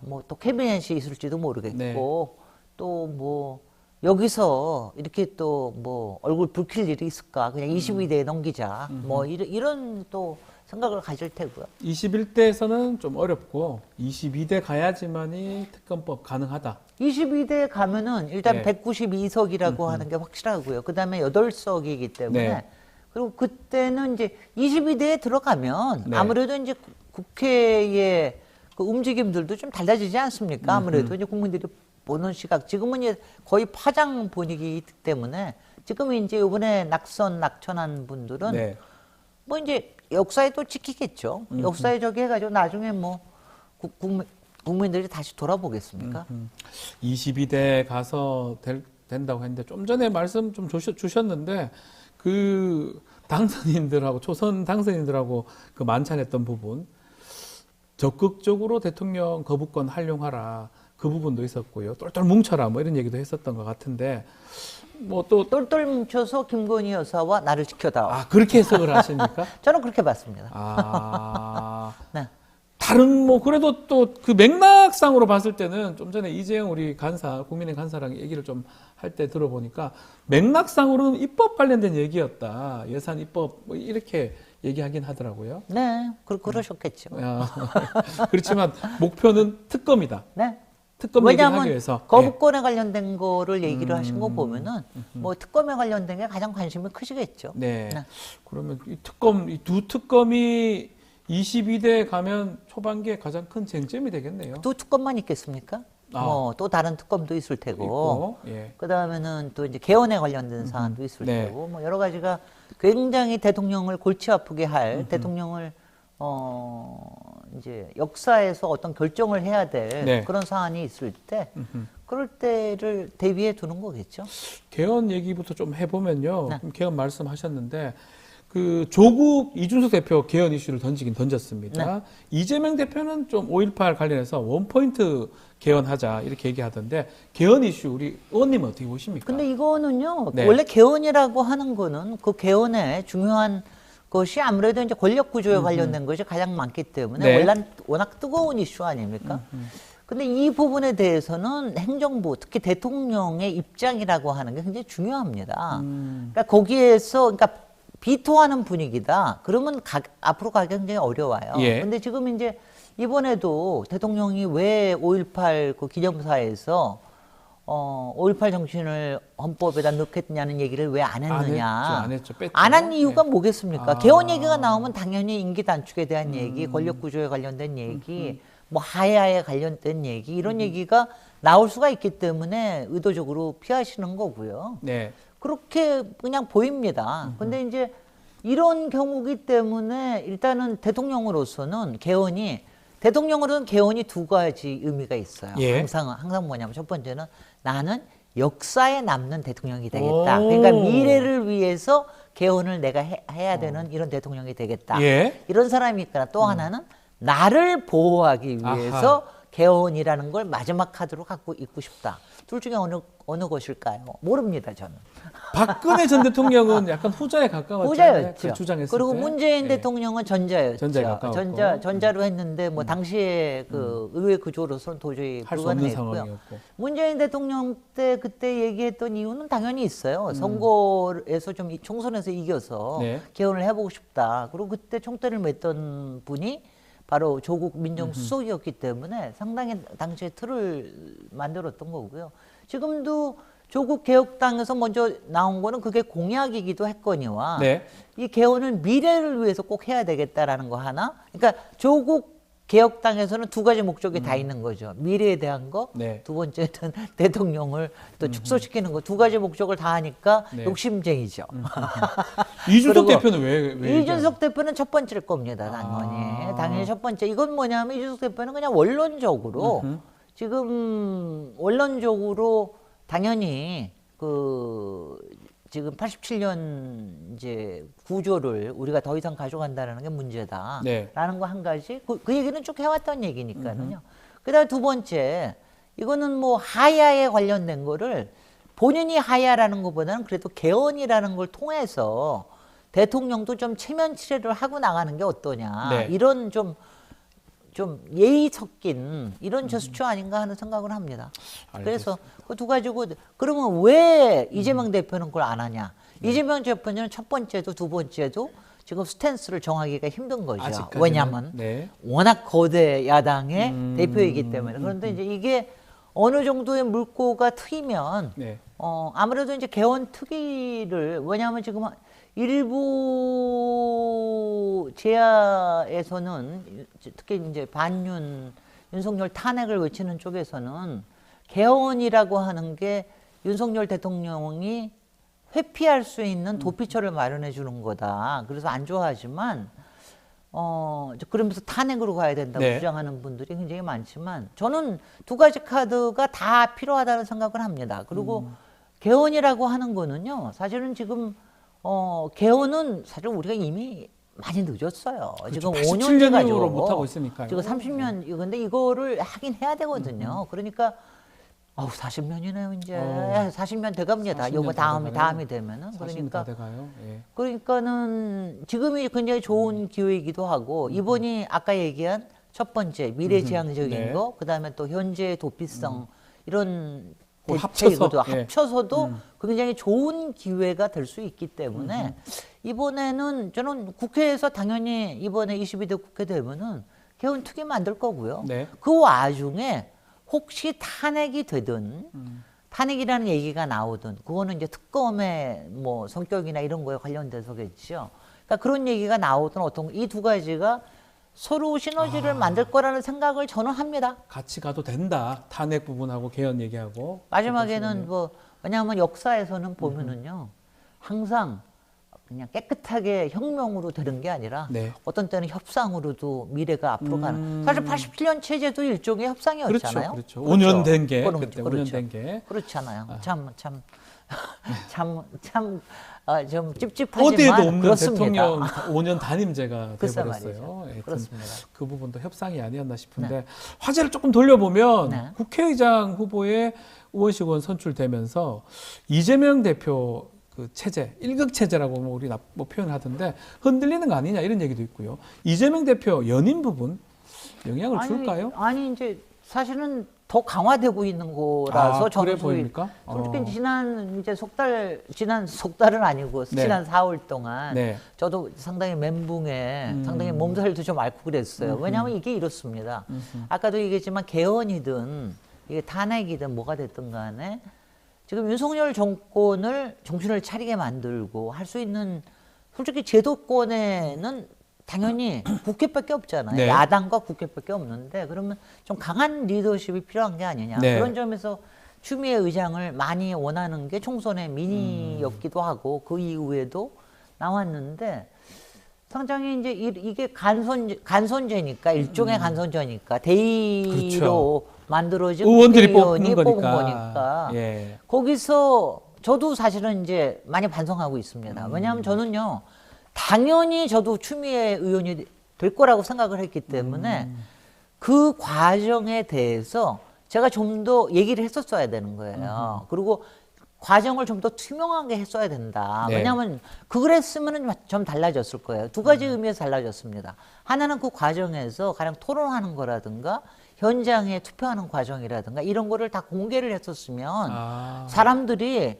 뭐 또 캐비넷이 있을지도 모르겠고 또 뭐 여기서 이렇게 또 뭐 얼굴 붉힐 일이 있을까. 그냥 22대에 넘기자. 뭐 이런 또 생각을 가질 테고요. 21대에서는 좀 어렵고 22대 가야지만이 특검법 가능하다. 22대에 가면은 일단 192석이라고 하는 게 확실하고요. 그 다음에 8석이기 때문에 그리고 그때는 이제 22대에 들어가면 아무래도 이제 국회의 그 움직임들도 좀 달라지지 않습니까? 아무래도 이제 국민들이 보는 시각 지금은 이제 거의 파장 분위기이기 때문에 지금 이제 이번에 낙천한 분들은 뭐 이제 역사에 또 지키겠죠. 역사에 저기 해가지고 나중에 뭐 국민들이 다시 돌아보겠습니까? 22대 가서 된다고 했는데 좀 전에 말씀 좀 주셨는데 그 당선인들하고 초선 당선인들하고 그 만찬했던 부분 적극적으로 대통령 거부권 활용하라 그 부분도 있었고요. 똘똘 뭉쳐라 뭐 이런 얘기도 했었던 것 같은데 뭐 또 똘똘 뭉쳐서 김건희 여사와 나를 지켜다오. 그렇게 해석을 하십니까? 저는 그렇게 봤습니다. 네. 다른 뭐 그래도 또 그 맥락상으로 봤을 때는 좀 전에 이재영 우리 간사 국민의 간사랑 얘기를 좀 할 때 들어보니까 맥락상으로는 입법 관련된 얘기였다. 예산 입법 뭐 이렇게 얘기하긴 하더라고요. 네, 그러셨겠죠. 그렇지만 목표는 특검이다. 네. 특검 얘기를 하기 위해서 거부권에 관련된 거를 얘기를 하신 거 보면은 뭐 특검에 관련된 게 가장 관심이 크시겠죠. 네. 그러면 이 두 특검이 22대 가면 초반기에 가장 큰 쟁점이 되겠네요. 두 특검만 있겠습니까? 뭐 또 다른 특검도 있을 테고, 그 다음에는 또 이제 개헌에 관련된 사안도 있을 테고, 뭐 여러 가지가 굉장히 대통령을 골치 아프게 할 대통령을 이제 역사에서 어떤 결정을 해야 될 그런 사안이 있을 때, 그럴 때를 대비해 두는 거겠죠. 개헌 얘기부터 좀 해보면요. 개헌 말씀하셨는데. 그 조국 이준석 대표 개헌 이슈를 던졌습니다. 이재명 대표는 좀 5.18 관련해서 원포인트 개헌하자 이렇게 얘기하던데 개헌 이슈 우리 의원님은 어떻게 보십니까? 근데 이거는요. 원래 개헌이라고 하는 거는 그 개헌의 중요한 것이 아무래도 이제 권력 구조에 관련된 것이 가장 많기 때문에 워낙 뜨거운 이슈 아닙니까? 근데 이 부분에 대해서는 행정부, 특히 대통령의 입장이라고 하는 게 굉장히 중요합니다. 그러니까 거기에서 그러니까 비토하는 분위기다. 그러면 앞으로 가기 굉장히 어려워요. 근데 지금 이제 이번에도 대통령이 왜 5.18 그 기념사에서 5.18 정신을 헌법에다 넣겠냐는 얘기를 왜 안 했느냐. 안 했죠. 안 한 이유가 뭐겠습니까? 개헌 얘기가 나오면 당연히 임기 단축에 대한 얘기, 권력 구조에 관련된 얘기, 뭐 하야에 관련된 얘기 이런 얘기가 나올 수가 있기 때문에 의도적으로 피하시는 거고요. 그렇게 그냥 보입니다. 근데 이제 이런 경우기 때문에 일단은 대통령으로서는 개헌이 두 가지 의미가 있어요. 예. 항상 뭐냐면 첫 번째는 나는 역사에 남는 대통령이 되겠다. 그러니까 미래를 위해서 개헌을 내가 해야 되는 이런 대통령이 되겠다. 예. 이런 사람이 있거나 또 하나는 나를 보호하기 위해서 개헌이라는 걸 마지막 카드로 갖고 있고 싶다. 둘 중에 어느 것일까요? 모릅니다, 저는. 박근혜 전 대통령은 약간 후자에 가까웠죠. 후자였죠. 그 주장했을 그리고 때. 문재인 예. 대통령은 전자였죠. 전자에 가까웠고. 전자로 했는데 뭐 당시에 그 의회 구조로서는 도저히 할 수 없는 불가능했고요. 상황이었고. 문재인 대통령 때 그때 얘기했던 이유는 당연히 있어요. 선거에서 좀 총선에서 이겨서 네. 개헌을 해보고 싶다. 그리고 그때 총대를 맸던 분이 바로 조국 민정수석이었기 때문에 상당히 당시에 틀을 만들었던 거고요. 지금도 조국 개혁당에서 먼저 나온 거는 그게 공약이기도 했거니와 네. 이 개헌을 미래를 위해서 꼭 해야 되겠다라는 거 하나. 그러니까 조국 개혁당에서는 두 가지 목적이 다 있는 거죠. 미래에 대한 거, 네. 두 번째는 대통령을 또 축소시키는 거. 두 가지 목적을 다 하니까 네. 욕심쟁이죠. 이준석 그리고 대표는 왜 이준석 대표는 첫 번째일 겁니다, 당연히. 당연히 첫 번째. 이건 뭐냐면 이준석 대표는 그냥 원론적으로 지금 원론적으로 당연히 그 지금 87년 이제 구조를 우리가 더 이상 가져간다는 게 문제다라는 네. 거 한 가지. 그 얘기는 쭉 해왔던 얘기니까는요. 그다음에 두 번째, 이거는 뭐 하야에 관련된 거를 본인이 하야라는 것보다는 그래도 개헌이라는 걸 통해서 대통령도 좀 체면 치레를 하고 나가는 게 어떠냐. 네. 이런 좀 예의 섞인 이런 제스처 아닌가 하는 생각을 합니다. 그래서 그 두 가지고 그러면 왜 이재명 대표는 그걸 안 하냐? 이재명 대표는 첫 번째도 두 번째도 지금 스탠스를 정하기가 힘든 거죠. 아직까지는. 왜냐하면 네. 워낙 거대 야당의 대표이기 때문에. 그런데 이제 이게 어느 정도의 물꼬가 트이면 네. 아무래도 이제 개헌 특위를 왜냐하면 지금 일부 제야에서는 특히 이제 윤석열 탄핵을 외치는 쪽에서는 개헌이라고 하는 게 윤석열 대통령이 회피할 수 있는 도피처를 마련해 주는 거다. 그래서 안 좋아하지만 그러면서 탄핵으로 가야 된다고 네. 주장하는 분들이 굉장히 많지만 저는 두 가지 카드가 다 필요하다는 생각을 합니다. 그리고 개헌이라고 하는 거는요. 사실은 지금 개헌은 사실 우리가 이미 많이 늦었어요. 그렇죠. 지금 87년 5년째가죠. 이후로 못 하고 있으니까요. 지금 30년 근데 이거를 하긴 해야 되거든요. 그러니까 40년이네요 이제. 40년 돼갑니다. 40년 요거 다 다음이 돼가요. 되면은. 40년 다 돼가요. 예. 그러니까는 지금이 굉장히 좋은 기회이기도 하고 이번이 아까 얘기한 첫 번째 미래지향적인 네. 거, 그다음에 또 현재 도피성 이런 그걸 대책이고도 합쳐서, 예. 합쳐서도 굉장히 좋은 기회가 될 수 있기 때문에 이번에는 저는 국회에서 당연히 이번에 22대 국회 되면은 개헌 특위 만들 거고요. 네. 그 와중에 혹시 탄핵이 되든 탄핵이라는 얘기가 나오든 그거는 이제 특검의 뭐 성격이나 이런 거에 관련돼서겠죠. 그러니까 그런 얘기가 나오든 어떤 이 두 가지가 서로 시너지를 만들 거라는 생각을 저는 합니다. 같이 가도 된다. 탄핵 부분하고 개헌 얘기하고. 마지막에는 뭐 왜냐하면 역사에서는 보면은요 항상 그냥 깨끗하게 혁명으로 되는 게 아니라 네. 어떤 때는 협상으로도 미래가 앞으로 가는. 사실 87년 체제도 일종의 협상이었잖아요. 그렇죠. 5년 된 게 그렇죠. 그때 그렇죠. 5년 된 게. 그렇잖아요. 좀 찝찝하지만 어디에도 없는 그렇습니다. 대통령 5년 단임제가 글쎄 돼버렸어요. 말이죠. 하여튼 그렇습니다. 그 부분도 협상이 아니었나 싶은데 화제를 조금 돌려보면 네. 국회의장 후보에 우원식 의원 선출되면서 이재명 대표 그 체제, 일극 체제라고 뭐 우리 뭐 표현하던데 흔들리는 거 아니냐 이런 얘기도 있고요. 이재명 대표 연임 부분 영향을 줄까요? 아니 이제 사실은 더 강화되고 있는 거라서 저는 그래 보입니까? 솔직히 지난 석 달은 아니고 네. 지난 4월 동안 네. 저도 상당히 멘붕에 상당히 몸살도 좀 앓고 그랬어요. 왜냐하면 이게 이렇습니다. 아까도 얘기했지만 개헌이든 이게 탄핵이든 뭐가 됐든 간에 지금 윤석열 정권을 정신을 차리게 만들고 할 수 있는 솔직히 제도권에는 당연히 국회밖에 없잖아요. 네. 야당과 국회밖에 없는데 그러면 좀 강한 리더십이 필요한 게 아니냐. 네. 그런 점에서 추미애 의장을 많이 원하는 게 총선의 민의였기도 하고 그 이후에도 나왔는데 상당히 이제 이게 간선제니까 일종의 간선제니까 대의로 그렇죠. 만들어진 의원들이 국회의원이 뽑는 뽑은 거니까. 거니까 예. 거기서 저도 사실은 이제 많이 반성하고 있습니다. 왜냐하면 저는요 당연히 저도 추미애 의원이 될 거라고 생각을 했기 때문에 그 과정에 대해서 제가 좀 더 얘기를 했었어야 되는 거예요. 그리고 과정을 좀 더 투명하게 했어야 된다. 네. 왜냐하면 그랬으면 좀 달라졌을 거예요. 두 가지 의미에서 달라졌습니다. 하나는 그 과정에서 가령 토론하는 거라든가 현장에 투표하는 과정이라든가 이런 거를 다 공개를 했었으면 사람들이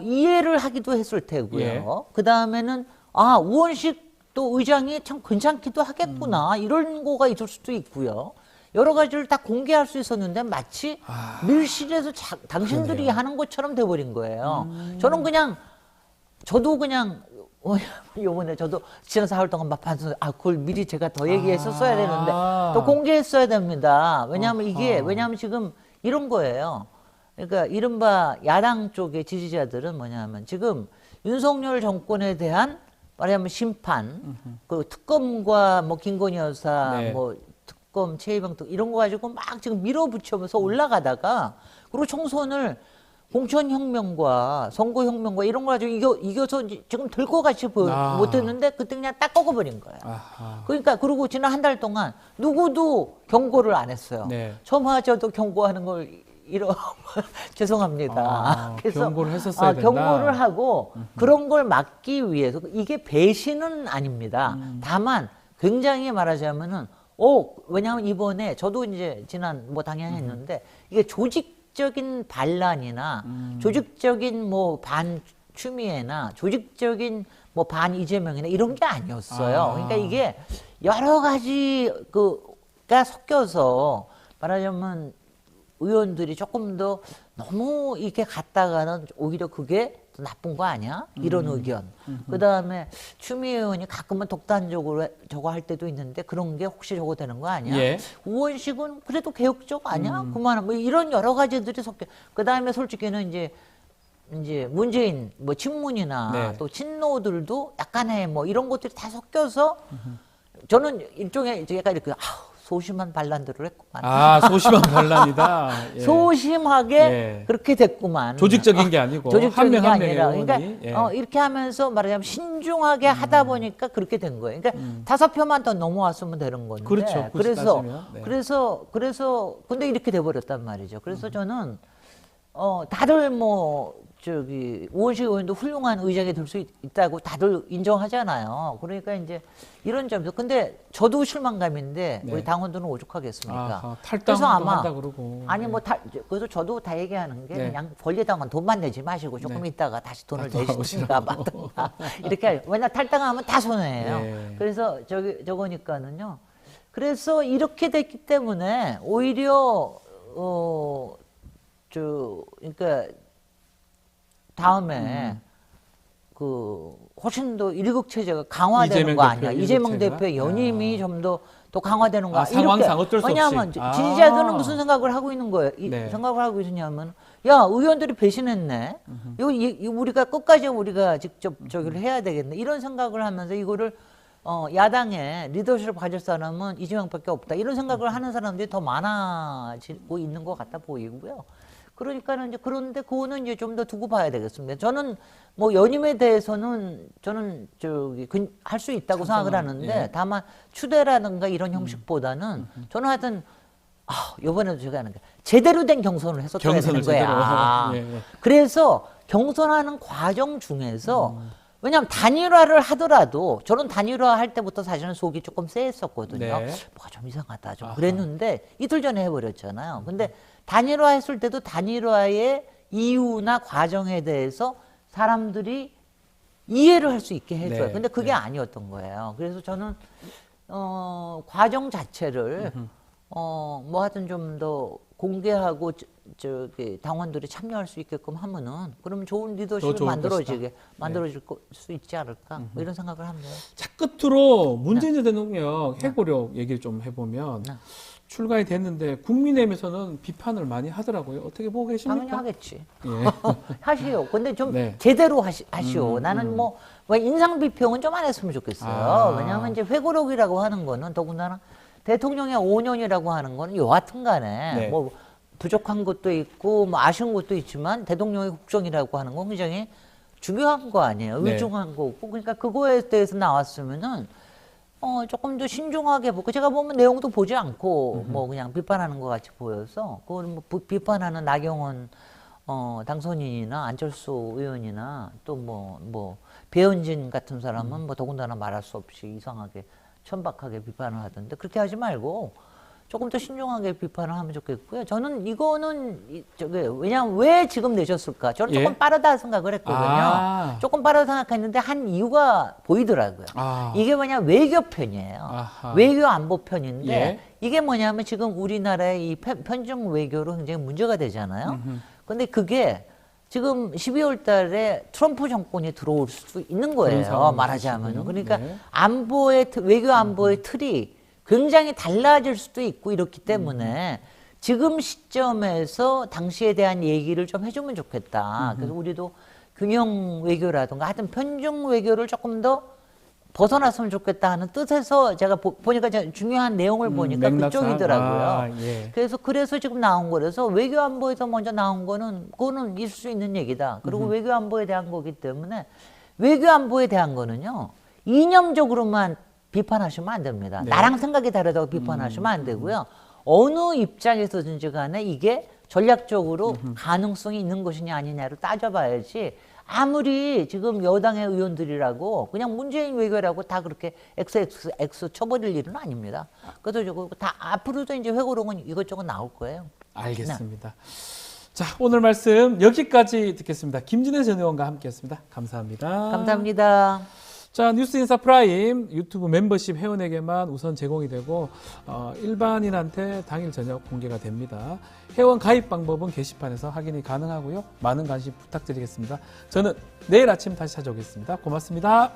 이해를 하기도 했을 테고요. 예. 그 다음에는 우원식 또 의장이 참 괜찮기도 하겠구나 이런 거가 있을 수도 있고요. 여러 가지를 다 공개할 수 있었는데 마치 밀실에서 당신들이 그러네요. 하는 것처럼 돼버린 거예요. 저는 그냥 저도 그냥 요번에 저도 지난 4월 동안 막 반성, 그걸 미리 제가 더 얘기했었어야 되는데 또 공개했어야 됩니다. 왜냐하면 왜냐하면 지금 이런 거예요. 그러니까 이른바 야당 쪽의 지지자들은 뭐냐면 지금 윤석열 정권에 대한 말하자면 심판, 그 특검과 뭐 김건희 여사, 네. 뭐 특검, 최희병 특 이런 거 가지고 막 지금 밀어붙여면서 올라가다가 그리고 총선을 공천혁명과 선거혁명과 이런 거 가지고 이겨서 지금 될 것 같이 못했는데 그때 그냥 딱 꺾어버린 거예요. 그러니까 그리고 지난 한 달 동안 누구도 경고를 안 했어요. 네. 저마저도 경고하는 걸 죄송합니다. 그래서 경고를 했었어야 된다. 경고를 하고 그런 걸 막기 위해서 이게 배신은 아닙니다. 다만 굉장히 말하자면은 왜냐하면 이번에 저도 이제 지난 뭐 당연히 했는데 이게 조직적인 반란이나 조직적인 뭐 반 추미애나 조직적인 뭐 반 이재명이나 이런 게 아니었어요. 그러니까 이게 여러 가지 그가 섞여서 말하자면 의원들이 조금 더 너무 이렇게 갔다가는 오히려 그게 더 나쁜 거 아니야? 이런 의견. 그다음에 추미애 의원이 가끔은 독단적으로 저거 할 때도 있는데 그런 게 혹시 저거 되는 거 아니야? 예. 우원식은 그래도 개혁적 아니야? 그만한 뭐 이런 여러 가지들이 섞여. 그다음에 솔직히는 이제 문재인 뭐 친문이나 네. 또 친노들도 약간의 뭐 이런 것들이 다 섞여서 저는 일종의 이제 약간 이렇게 소심한 반란들을 했구만. 소심한 반란이다. 예. 소심하게 예. 그렇게 됐구만. 조직적인 게 아니고 조직적인 게 한 명의 아니라. 의원이. 그러니까 예. 이렇게 하면서 말하자면 신중하게 하다 보니까 그렇게 된 거예요. 그러니까 5표만 더 넘어왔으면 되는 건데. 그렇죠. 굳이 따지면. 네. 그래서 근데 이렇게 돼 버렸단 말이죠. 그래서 저는 다들 우원식 의원도 훌륭한 의장이 될 수 있다고 다들 인정하잖아요. 그러니까 이제 이런 점에서 근데 저도 실망감인데 네. 우리 당원들은 오죽하겠습니까? 탈당도 그래서 아마 한다 그러고. 그래서 저도 다 얘기하는 게 네. 그냥 권리당원 돈만 내지 마시고 조금 있다가 다시 돈을 내시든가 오시라고. 맞든가 이렇게 왜냐 탈당하면 다 손해예요. 네. 그래서 저거니까는요. 그래서 이렇게 됐기 때문에 오히려 그러니까 다음에 훨씬 더 일국 체제가 강화되는 거 아니야? 이재명 대표의 연임이 좀 더 강화되는 거 아니야? 상황상 어쩔 수 없이. 왜냐하면 지지자들은 무슨 생각을 하고 있는 거예요? 네. 생각을 하고 있느냐면 야 의원들이 배신했네. 우리가 끝까지 우리가 직접 저기를 해야 되겠네. 이런 생각을 하면서 이거를 야당에 리더십을 가질 사람은 이재명밖에 없다. 이런 생각을 하는 사람들이 더 많아지고 있는 것 같아 보이고요. 그러니까는 이제 그런데 그거는 이제 좀 더 두고 봐야 되겠습니다. 저는 뭐 연임에 대해서는 저는 할 수 있다고 생각을 하는데 예. 다만 추대라든가 이런 형식보다는 저는 하여튼 이번에도 제가 하는 게 제대로 된 경선을 했었어야 되는 거야. 제대로. 예. 그래서 경선하는 과정 중에서 왜냐하면 단일화를 하더라도 저는 단일화 할 때부터 사실은 속이 조금 쎄했었거든요. 네. 뭐가 좀 이상하다 좀 그랬는데 이틀 전에 해버렸잖아요. 근데 단일화 했을 때도 단일화의 이유나 과정에 대해서 사람들이 이해를 할 수 있게 해줘요. 네. 근데 그게 아니었던 거예요. 그래서 저는 과정 자체를 뭐 하여튼 좀 더 공개하고 당원들이 참여할 수 있게끔 하면은 그러면 좋은 리더십이 좋을 만들어질 수 있지 않을까 뭐 이런 생각을 합니다. 자, 끝으로 문재인 대통령 해고력 얘기를 좀 해보면 출간이 됐는데 국민의힘에서는 비판을 많이 하더라고요. 어떻게 보고 계십니까? 당연히 하겠지. 예. 하시오. 근데 좀 네. 제대로 하시오. 나는 뭐 인상 비평은 좀 안 했으면 좋겠어요. 왜냐하면 이제 회고록이라고 하는 거는 더군다나 대통령의 5년이라고 하는 거는 여하튼 간에 네. 뭐 부족한 것도 있고 뭐 아쉬운 것도 있지만 대통령의 국정이라고 하는 건 굉장히 중요한 거 아니에요. 네. 의중한 거고. 그러니까 그거에 대해서 나왔으면은 조금 더 신중하게 보고 제가 보면 내용도 보지 않고 뭐 그냥 비판하는 것 같이 보여서 그거는 뭐 비판하는 나경원 당선인이나 안철수 의원이나 또 뭐 배현진 같은 사람은 뭐 더군다나 말할 수 없이 이상하게 천박하게 비판을 하던데 그렇게 하지 말고 조금 더 신중하게 비판을 하면 좋겠고요. 저는 이거는 왜냐하면 왜 지금 내셨을까? 저는 조금 빠르다 생각을 했거든요. 조금 빠르다 생각했는데 한 이유가 보이더라고요. 이게 뭐냐 외교편이에요. 외교 안보편인데 예. 이게 뭐냐면 지금 우리나라의 이 편중 외교로 굉장히 문제가 되잖아요. 근데 그게 지금 12월 달에 트럼프 정권이 들어올 수도 있는 거예요. 말하자면. 그러니까 네. 외교 안보의 틀이 굉장히 달라질 수도 있고 이렇기 때문에 지금 시점에서 당시에 대한 얘기를 좀 해주면 좋겠다. 그래서 우리도 균형 외교라든가 하여튼 편중 외교를 조금 더 벗어났으면 좋겠다 하는 뜻에서 제가 보니까 중요한 내용을 보니까 그쪽이더라고요. 예. 그래서 지금 나온 거라서 외교 안보에서 먼저 나온 거는 그거는 있을 수 있는 얘기다. 그리고 외교 안보에 대한 거기 때문에 외교 안보에 대한 거는요. 이념적으로만 비판하시면 안 됩니다. 네. 나랑 생각이 다르다고 비판하시면 안 되고요. 어느 입장에서든지 간에 이게 전략적으로 가능성이 있는 것이냐 아니냐를 따져봐야지 아무리 지금 여당의 의원들이라고 그냥 문재인 외교라고 다 그렇게 X 쳐버릴 일은 아닙니다. 그래서 다 앞으로도 이제 회고록은 이것저것 나올 거예요. 알겠습니다. 자, 오늘 말씀 여기까지 듣겠습니다. 김진애 전 의원과 함께했습니다. 감사합니다. 감사합니다. 자, 뉴스인사 프라임 유튜브 멤버십 회원에게만 우선 제공이 되고 일반인한테 당일 저녁 공개가 됩니다. 회원 가입 방법은 게시판에서 확인이 가능하고요. 많은 관심 부탁드리겠습니다. 저는 내일 아침 다시 찾아오겠습니다. 고맙습니다.